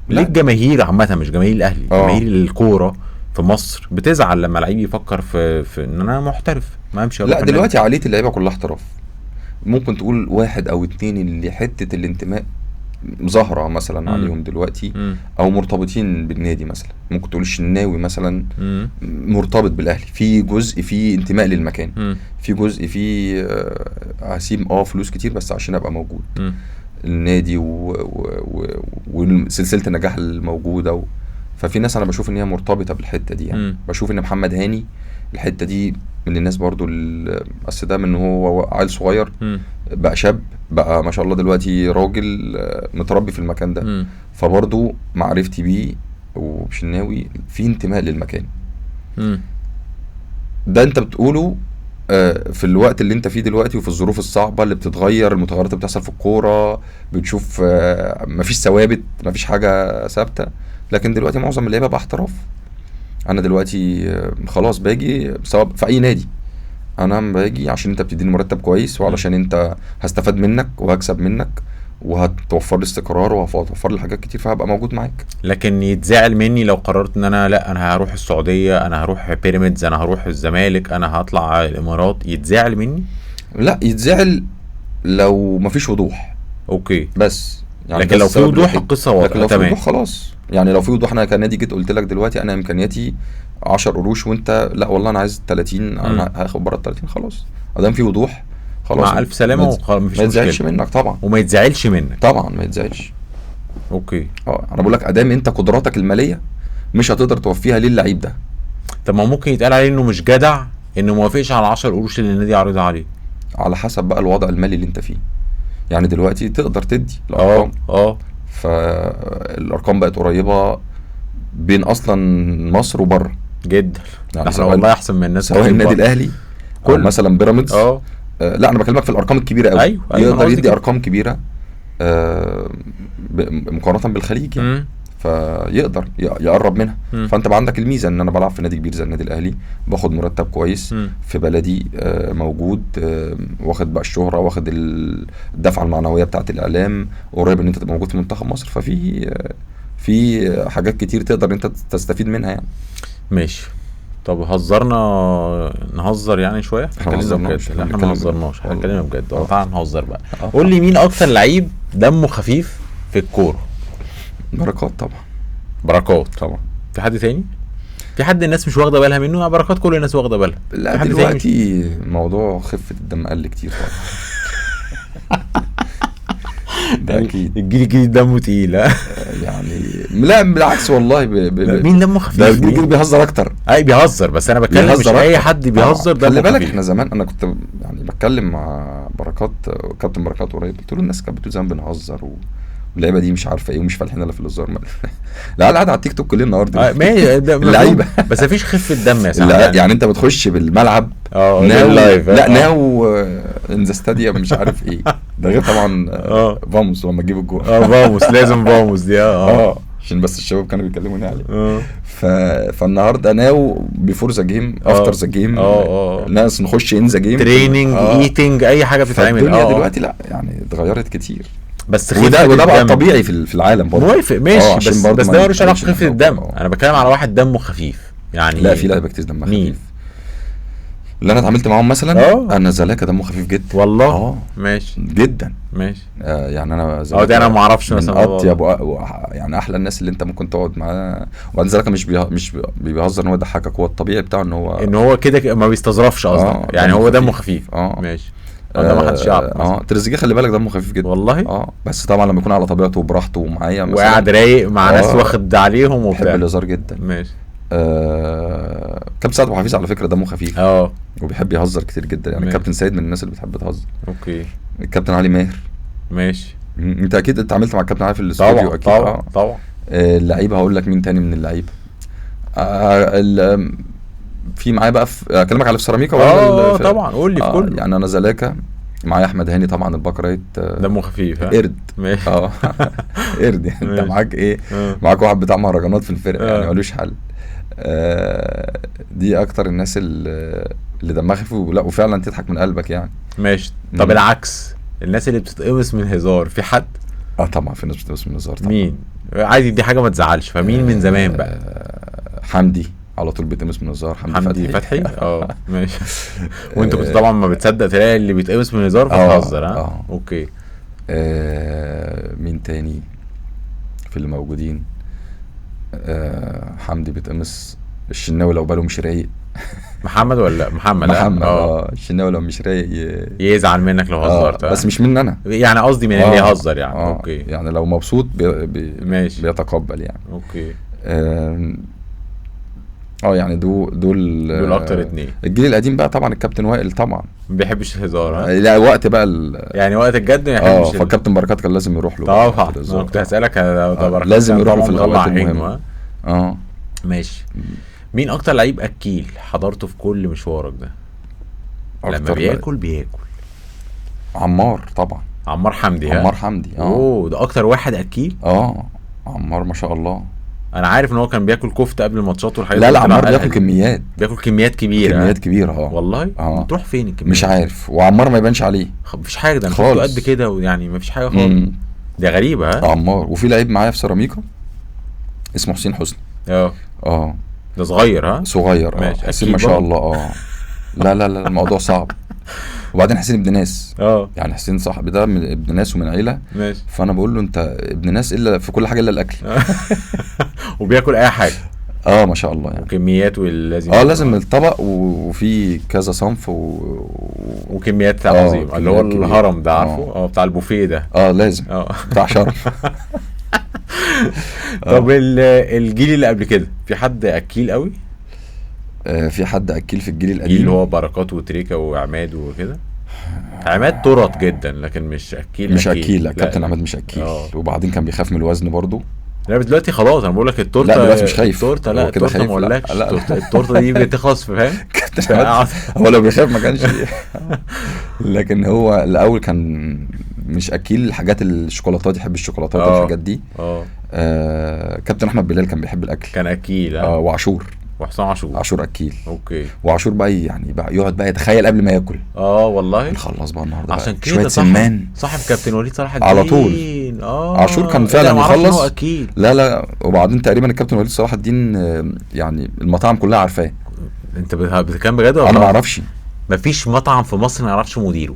لا. ليه الجماهير عامه، مش جماهير الاهلي، جماهير الكوره في مصر بتزعل لما لعيب يفكر في ان انا محترف ما امشي؟ لا دلوقتي عقليه اللعيبه كلها احتراف. ممكن تقول واحد او اتنين اللي حته الانتماء ظاهره مثلا عليهم دلوقتي او مرتبطين بالنادي. مثلا ممكن تقول الشناوي مثلا مرتبط بالاهلي، في جزء فيه انتماء للمكان، في جزء فيه هسيب فلوس كتير بس عشان ابقى موجود النادي وسلسله النجاح الموجوده ففي ناس انا بشوف ان هي مرتبطه بالحته دي. يعني بشوف ان محمد هاني الحته دي من الناس برضو اصل ده من هو عيل صغير بقى شاب، بقى ما شاء الله دلوقتي راجل متربي في المكان ده. فبرضو معرفتي بيه وبشناوي في انتماء للمكان. ده انت بتقوله في الوقت اللي انت فيه دلوقتي وفي الظروف الصعبة اللي بتتغير، المتغيرات اللي بتحصل في الكورة، بتشوف مفيش ثوابت، مفيش حاجة ثابتة. لكن دلوقتي معظم اللعيبة بقى احتراف. انا دلوقتي خلاص باجي سواء في اي نادي، انا باجي عشان انت بتديني مرتب كويس، وعلشان انت هستفاد منك وهكسب منك وهتوفر لي استقرار وهتوفر لي حاجات كتير، فهبقى موجود معاك. لكن يتزعل مني لو قررت ان انا لا، انا هروح السعوديه، انا هروح بيراميدز، انا هروح الزمالك، انا هطلع الامارات، يتزعل مني؟ لا يتزعل لو مفيش وضوح. اوكي بس يعني لكن لو في وضوح القصه واضحه. لكن لو في وضوح خلاص. يعني لو في وضوح، انا كنادي جيت قلت لك دلوقتي انا امكانياتي 10 قروش وانت لا والله انا عايز 30، انا هاخد بره ال30 خلاص. ادام في وضوح خلاص مع الف سلامه ومفيش مشكله. ما يتزعلش منك طبعا، وما يتزعلش منك طبعا، ما يتزعلش. اوكي انا بقول لك ادام انت قدراتك الماليه مش هتقدر توفيها للعيب ده. طب ما ممكن يتقال عليه انه مش جدع، انه ما وافقش على 10 قروش اللي النادي عارضها عليه. على حسب بقى الوضع المالي اللي انت فيه. يعني دلوقتي تقدر تدي الارقام. فالارقام بقت قريبه بين اصلا مصر وبره جدا. يعني احنا والله احسن من الناس، سواء النادي الاهلي او مثلا بيراميدز. لا انا بكلمك في الارقام الكبيره قوي. أيوة يقدر يدي ارقام كبيره مقارنه بالخليج يعني. فيقدر يقرب منها. فانت بقى عندك الميزه ان انا بلعب في نادي كبير زي النادي الاهلي، باخد مرتب كويس في بلدي، موجود، واخد بقى الشهره، واخد الدفعه المعنويه بتاعه الاعلام، قريب ان انت تبقى موجود في منتخب مصر. في حاجات كتير تقدر انت تستفيد منها يعني. ماشي. طب نهزر يعني شويه. احنا ما هزرناش، احنا اتكلمنا بجد. تعالى نهزر بقى. قول لي مين اكتر لعيب دمه خفيف في الكوره؟ بركات طبعا. بركات طبعا. في حد تاني؟ في حد الناس مش واخده بالها منه؟ بركات كل الناس واخده بالها. لا دلوقتي موضوع خفه الدم قل كتير طبعا. ده اكيد. الجيل الجديد دمه تقيل. يعني لا بالعكس والله. مين دمه خفيف؟ ده الجيل بيهزر اكتر. اي بيهزر، بس انا بتكلم مش اي حد بيهزر. ده خلي بالك احنا زمان انا كنت يعني بتكلم مع بركات، كابتن بركات قريب، قلت له الناس كانت بتقول زمان بنهزر واللعيبه دي مش عارفه ايه ومش فالحين الا في الهزار. لا قاعد على التيك توك كل النهارده. اللعيبه بس مفيش خفه دم يا سيدي. يعني انت بتخش بالملعب لايف، لا ناو ان ذا ستاديوم مش عارف ايه. ده غير طبعا فاموس لما تجيب الجول. فاموس لازم فاموس دي. عشان بس الشباب كانوا بيكلموني عليه. فالنهارده ناو بيفور ذا جيم، افتر ذا جيم، ناس نخش ان ذا جيم، تريننج، ايتنج، اي حاجه بتتعمل. الدنيا دلوقتي لا يعني اتغيرت كتير. بس وده بقى طبيعي في العالم برضه. موافق ماشي. بس ده ملوش علاقه بخفه الدم. انا بتكلم على واحد دمه خفيف يعني. لا في لعيبه كتير دمها خفيف اللي انا اتعاملت معاهم مثلا. انا زلاكا دمه خفيف جدا والله. ماشي جدا. ماشي. يعني انا زلاكا ده انا ما اعرفش مثلا اطيب يعني احلى الناس اللي انت ممكن تقعد معاه. وبعدين زلاكا مش بيهزر ان هو يضحكك، هو الطبيعي بتاعه ان هو كده ما بيستظرفش قصدك. يعني هو دمه خفيف. ماشي. ده ما حدش يعرف. تريزيجيه خلي بالك دمه خفيف جدا والله. بس طبعا لما يكون على طبيعته وبراحته ومعايا مثلا وقاعد رايق مع ناس واخد عليهم وبتاع، بيحب الهزار جدا. ماشي. كابتن سعد ابو حفيظ على فكره دمه خفيف. وبيحب يهزر كتير جدا يعني. كابتن سيد من الناس اللي بتحب تهزر. اوكي. الكابتن علي ماهر. ماشي. انت اكيد اتعاملت مع الكابتن علي في الاستوديو. اكيد. طبعا. اللعيبه هقول لك مين تاني من اللعيبه. في معايا بقى اكلمك على في سيراميكا ولا طبعا قول لي في كله. يعني انا زلاكا معايا، احمد هاني طبعا الباك رايت، دمه خفيف قرد. ماشي. قرد يعني. انت معاك ايه؟ معاك واحد بتاع مهرجانات في الفرقه يعني ملوش حل. دي اكتر الناس اللي دمها خفيف لا وفعلا تضحك من قلبك يعني. ماشي. طب العكس، الناس اللي بتتقمص من هزار، في حد؟ طبعا في ناس بتتقمص من هزار طبعا. مين؟ عادي دي حاجه ما تزعلش. فمين من زمان بقى؟ حمدي على طول بيتقمص من هزار. حمدي فتحي. ماشي. وانت كنت طبعا ما بتصدق تلاقي اللي بيتقمص من هزار فتهزر. اوكي. مين تاني في اللي موجودين؟ حمدي بيتقمص. الشناوي لو باله مش رايق. محمد ولا محمد؟ الشناوي لو مش رايق يزعل منك لو هزرت. بس مش من انا يعني، قصدي من اللي يهزر يعني. اوكي. يعني لو مبسوط ماشي بيتقبل يعني. اوكي. يعني دول اكتر اتنين. الجيل القديم بقى طبعا الكابتن وائل طبعا ما بيحبش الهزار. لا وقت بقى يعني وقت الجد ما يحبش. فالكابتن بركات كان لازم يروح له طبعا. انا كنت هسألك لازم يروح له في الاوقات المهمه. ماشي. مين اكتر لعيب اكيل حضرته في كل مشوارك ده؟ لما بياكل عمار طبعا. عمار حمدي. عمار حمدي. ده اكتر واحد اكيل. عمار ما شاء الله. انا عارف ان هو كان بياكل كفته قبل الماتشات والحاجات لا عمار بياكل كميات. بياكل كميات كبيره. والله. بتروح فين الكميات؟ مش عارف. وعمار ما يبانش عليه. مفيش حاجه. ده انا قد كده ويعني مفيش حاجه خالص. دي غريبه. عمار. وفي لعيب معايا في سيراميكا اسمه حسين حسني. ده صغير. صغير. حسين ما شاء الله. لا الموضوع صعب. وبعدين حسين ابن ناس. يعني حسين صاحبي ده من ابن ناس ومن عيله. ماشي. فانا بقول له انت ابن ناس الا في كل حاجه الا الاكل. وبياكل اي حاجه. ما شاء الله يعني. وكميات واللازم. لازم الطبق وفي كذا صنف وكميات عظيمه. اللي هو الهرم ده عارفه. بتاع البوفيه ده. لازم. بتاع شرف. طب الجيل اللي قبل كده في حد اكيل قوي؟ في حد اكيل في الجيل القديم اللي هو بركات وتريكا وعماد وكده. عماد طرط جدا لكن مش اكيل. لا كابتن عماد مش اكيل. وبعدين كان بيخاف من الوزن برضو. لا دلوقتي خلاص. انا بقول لك التورته. لا دلوقتي مش خايف. التورته لا التورته ما اقولكش. التورته دي بتخلص فاهم. هو لو بيخاف ما كانش. لكن هو الاول كان مش اكيل. حاجات الشوكولاتات يحب الشوكولاتات والحاجات دي. كابتن احمد بلال كان بيحب الاكل. كان اكيل. وعاشور. وحسام عاشور اكيل. اوكي. وعاشور بقى يعني بقى يقعد بقى يتخيل قبل ما ياكل. والله نخلص بقى النهارده عشان كده شويه سمان. صاحب كابتن وليد صلاح الدين على طول. عاشور كان فعلا يخلص. اكيل. لا وبعدين تقريبا الكابتن وليد صلاح الدين يعني المطاعم كلها عارفاه. انت بتتكلم بجد ولا؟ انا ما اعرفش. مفيش مطعم في مصر ما يعرفش مديره.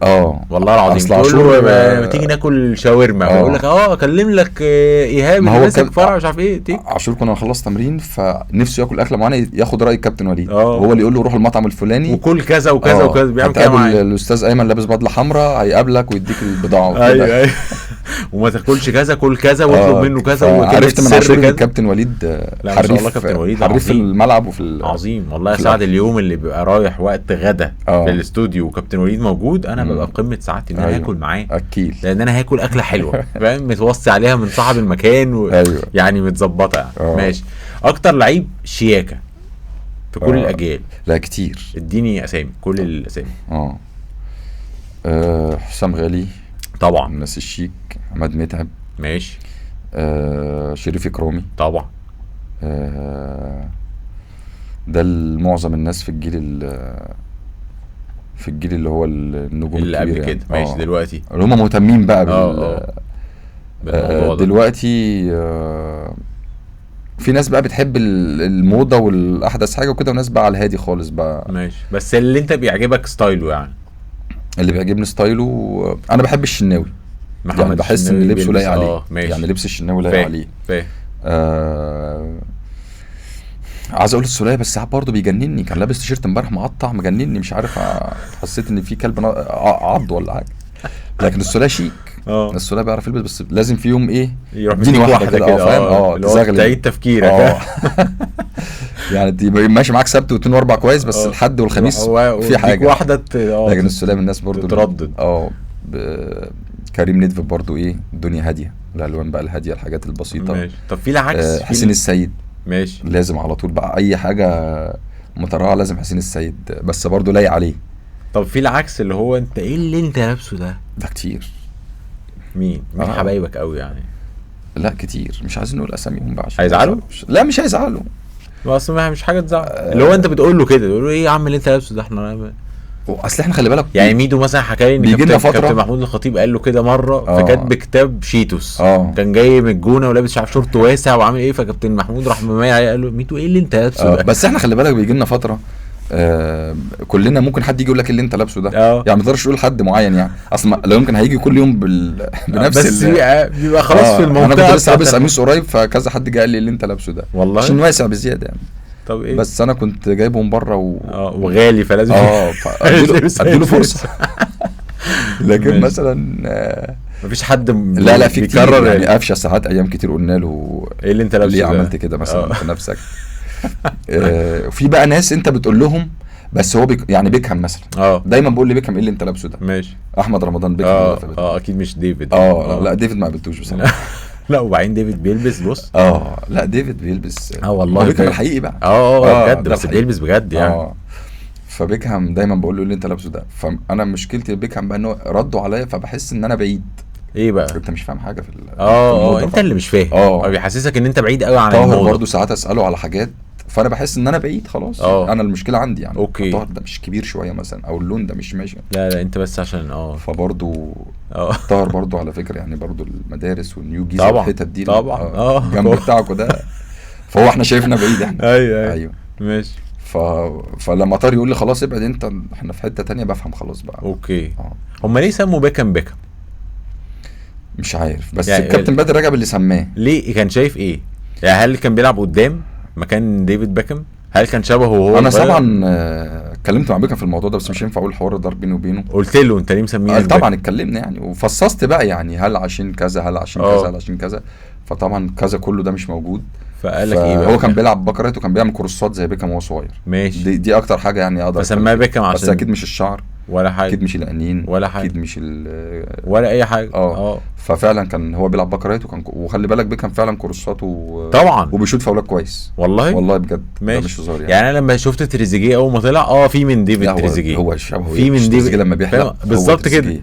والله العظيم. كله ما تيجي ناكل شاورما يقول لك اكلم لك ايهاب اللي ماسك فرع مش عارف ايه. عاشور كنا نخلص تمرين فنفسه ياكل اكله معينه ياخد راي الكابتن وليد. وهو اللي يقول له روح المطعم الفلاني وكل كذا وكذا وكذا. بيعمل كده معايا. الاستاذ ايمن لابس بدله حمراء هيقابلك ويديك البضاعه. ايوه. وما تاكلش كذا كل كذا واطلب منه كذا. عرفت من عاشور الكابتن وليد حريف في الملعب وفي عظيم والله. سعد اليوم اللي بيبقى رايح وقت غدا في الاستوديو وكابتن وليد موجود انا ببقى بقمه سعادتي ان انا هاكل معاه اكيد. لان انا هاكل اكله حلوه فاهم. متوصي عليها من صاحب المكان يعني متظبطه يعني. ماشي. اكتر لعيب شياكه في كل الاجيال؟ لا كتير. اديني اسامي كل الاسامي. حسام غالي طبعا. الناس الشيك. عماد متعب. ماشي. شريف إكرامي طبعا. ده معظم الناس في الجيل اللي هو النجوم اللي قبل كده يعني. ماشي. دلوقتي اللي هم مهتمين بقى دلوقتي في ناس بقى بتحب الموضه والاحدث حاجه وكده وناس بقى على الهادي خالص بقى. ماشي. بس اللي انت بيعجبك ستايله يعني؟ اللي بيعجبني ستايله انا بحب الشناوي. يعني بحس ان لبسه لايق عليه. يعني لبس الشناوي لايق عليه. عايز اقول السوليه بس ساعات برضه بيجنني. كان لابس تيشيرت امبارح مقطع مجنني مش عارف. حسيت ان في كلب عض ولا حاجه. لكن السوليه شيك. السوليه بيعرف يلبس بس لازم في يوم ايه يديني واحده كده فاهم. تزغلل تعيد تفكيرك. يعني تبقى ماشي معاك سبت واثنين واربع كويس بس الحد والخميس في حاجه واحده. لكن السوليه من الناس برضه تردد. كريم ندفد برضه الدنيا هاديه. الالوان بقى الهاديه، الحاجات البسيطه. ماشي. طب في العكس، حسين السيد ماشي. لازم على طول بقى، اي حاجه مترقعه لازم حسين السيد، بس برضو لايق عليه. طب في العكس اللي هو انت ايه اللي انت لابسه ده كتير. مين حبايبك قوي يعني؟ لا كتير، مش عايزين نقول اساميهم بقى عشان هيزعلوا؟ لا مش هيزعلوا، اصل مش حاجه تزعل. اللي هو انت بتقول له كده، تقول له ايه يا عم اللي انت لابسه ده، احنا اصل احنا خلي بالك يعني ميدو مثلا حكى لي ان بيجي لنا كابتن فترة محمود الخطيب قال له كده مره في كاتب كتاب شيتوس، كان جاي من الجونه ولابس شعر شورت واسع وعامل ايه، فكابتن محمود راح مميع عليه قال له ميدو ايه اللي انت لابسه ده؟ بس احنا خلي بالك بيجي لنا فتره كلنا ممكن حد يجي يقول لك إيه اللي انت لابسه ده، يعني ما تقدرش تقول حد معين يعني، اصل لو يمكن هيجي كل يوم بنفس بس بيبقى خلاص في المنطقه. انا كنت لسه لابس قميص قريب، فكذا حد جه قال لي اللي انت لابسه ده والله عشان واسع بزياده يعني. طب ايه؟ بس انا كنت جايبه من بره وغالي فلازم اديله فرصه. لكن مثلا مفيش حد لا في كتير يعني، قفشه ساعات ايام كتير قلنا له ايه اللي انت لابسه، ليه عملت كده مثلا في نفسك. في بقى ناس انت بتقول لهم بس هو يعني بيكهام مثلا دايما بقول لي بيكهام ايه اللي انت لابسه ده؟ ماشي. احمد رمضان بيكهام. اكيد مش ديفيد. لا ديفيد ما قابلتوش بصراحه. لا وبعدين ديفيد بيلبس بص لا ديفيد بيلبس والله بيكهام الحقيقي بقى. بجد بس بيلبس بجد يعني. فبيكهام دايما بقول له اللي انت لابسه ده، فانا مشكلتي بيكهام بقى انه ردوا عليا، فبحس ان انا بعيد. ايه بقى؟ انت مش فاهم حاجه في انت اللي مش فاهم. بيحسسك ان انت بعيد قوي عن الموضوع. طاهر برضه ساعات اساله على حاجات فانا بحس ان انا بعيد خلاص. انا المشكله عندي يعني. اوكي. طاهر ده مش كبير شويه مثلا، او اللون ده مش ماشي. لا انت بس عشان فبرضه طاهر برضه على فكره يعني، برضه المدارس والنيو جيزه والحتت دي طبعا جنب بتاعكم ده، فهو احنا شايفنا بعيد احنا. ايوه ماشي. فلما طاهر يقول لي خلاص ابعد انت، احنا في حته تانية، بفهم خلاص بقى. اوكي. هم ليه سموا بيكهام مش عارف، بس يعني الكابتن بدر رجب اللي سماه. ليه؟ كان شايف ايه يعني؟ هل كان بيلعب قدام مكان ديفيد بيكهام؟ هل كان شبهه هو؟ انا طبعا اتكلمت مع بيكهام في الموضوع ده، بس مش ينفع اقول الحوار ده بيني وبينه. قلت له انت ليه مسميه؟ طبعا اتكلمنا يعني وفصصت بقى يعني، هل عشان كذا، هل عشان كذا، هل عشان كذا، فطبعا كذا كله ده مش موجود. فقال لك ايه بقى؟ هو كان بيلعب بكرات وكان بيعمل كروسات زي بيكهام وهو صغير. ماشي. دي اكتر حاجه يعني اقدر فسماه بيكهام عشان، بس اكيد مش الشعر ولا حاجه، اكيد مش الانين ولا حاجه، اكيد مش ولا اي حاجه. ففعلا كان هو بيلعب بكرات وخلي بالك بيكهام فعلا كروساته طبعا، وبيشوط فاولات كويس والله بجد. ماشي. مش هزار يعني انا لما شفت تريزيجيه اول ما طلع في من ديفيد تريزيجيه، هو شبهه في من ديفيد لما بيحلق بالظبط كده.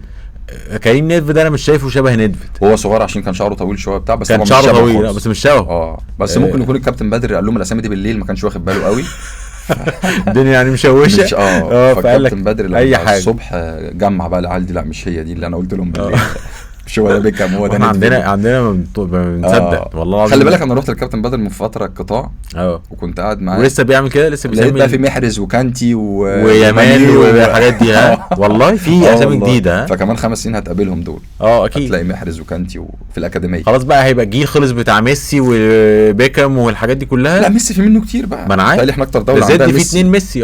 كريم نيدفيد انا مش شايفه شبه نيدفيد، هو صغير عشان كان شعره طويل شويه بتاع، بس كان شعره طويل بس مش شبهه. بس ممكن يكون الكابتن بدر قال لهم الاسامي دي بالليل، ما كانش واخد باله قوي. الدنيا يعني مشوشه. فقال لك بدر لما الصبح جمع بقى العيال دي، لا مش هي دي اللي انا قلت لهم بالليل. مش هو ده بيكهام، هو ده عندنا بنصدق والله العظيم. خلي بالك انا رحت للكابتن بدر من فتره القطاع وكنت قاعد معاه ولسه بيعمل كده، لسه بيسمي بقى في محرز وكانتي ويمان والحاجات دي. والله في اسامي جديده. فكمان 5 سنين هتقابلهم دول. اكيد هتلاقي محرز وكانتي في الاكاديميه. خلاص بقى هيبقى الجيل خلص بتاع ميسي وبيكهام والحاجات دي كلها. لا ميسي في منه كتير بقى، ما انا عارف. احنا اكتر دوله عندنا ميسي. زاد في 2 ميسي.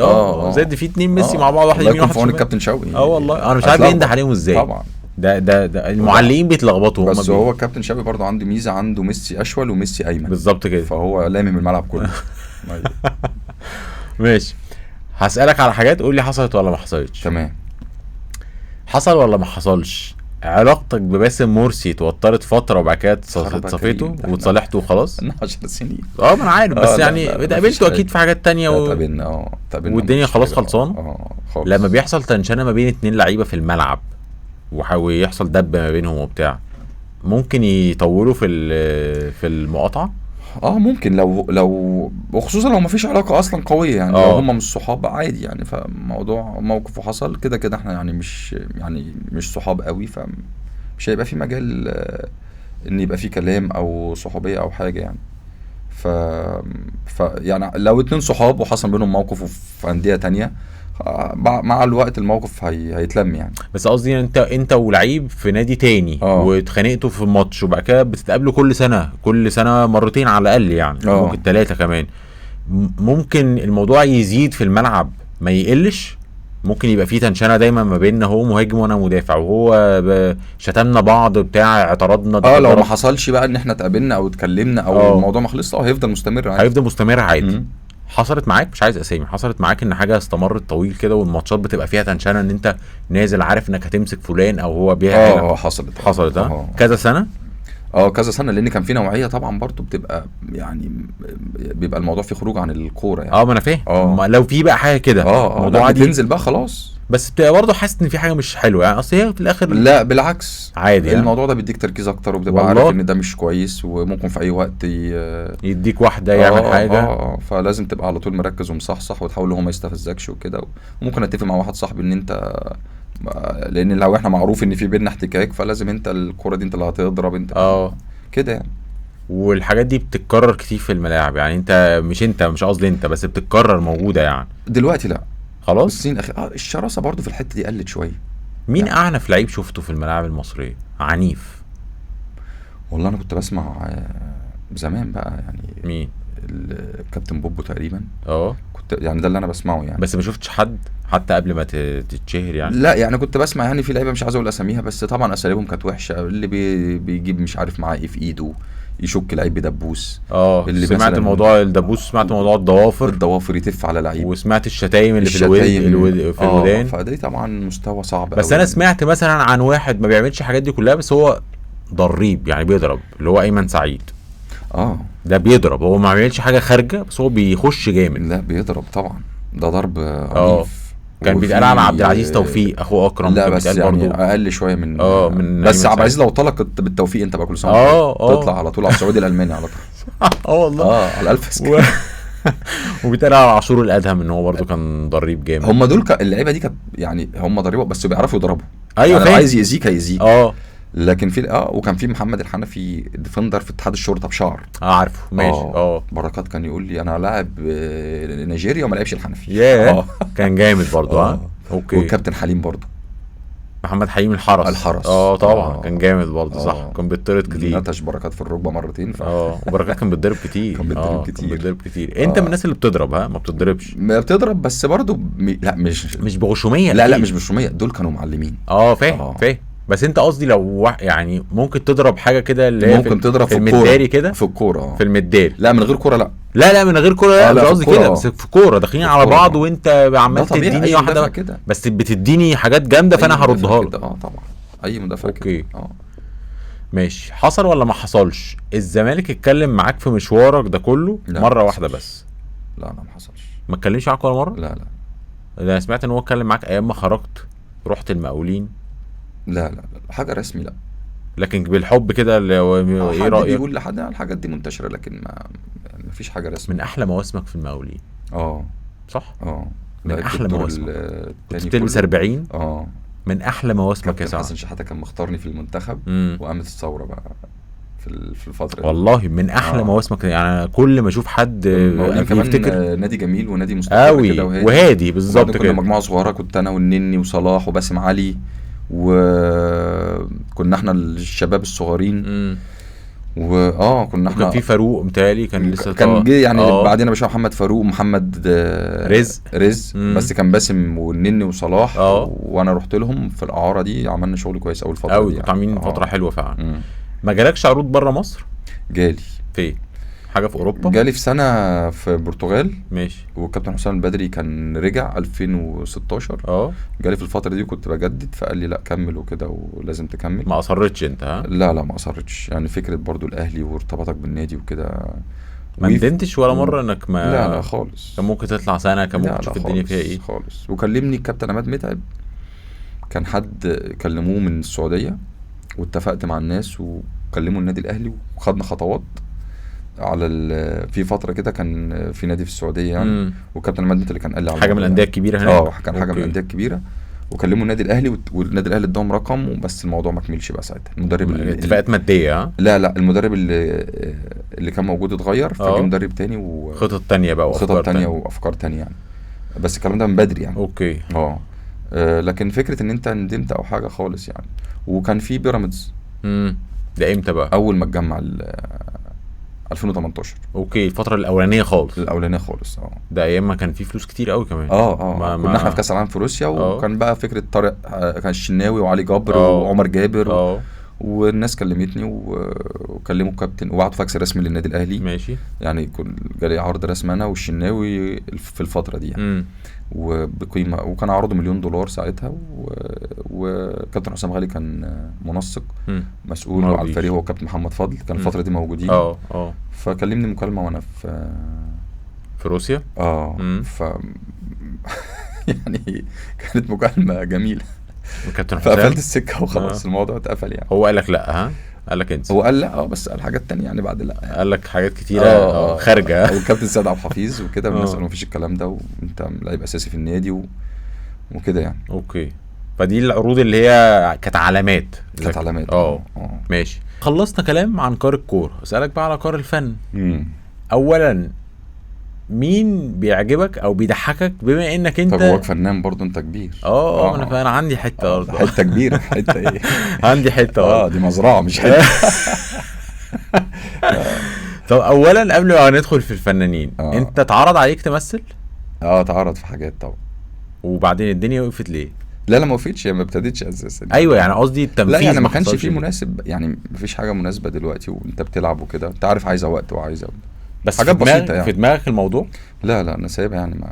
زاد في 2 ميسي مع بعض، واحد يمين واحد شمال. الكابتن شوقي والله انا مش عارف ينده عليهم ازاي. طبعا ده المعلقين بيتلخبطوا. بس هو الكابتن شوقي برضه عنده ميزه، عنده ميسي اشول وميسي ايمن بالظبط كده، فهو لامم الملعب كله. ماشي. هسألك على حاجات قول لي حصلت ولا ما حصلتش. تمام. حصل ولا ما حصلش علاقتك بباسم مرسي اتوترت فتره وبعد كده اتصفيته وتصالحته وخلاص؟ 10 سنين. ما انا عارف، بس يعني اتقابلتوا اكيد في حاجات تانية اتقابلنا والدنيا خلاص خلصان. لما بيحصل تنشنه ما بين 2 لعيبه في الملعب ويحصل دب ما بينهم وبتاع، ممكن يطولوا في المقاطعه. ممكن لو وخصوصا لو مفيش علاقه اصلا قويه يعني. لو هم مش صحاب عادي يعني، فموضوع موقف وحصل كده احنا يعني مش صحاب قوي، فمش هيبقى في مجال ان يبقى في كلام او صحوبيه او حاجه يعني. يعني لو 2 صحاب وحصل بينهم موقف في انديه تانية، مع الوقت الموقف هيتلم يعني. بس قصدي انت ولعيب في نادي تاني واتخانقتوا في ماتش وبعد كده بتتقابلوا كل سنه مرتين على الاقل يعني. ممكن 3 كمان. ممكن الموضوع يزيد في الملعب ما يقلش. ممكن يبقى فيه تنشنه دايما ما بيننا، هو مهاجم وانا مدافع، وهو شتمنا بعض بتاع اعتراضنا. لو ما حصلش بقى ان احنا اتقابلنا او اتكلمنا او الموضوع ما خلصش، هيفضل مستمر عادي. حصلت معاك؟ مش عايز اسامي. حصلت معاك ان حاجه استمرت طويل كده والماتشات بتبقى فيها تنشنه، ان انت نازل عارف انك هتمسك فلان او هو بيها؟ حصلت كذا سنه. كذا سنه، لان كان في نوعيه طبعا برضو بتبقى يعني بيبقى الموضوع فيه خروج عن الكوره يعني. ما انا فاهم. اه. ما لو في بقى حاجه كده موضوع عادي تنزل بقى خلاص. بس بتبقى برضه حاسس ان في حاجه مش حلوه يعني، اصل هي في الاخر لا بالعكس عادي يعني. الموضوع ده بيديك تركيز اكتر، وبتبقى والله. عارف ان ده مش كويس، وممكن في اي وقت يديك واحده يعمل حاجه. فلازم تبقى على طول مركز ومصحصح، وتحاول ان هو ما يستفزكش وكده. وممكن اتفق مع واحد صاحبي ان انت، لان لو احنا معروف ان في بينا احتكاك، فلازم انت الكرة دي انت اللي هتضرب انت كده يعني. والحاجات دي بتتكرر كتير في الملاعب يعني، انت مش قصدي انت بس، بتتكرر موجوده يعني دلوقتي. لا خلاص السنين الشراسه برضو في الحته دي قلت شويه. مين يعني اعنف لعيب شفته في الملاعب المصريه عنيف؟ والله انا كنت بسمع زمان بقى يعني. مين؟ الكابتن بوبو تقريبا. كنت يعني ده اللي انا بسمعه يعني. بس ما شفتش حد حتى قبل ما تتشهر يعني؟ لا يعني كنت بسمع يعني في لعيبه مش عايز اقول اساميها، بس طبعا اساليبهم كانت وحشه. اللي بيجيب مش عارف معاه ايه في ايده، يشك لعيب بدبوس. اللي سمعت موضوع الدبوس، سمعت موضوع الضوافر يتف على لعيب، وسمعت الشتايم اللي في الودان. فده طبعا مستوى صعب. بس انا سمعت مثلا عن واحد ما بيعملش الحاجات دي كلها، بس هو ضريب يعني بيضرب، اللي هو ايمن سعيد. ده بيضرب، هو ما بيعملش حاجه خارجه بس هو بيخش جامد. لا بيضرب طبعا، ده ضرب عنيف. كان بيتقال على عبد العزيز توفيق اخو اكرم. لا بس يعني اقل شويه من بس عبد العزيز لو طلق بالتوفيق انت بقى كل سنه تطلع على طول على السعودي الالماني على طول. والله على الف وبيتقال على عاشور الادهم ان هو برضو كان ضريب جامد. هم دول اللعيبه دي كانت يعني هم ضريبه بس بيعرفوا يضربوا. ايوه يعني عايز يأذيك هيأذيك. لكن في وكان في محمد الحنفي ديفندر في اتحاد الشرطه بشعر. عارفه ماشي. بركات كان يقول لي انا لاعب نيجيريا وما لعبش الحنفي. كان جامد برضه. اوكي. والكابتن حليم برضه، محمد حليم الحرس. طبعا كان جامد برضه. صح. كان بيطرد كتير، نتش بركات في الركبه مرتين. وبركات كان بيتضرب كتير. كان بيتضرب كتير. انت من الناس اللي بتضرب؟ ما بتضربش؟ ما بتضرب بس برضه لا مش بغشوميه. لا مش بغشوميه، دول كانوا معلمين. فاهم. بس انت قصدي لو يعني ممكن تضرب حاجه كده اللي هي ممكن تضرب في المداري كده، في الكوره. في المداري. لا من غير كوره. لا من غير كوره. لا مش قصدي كده، بس في كوره داخلين على بعض وانت عمال تديني واحده كده، بس بتديني حاجات جامده فانا هردها لك. طبعا اي مدافع كده. ماشي. حصل ولا ما حصلش الزمالك اتكلم معاك في مشوارك ده كله مره واحده بس؟ لا ما حصلش. ما اتكلمش معاك ولا مره؟ لا انا سمعت ان هو اتكلم معاك ايام ما خرجت رحت المقاولين. لا حاجه رسمي لا، لكن بالحب كده ايه رايك؟ بيقول لحد الحاجات دي منتشره، لكن ما فيش حاجه رسمي. من احلى مواسمك في المقاولين. صح. من احلى مواسمك. كنت بتلبس 40. من احلى مواسمك يا سعد. حسن شحاته كان مختارني في المنتخب وقامت الثوره بقى في الفتره دي. والله من احلى مواسمك يعني. كل ما اشوف حد يفتكر نادي جميل ونادي مستقر كده وهادي بالظبط كده. كنا مجموعه صغيره، كنت انا والنني وصلاح وباسم علي، وكنا احنا الشباب الصغيرين. كنا احنا. كان في فاروق متهيألي كان لسه كان جه يعني بعدين باشا محمد فاروق ومحمد رزق بس كان باسم والنني وصلاح. وانا رحت لهم في الاعاره دي، عملنا شغل كويس اول فتره دي. كنتوا عاملين فتره حلوه فعلا. ما جالكش عروض بره مصر؟ جالي. في حاجه في اوروبا؟ جالي في سنه في البرتغال. ماشي. والكابتن حسام البدري كان رجع 2016. جالي في الفتره دي كنت بجدد، فقال لي لا كمل وكده ولازم تكمل. ما اصرتش انت؟ لا ما اصرتش يعني. فكره برضو الاهلي وارتباطك بالنادي وكده. ما ندمتش ولا مره انك ما؟ لا خالص. كان ممكن تطلع سنه، كان ممكن تشوف الدنيا فيها ايه خالص. وكلمني الكابتن عماد متعب، كان حد كلموه من السعوديه، واتفقت مع الناس وكلموا النادي الاهلي، وخدنا خطوات على في فتره كده. كان في نادي في السعوديه يعني، والكابتن عماد اللي كان قال لي على حاجه من الانديه الكبيره هناك. كان حاجه من الانديه الكبيره، وكلموا النادي الاهلي، والنادي الاهلي اداهم رقم، بس الموضوع ما كملش بقى ساعتها. المدرب اتفاقات ماديه. لا المدرب اللي كان موجود اتغير، فجه مدرب تاني خطط تانية بقى وخطط تانية وافكار تانية يعني. بس الكلام ده من بدري يعني. اوكي. لكن فكره ان انت ندمت او حاجه خالص يعني. وكان في بيراميدز. ده امتى بقى؟ اول ما اتجمع 2018. اوكي. الفتره الاولانيه خالص. ده ايام ما كان في فلوس كتير قوي كمان. كنا احنا في كاس العالم في روسيا، وكان بقى فكره طارق كان الشناوي وعلي جبر وعمر جابر والناس كلمتني وكلموا الكابتن وبعتوا فاكس رسمي للنادي الاهلي. ماشي. يعني جالي عرض رسمي انا والشناوي في الفتره دي يعني. وبقيمه، وكان عرضه $1 مليون ساعتها، وكابتن حسام غالي كان منسق مسؤول على الفريق، هو كابتن محمد فضل كان الفتره دي موجودين. فكلمني مكالمه وانا في روسيا. يعني كانت مكالمه جميله. كابتن حسام فقفلت السكه وخلاص. الموضوع اتقفل يعني. هو قال لك لا؟ قال لك انت؟ هو قال لا بس قال حاجات تانية يعني بعد لا يعني. قال لك حاجات كتيره خارجه. والكابتن سيد عبد الحفيظ وكده، والناس قالوا مفيش الكلام ده، وانت لعيب اساسي في النادي وكده يعني. اوكي. فدي العروض اللي هي كانت علامات. ماشي. خلصنا كلام عن كار الكوره، اسالك بقى على كار الفن. اولا مين بيعجبك او بيضحكك بما انك انت؟ طب هوك فنان برضو، انت كبير. انا عندي حته برضه. حته كبيره. حته ايه؟ عندي حته. دي مزرعه مش حته. طب اولا قبل ما ندخل في الفنانين، انت اتعرض عليك تمثل؟ اتعرض في حاجات طبعا. وبعدين الدنيا وقفت ليه؟ لا ما وقفتش، هي ما ابتدتش اساسا. ايوه يعني قصدي التنفيذ. لا يعني ما كانش فيه مناسب يعني، مفيش حاجه مناسبه دلوقتي وانت بتلعب وكده، انت عارف عايزه وقت وعايزه بس حاجات بسيطه يعني. في دماغك الموضوع؟ لا انا سايبها يعني،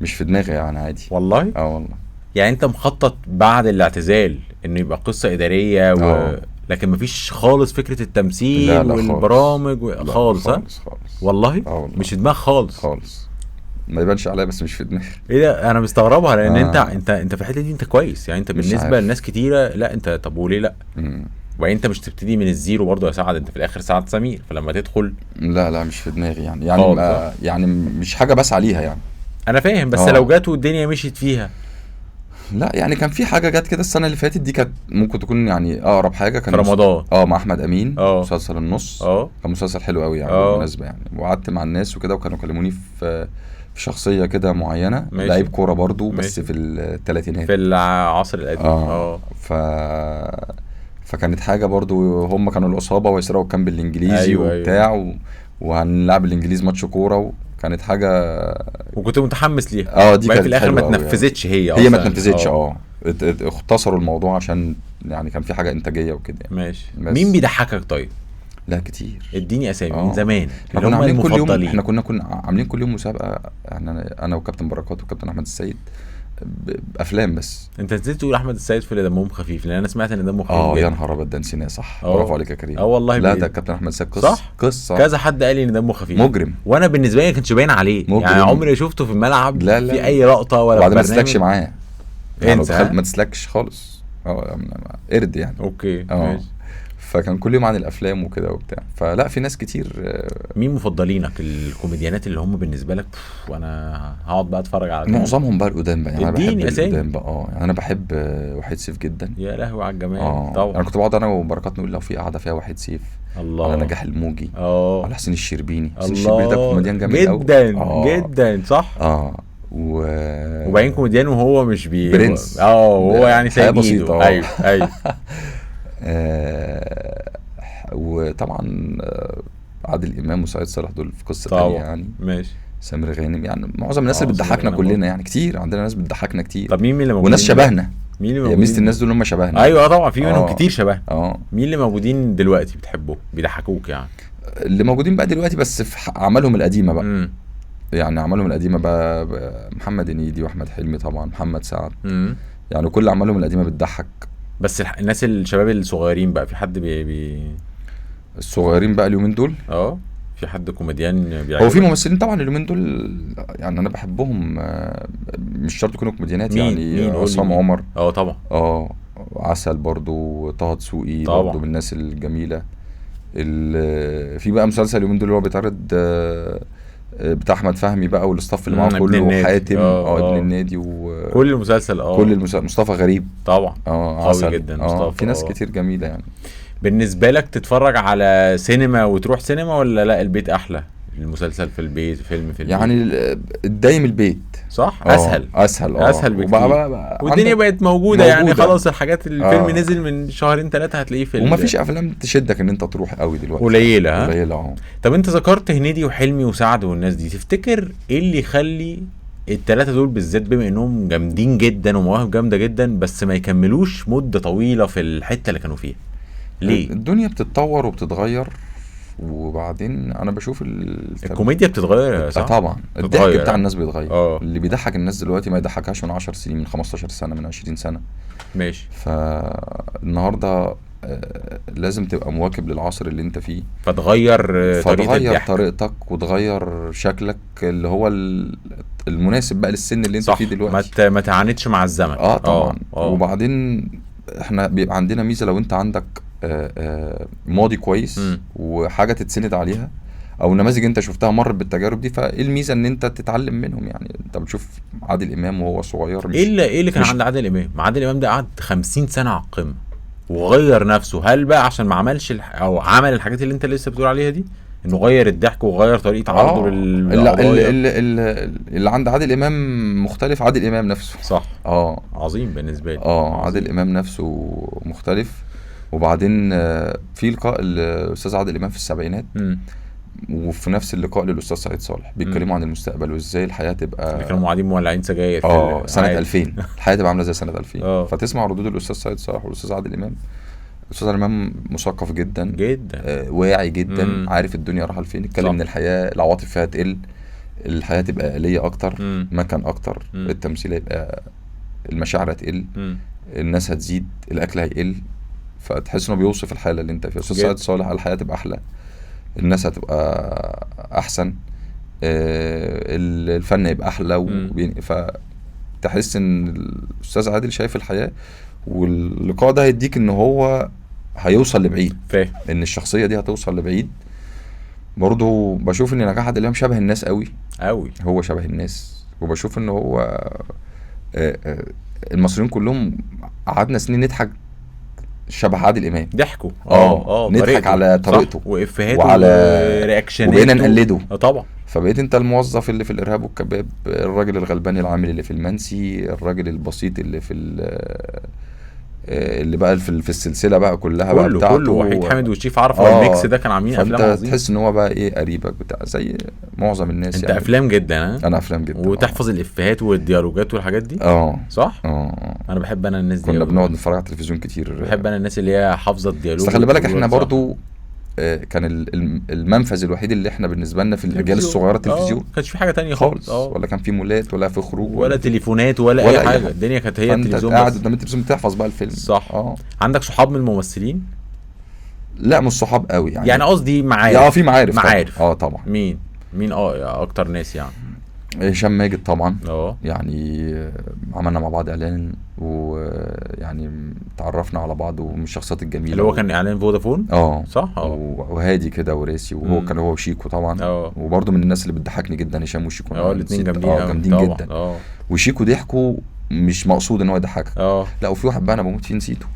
مش في دماغي يعني، عادي والله. والله. يعني انت مخطط بعد الاعتزال انه يبقى قصه اداريه لكن مفيش خالص فكره التمثيل لا والبرامج خالص. خالص والله. مش في دماغك خالص. ما يبانش عليا بس مش في دماغي. ايه ده؟ انا مستغربها لان انت في الحته دي انت كويس يعني. انت بالنسبه لناس كتيره لا انت طب وليه لا؟ وبعدين انت مش تبتدي من الزيرو برضه يا سعد، انت في الاخر سعد سمير، فلما تدخل لا مش في دماغي يعني يعني مش حاجه بس عليها يعني. انا فاهم بس لو جات والدنيا مشيت فيها. لا يعني كان في حاجه جت كده السنه اللي فاتت دي، كانت ممكن تكون يعني اقرب حاجه. كان في رمضان مع احمد امين. مسلسل النص. كان مسلسل حلو قوي يعني بالمناسبه يعني. وقعدت مع الناس وكده، وكانوا كلموني في شخصيه كده معينه، لعيب كوره برضو بس في الثلاثينات في العصر القديم. فكانت حاجه برضو، هم كانوا العصابه ويسرقوا الكامب الانجليزي وبتاع وهنلعب الانجليز ماتش كوره، كانت حاجه وكنت متحمس ليها. دي كانت في الاخر ما تنفذتش. هي ما تنفذتش. اختصروا الموضوع عشان يعني كان في حاجه انتاجيه وكده يعني. ماشي. مين بيضحكك طيب؟ لا كتير. اديني اسامي من زمان اللي هم المفضلين. احنا كنا عاملين كل يوم مسابقه يعني، انا وكابتن بركات وكابتن احمد السيد بافلام. بس انت نسيت تقول احمد السيد في اللي دمهم خفيف، لان انا سمعت ان دمه خفيف يا نهار ابيض، ده نسيناه. صح، برافو عليك يا كريم. والله لا ده كابتن احمد السيد قصه كذا حد قال لي ان دمه خفيف مجرم، وانا بالنسبه لي ما كانش باين عليه مجرم. يعني عمري شفته في الملعب لا في اي لقطه ولا بعد ما تسلكش معاه يعني. ما تسلكش خالص. قرد يعني. اوكي ماشي. فكان كل يوم عن الافلام وكده وبتاع. فلا في ناس كتير. مين مفضلينك الكوميديانات اللي هم بالنسبه لك وانا هقعد بقى اتفرج على معظمهم بقى القدام بقى يعني. انا بحب القدام بقى. يعني انا بحب وحيد سيف جدا. يا لهوي على الجمال. طبعا انا كنت بقعد انا وبركات نقول لو في قعده فيها وحيد سيف، الله، على نجاح الموجي، على حسين الشربيني. حسين الشربيني ده كوميديان جميل جدا جدا. صح. وبعين كوميديان وهو مش برنس. هو يعني سايب بسيطه. ايوه وطبعا عادل امام وسعيد صالح دول في قصه ثانيه يعني. ماشي. سامر غانم يعني. معظم الناس اللي بتضحكنا كلنا يعني كتير. عندنا ناس بتضحكنا كتير. طب مين اللي موجودين؟ وناس شبهنا. مين اللي موجودين؟ ميزه الناس دول هم شبهنا. ايوه طبعا في منهم كتير شبه. مين اللي موجودين دلوقتي بتحبه بيضحكوك يعني؟ اللي موجودين بقى دلوقتي بس في اعمالهم القديمه بقى. يعني اعمالهم القديمه بقى محمد هنيدي واحمد حلمي طبعا، محمد سعد. يعني كل اعمالهم القديمه بتضحك. بس الناس الشباب الصغيرين بقى في حد الصغيرين بقى اليومين دول في حد كوميديان بيعجبك؟ هو في ممثلين طبعا اليومين دول يعني انا بحبهم. مش شرط يكونوا كوميديانات يعني. عصام عمر طبعا. عسل برضو، طه دسوقي برضو من الناس الجميله. في بقى مسلسل اليومين دول اللي هو بيتعرض بتاع احمد فهمي بقى والاستاف اللي معاه كله، وحاتم ابن النادي كل المسلسل مصطفى غريب طبعا. قوي جدا مصطفى. في ناس كتير جميله يعني. بالنسبه لك تتفرج على سينما وتروح سينما ولا لا البيت احلى؟ المسلسل في البيت، فيلم في البيت يعني الدايم البيت صح. اسهل بكتير. والدنيا بقت موجوده يعني خلاص. الحاجات الفيلم نزل من شهرين 3 هتلاقيه في ومفيش افلام تشدك ان انت تروح قوي دلوقتي. قليله. طب انت ذكرت هنيدي وحلمي وسعد والناس دي، تفتكر ايه اللي يخلي التلاتة دول بالذات بما انهم جامدين جدا ومواهب جامده جدا، بس ما يكملوش مده طويله في الحته اللي كانوا فيها ليه؟ الدنيا بتتطور وبتتغير، وبعدين انا بشوف الكوميديا بتتغير يا صح؟ طبعا الضحك بتتغير، بتاع الناس بيتغير. اه اللي بيضحك الناس دلوقتي ما يضحكهاش من 10 سنين، من 15 سنة، من 20 سنة. ماشي. فالنهارده لازم تبقى مواكب للعصر اللي انت فيه، فتغير طريقه فتغير الضحك. طريقتك وتغير شكلك اللي هو المناسب بقى للسن اللي انت صح، فيه دلوقتي. ما تعاندش مع الزمن. طبعا. وبعدين احنا بيبقى عندنا ميزة لو انت عندك ماضي كويس وحاجة تتسند عليها، او نماذج انت شفتها مرت بالتجارب دي، فايه الميزه ان انت تتعلم منهم. يعني انت بتشوف عادل امام وهو صغير، مش ايه اللي كان عند عادل امام؟ عادل امام ده قعد 50 سنه على القمه وغير نفسه. هل بقى عشان ما عملش او عمل الحاجات اللي انت لسه بتقول عليها دي، انه غير الضحك وغير طريقه عرضه للقضايا؟ اللي عند عادل امام مختلف، عادل امام نفسه. صح. عظيم بالنسبه لي. عادل امام نفسه مختلف. وبعدين في لقاء الاستاذ عادل امام في السبعينات، وفي نفس اللقاء للاستاذ سعيد صالح بيتكلموا عن المستقبل وازاي الحياه تبقى. اللي كانوا قاعدين مولعين سجاير سنه 2000 الحياه تبقى عامله زي سنه 2000. فتسمع ردود الاستاذ سعيد صالح والاستاذ عادل امام. الاستاذ عادل امام مثقف جدا جدا، واعي جدا، عارف الدنيا رايحه لفين. اتكلم ان الحياه العواطف فيها تقل، الحياه تبقى آلية اكتر، مكان اكتر، التمثيل هيبقى، المشاعر هتقل، الناس هتزيد، الاكل هيقل. فتحس انه بيوصف الحاله اللي انت فيها. الاستاذ سعيد صالح الحياه تبقى احلى، الناس هتبقى احسن، الفن يبقى احلى. فتحس ان الاستاذ عادل شايف الحياه، واللقاء ده هيديك ان هو هيوصل لبعيد، فاهم ان الشخصيه دي هتوصل لبعيد. برضو بشوف ان نجاح عادل امام شبه الناس قوي، هو شبه الناس. وبشوف ان هو المصريين كلهم قعدنا سنين نضحك شبه عادل امام، ضحكوا نضحك على طريقته وافهاته وعلى رياكشناته، وبقينا نقلده. طبعا. فبقيت انت الموظف اللي في الارهاب والكباب، الراجل الغلبان العامل اللي في المنسي، الراجل البسيط اللي في اللي بقى في السلسله بقى كلها بقى بتاعته، كله وحيد حامد وشريف عرفة الميكس ده كان عاملين افلام عظيمه. فانت تحس ان هو بقى ايه قريبك بتاع زي معظم الناس. انت يعني افلام جدا. انا افلام جدا. وتحفظ الافيهات والديالوجات والحاجات دي. صح. انا بحب الناس دي. كنا بنقعد نتفرج على التلفزيون كتير. بحب انا الناس اللي هي حافظه الديالوج. بس خلي بالك احنا برضو كان المنفذ الوحيد اللي احنا بالنسبه لنا في الاجيال الصغيره التلفزيون. كانش في حاجه تانية خالص. ولا كان في مولات ولا في خروج ولا تليفونات ولا اي حاجه. الدنيا كانت هي التلفزيون بس. قاعد قدام التلفزيون بتحفظ بقى الفيلم. صح. عندك صحاب من الممثلين؟ لا مش صحاب قوي يعني قصدي معارف. في معارف طبعا. مين اكتر ناس يعني؟ هشام ماجد طبعا. يعني عملنا مع بعض اعلان، ويعني تعرفنا على بعض، ومن الشخصيات الجميله اللي هو كان اعلان فودافون. صح. وهادي كده وراسي، وهو كان هو وشيكو طبعا. وبرده من الناس اللي بتضحكني جدا هشام وشيكو. الاثنين جامدين جدا. وشيكو ضحكوا مش مقصود ان هو يضحكك. لا، وفي واحد بقى انا بموت فيه نسيته،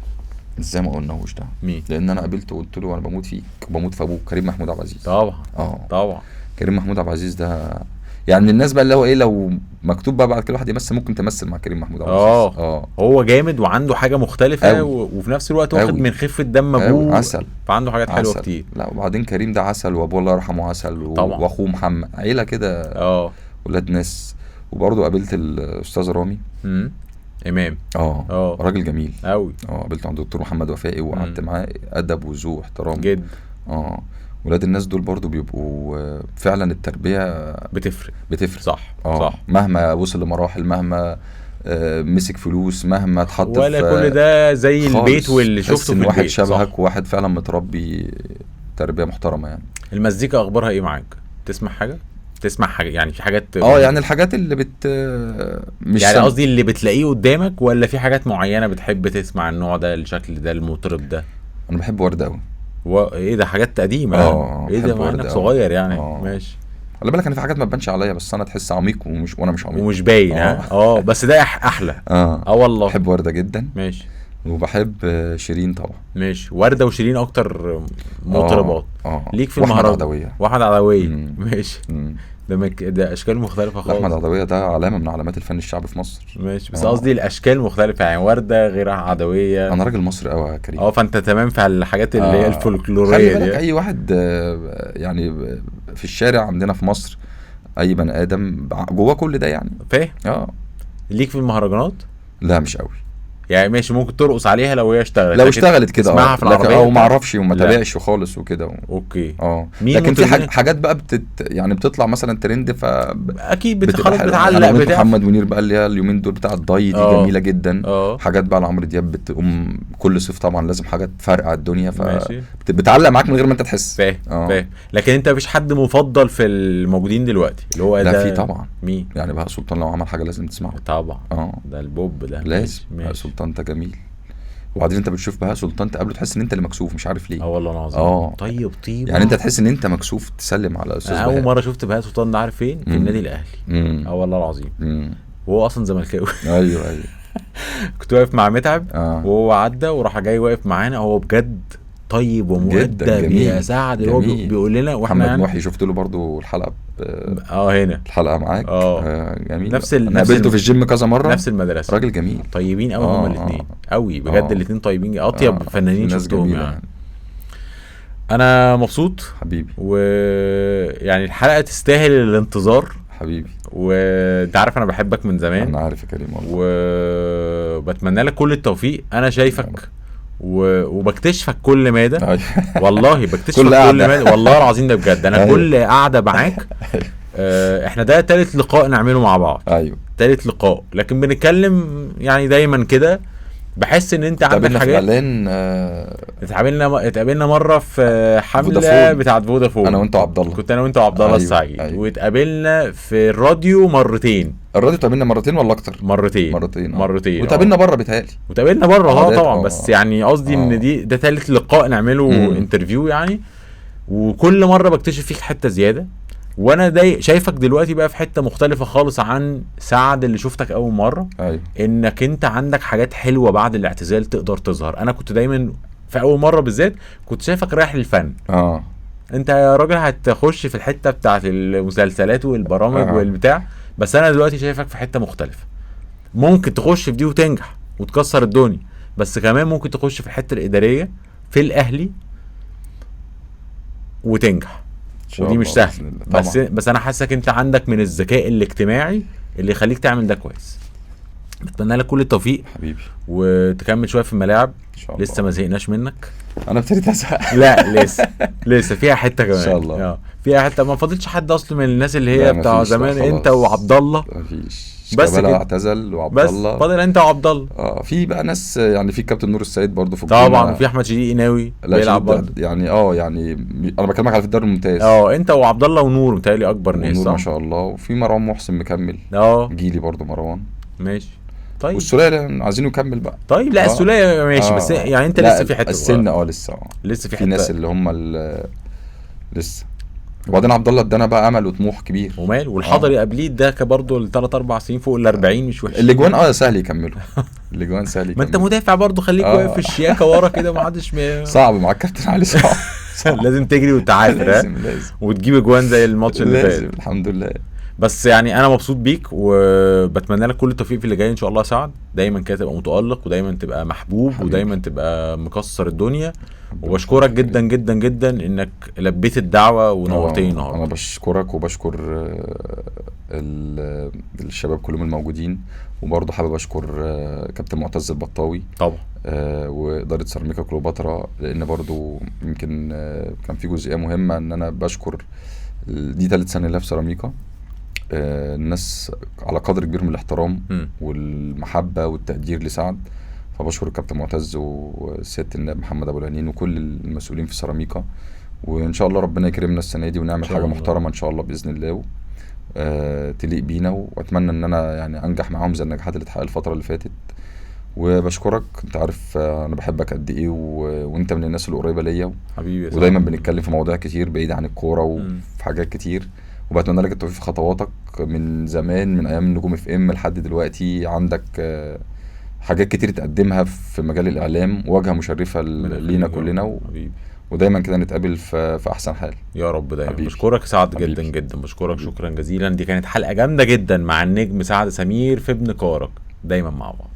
ازاي ما قلناهوش ده؟ مين؟ لان انا قابلته وقلت له انا بموت فيك وبموت في ابوك، كريم محمود عبد العزيز. طبعا. كريم محمود عبد العزيز ده يعني من الناس بقى اللي هو ايه، لو مكتوب بقى بعد كل واحد يمثل ممكن تمثل مع كريم محمود عبد العزيز. هو جامد وعنده حاجه مختلفه وفي نفس الوقت واخد من خفه دم ابوه، عسل، فعنده حاجات حلوه كتير. لا وبعدين كريم ده عسل، وابوه الله يرحمه عسل، واخوه محمد، عيله كده ولاد ناس. وبرضه قابلت الاستاذ رامي امام. راجل جميل قوي. قابلته عند الدكتور محمد وفائي، وقعدت معاه، ادب وذوق واحترام جدا. ولاد الناس دول برضو بيبقوا فعلا التربيه بتفرق. صح. مهما وصل لمراحل، مهما مسك فلوس، مهما اتحط ولا كل ده زي البيت واللي شفته في البيت. واحد شبهك وواحد فعلا متربي تربيه محترمه. يعني المزيكا اخبارها ايه معاك؟ تسمع حاجه يعني في حاجات يعني الحاجات اللي مش يعني قصدي اللي بتلاقيه قدامك، ولا في حاجات معينه بتحب تسمع النوع ده، الشكل ده، المطرب ده؟ انا بحب وردة قوي. ايه ده؟ حاجات قديمه. ايه ده؟ مع انك صغير يعني. ماشي. خلي بالك انا في حاجات ما تبانش عليا، بس انا تحس عميق وانا مش عميق ومش باين. بس ده احلى. والله بحب وردة جدا. ماشي. وبحب شيرين طبعا. ماشي. وردة وشيرين اكتر مطربات. ليك في المهرجان. واحد عدوية. ماشي. ده اشكال مختلفه خالص. احمد عدويه ده علامه من علامات الفن الشعبي في مصر. ماشي. بس قصدي الاشكال مختلفه، يعني ورده غير عدويه. انا راجل مصري قوي يا كريم. فانت تمام في الحاجات اللي هي الفولكلوريه دي. خلي بالك اي واحد يعني في الشارع عندنا في مصر اي بني ادم جواه كل ده يعني. فاهم. ليك في المهرجانات؟ لا مش قوي يعني ماشي، ممكن ترقص عليها لو هي اشتغلت، لو اشتغلت كده تسمعها في العربيه او ما اعرفش وما تابعش خالص وكده اوكي. لكن في حاجات بقى يعني بتطلع مثلا ترند، ف اكيد خلاص بتعلق. انا محمد منير بقى اللي هي اليومين دول بتاع الضي دي جميله جدا. حاجات بقى لعمرو دياب بتقوم كل صيف طبعا لازم حاجات فرقع الدنيا، بتعلق معاك من غير ما انت تحس. فاهم. لكن انت مفيش حد مفضل في الموجودين دلوقتي اللي هو ده؟ في طبعا. مين يعني بهاء سلطان لو عمل حاجه لازم تسمعها طبعا. ده البوب ده لازم. بهاء سلطان انت جميل. وبعدين انت بتشوف بهاء سلطان تقابله تحس ان انت اللي مكسوف، مش عارف ليه. والله العظيم. طيب يعني انت تحس ان انت مكسوف تسلم على استاذ بهاء. اول مره شفت بهاء سلطان ده عارف فين؟ في النادي الاهلي. والله العظيم. وهو اصلا زملكاوي. ايوه كنت واقف مع متعب وهو عدى وراح جاي واقف معانا. هو بجد طيب ومؤدب يا سعد اللي هو بيقول لنا. واحنا محمد محي شفت له برضو الحلقه هنا الحلقه معاك. جميل. انا قابلته في الجيم كذا مره. نفس المدرسه. راجل جميل. طيبين قوي هما الاثنين قوي بجد. الاثنين طيبين، اطيب فنانين شفتهم يعني. انا مبسوط حبيبي. ويعني الحلقه تستاهل الانتظار حبيبي. وانت عارف انا بحبك من زمان. انا عارف يا كريم والله. وبتمنى لك كل التوفيق. انا شايفك وبكتشفك كل مادة. والله بكتشفك كل مادة والله العظيم ده بجد. انا كل قاعدة معاك احنا ده تالت لقاء نعمله مع بعض. تالت لقاء، لكن بنتكلم يعني دايما كده. بحس ان انت عندك حاجات. اتقابلنا مره في حمله بتاعت فودافون. انا وانت وعبد الله. كنت انا وانت وعبد الله السعيد. واتقابلنا في الراديو مرتين. الراديو اتقابلنا مرتين ولا اكتر؟ مرتين. واتقابلنا بره بيتهيألي. واتقابلنا بره طبعا. بس يعني قصدي ان ده ثالث لقاء نعمله انترفيو يعني. وكل مره بكتشف فيك حته زياده. وانا شايفك دلوقتي بقى في حته مختلفه خالص عن سعد اللي شفتك اول مره. انك انت عندك حاجات حلوه بعد الاعتزال تقدر تظهر. انا كنت دايما في اول مره بالذات كنت شايفك رايح للفن. انت يا راجل هتخش في الحته بتاعت المسلسلات والبرامج والبتاع. بس انا دلوقتي شايفك في حته مختلفه. ممكن تخش في دي وتنجح وتكسر الدنيا، بس كمان ممكن تخش في الحته الاداريه في الاهلي وتنجح. ودي مش سهل. بس انا حاسك انت عندك من الذكاء الاجتماعي اللي يخليك تعمل ده كويس. بتمنى لك كل التوفيق حبيبي. وتكمل شويه في الملاعب. لسه ما زهقناش منك. انا ابتديت ازهق. لا لسه فيها حته كمان ان شاء الله. فيها حته ما فاضلش حد اصلا من الناس اللي هي بتاع زمان. انت وعبد الله. مفيش. بس كده اعتزل وعبد الله. بس فاضل انت وعبد الله. في بقى ناس يعني في الكابتن نور السيد برضو في طبعا. وفي احمد شديق ناوي بيلعب برضه يعني. يعني انا بكلمك على في الدوري الممتاز. انت وعبد الله ونور متهيألي اكبر ناس. ونور ما شاء الله. وفي مروان محسن مكمل. جيلي برضو مروان. ماشي. طيب والسوليه عايزين نكمل بقى. طيب لا السوليه ماشي. بس يعني انت لسه في حته السن لسه في ناس اللي هم لسه. وبعدين عبد الله ادانا بقى امل وطموح كبير. ومال والحضري قبليه ده برضه ل3-4 سنين فوق ال40 مش وحش. الاجوان سهل يكملوا. الاجوان سهل يكملوا. ما انت مدافع برضه خليك واقف في الشياكه ورا كده. ما حدش صعب مع الكابتن علي. صعب. لازم تجري وتعافر. لازم وتجيب اجوان زي الماتش اللي فات. الحمد لله. بس يعني انا مبسوط بيك وبتمنى لك كل التوفيق في اللي جاي ان شاء الله. سعد دايما كده تبقى متألق ودايما تبقى محبوب حبيبي. ودايما تبقى مكسر الدنيا. وبشكرك جدا جدا جدا انك لبيت الدعوه ونورتني النهارده. انا بشكرك وبشكر الشباب كلهم الموجودين. وبرضه حابب اشكر كابتن معتز البطاوي طبعا. واداره سيراميكا كليوباترا، لان برضه يمكن كان في جزئيه مهمه ان انا بشكر. دي 3 سنة ليا في سيراميكا. الناس على قدر كبير من الاحترام والمحبة والتقدير لسعد. فبشكر الكابتن معتز وسيادة النائب محمد ابو العنين وكل المسؤولين في سيراميكا. وان شاء الله ربنا يكرمنا السنة دي ونعمل حاجة محترمة ان شاء الله باذن الله تليق بينا. واتمنى ان انا يعني انجح معاهم زي النجاحات اللي اتحققت الفترة اللي فاتت. وبشكرك. انت عارف انا بحبك قد ايه وانت من الناس القريبه ليا حبيبي. ودايما بنتكلم في مواضيع كتير بعيده عن الكوره وفي حاجات كتير. وبتمنى لك التوفيق في خطواتك من زمان، من ايام نجوم اف ام لحد دلوقتي. عندك حاجات كتير تقدمها في مجال الاعلام. واجهه مشرفه لينا كلنا ودايما كده نتقابل في احسن حال يا رب دايما. بشكرك سعد جدا جدا. بشكرك شكرا جزيلا. دي كانت حلقه جامده جدا مع النجم سعد سمير في ابن كارك. دايما مع بعض.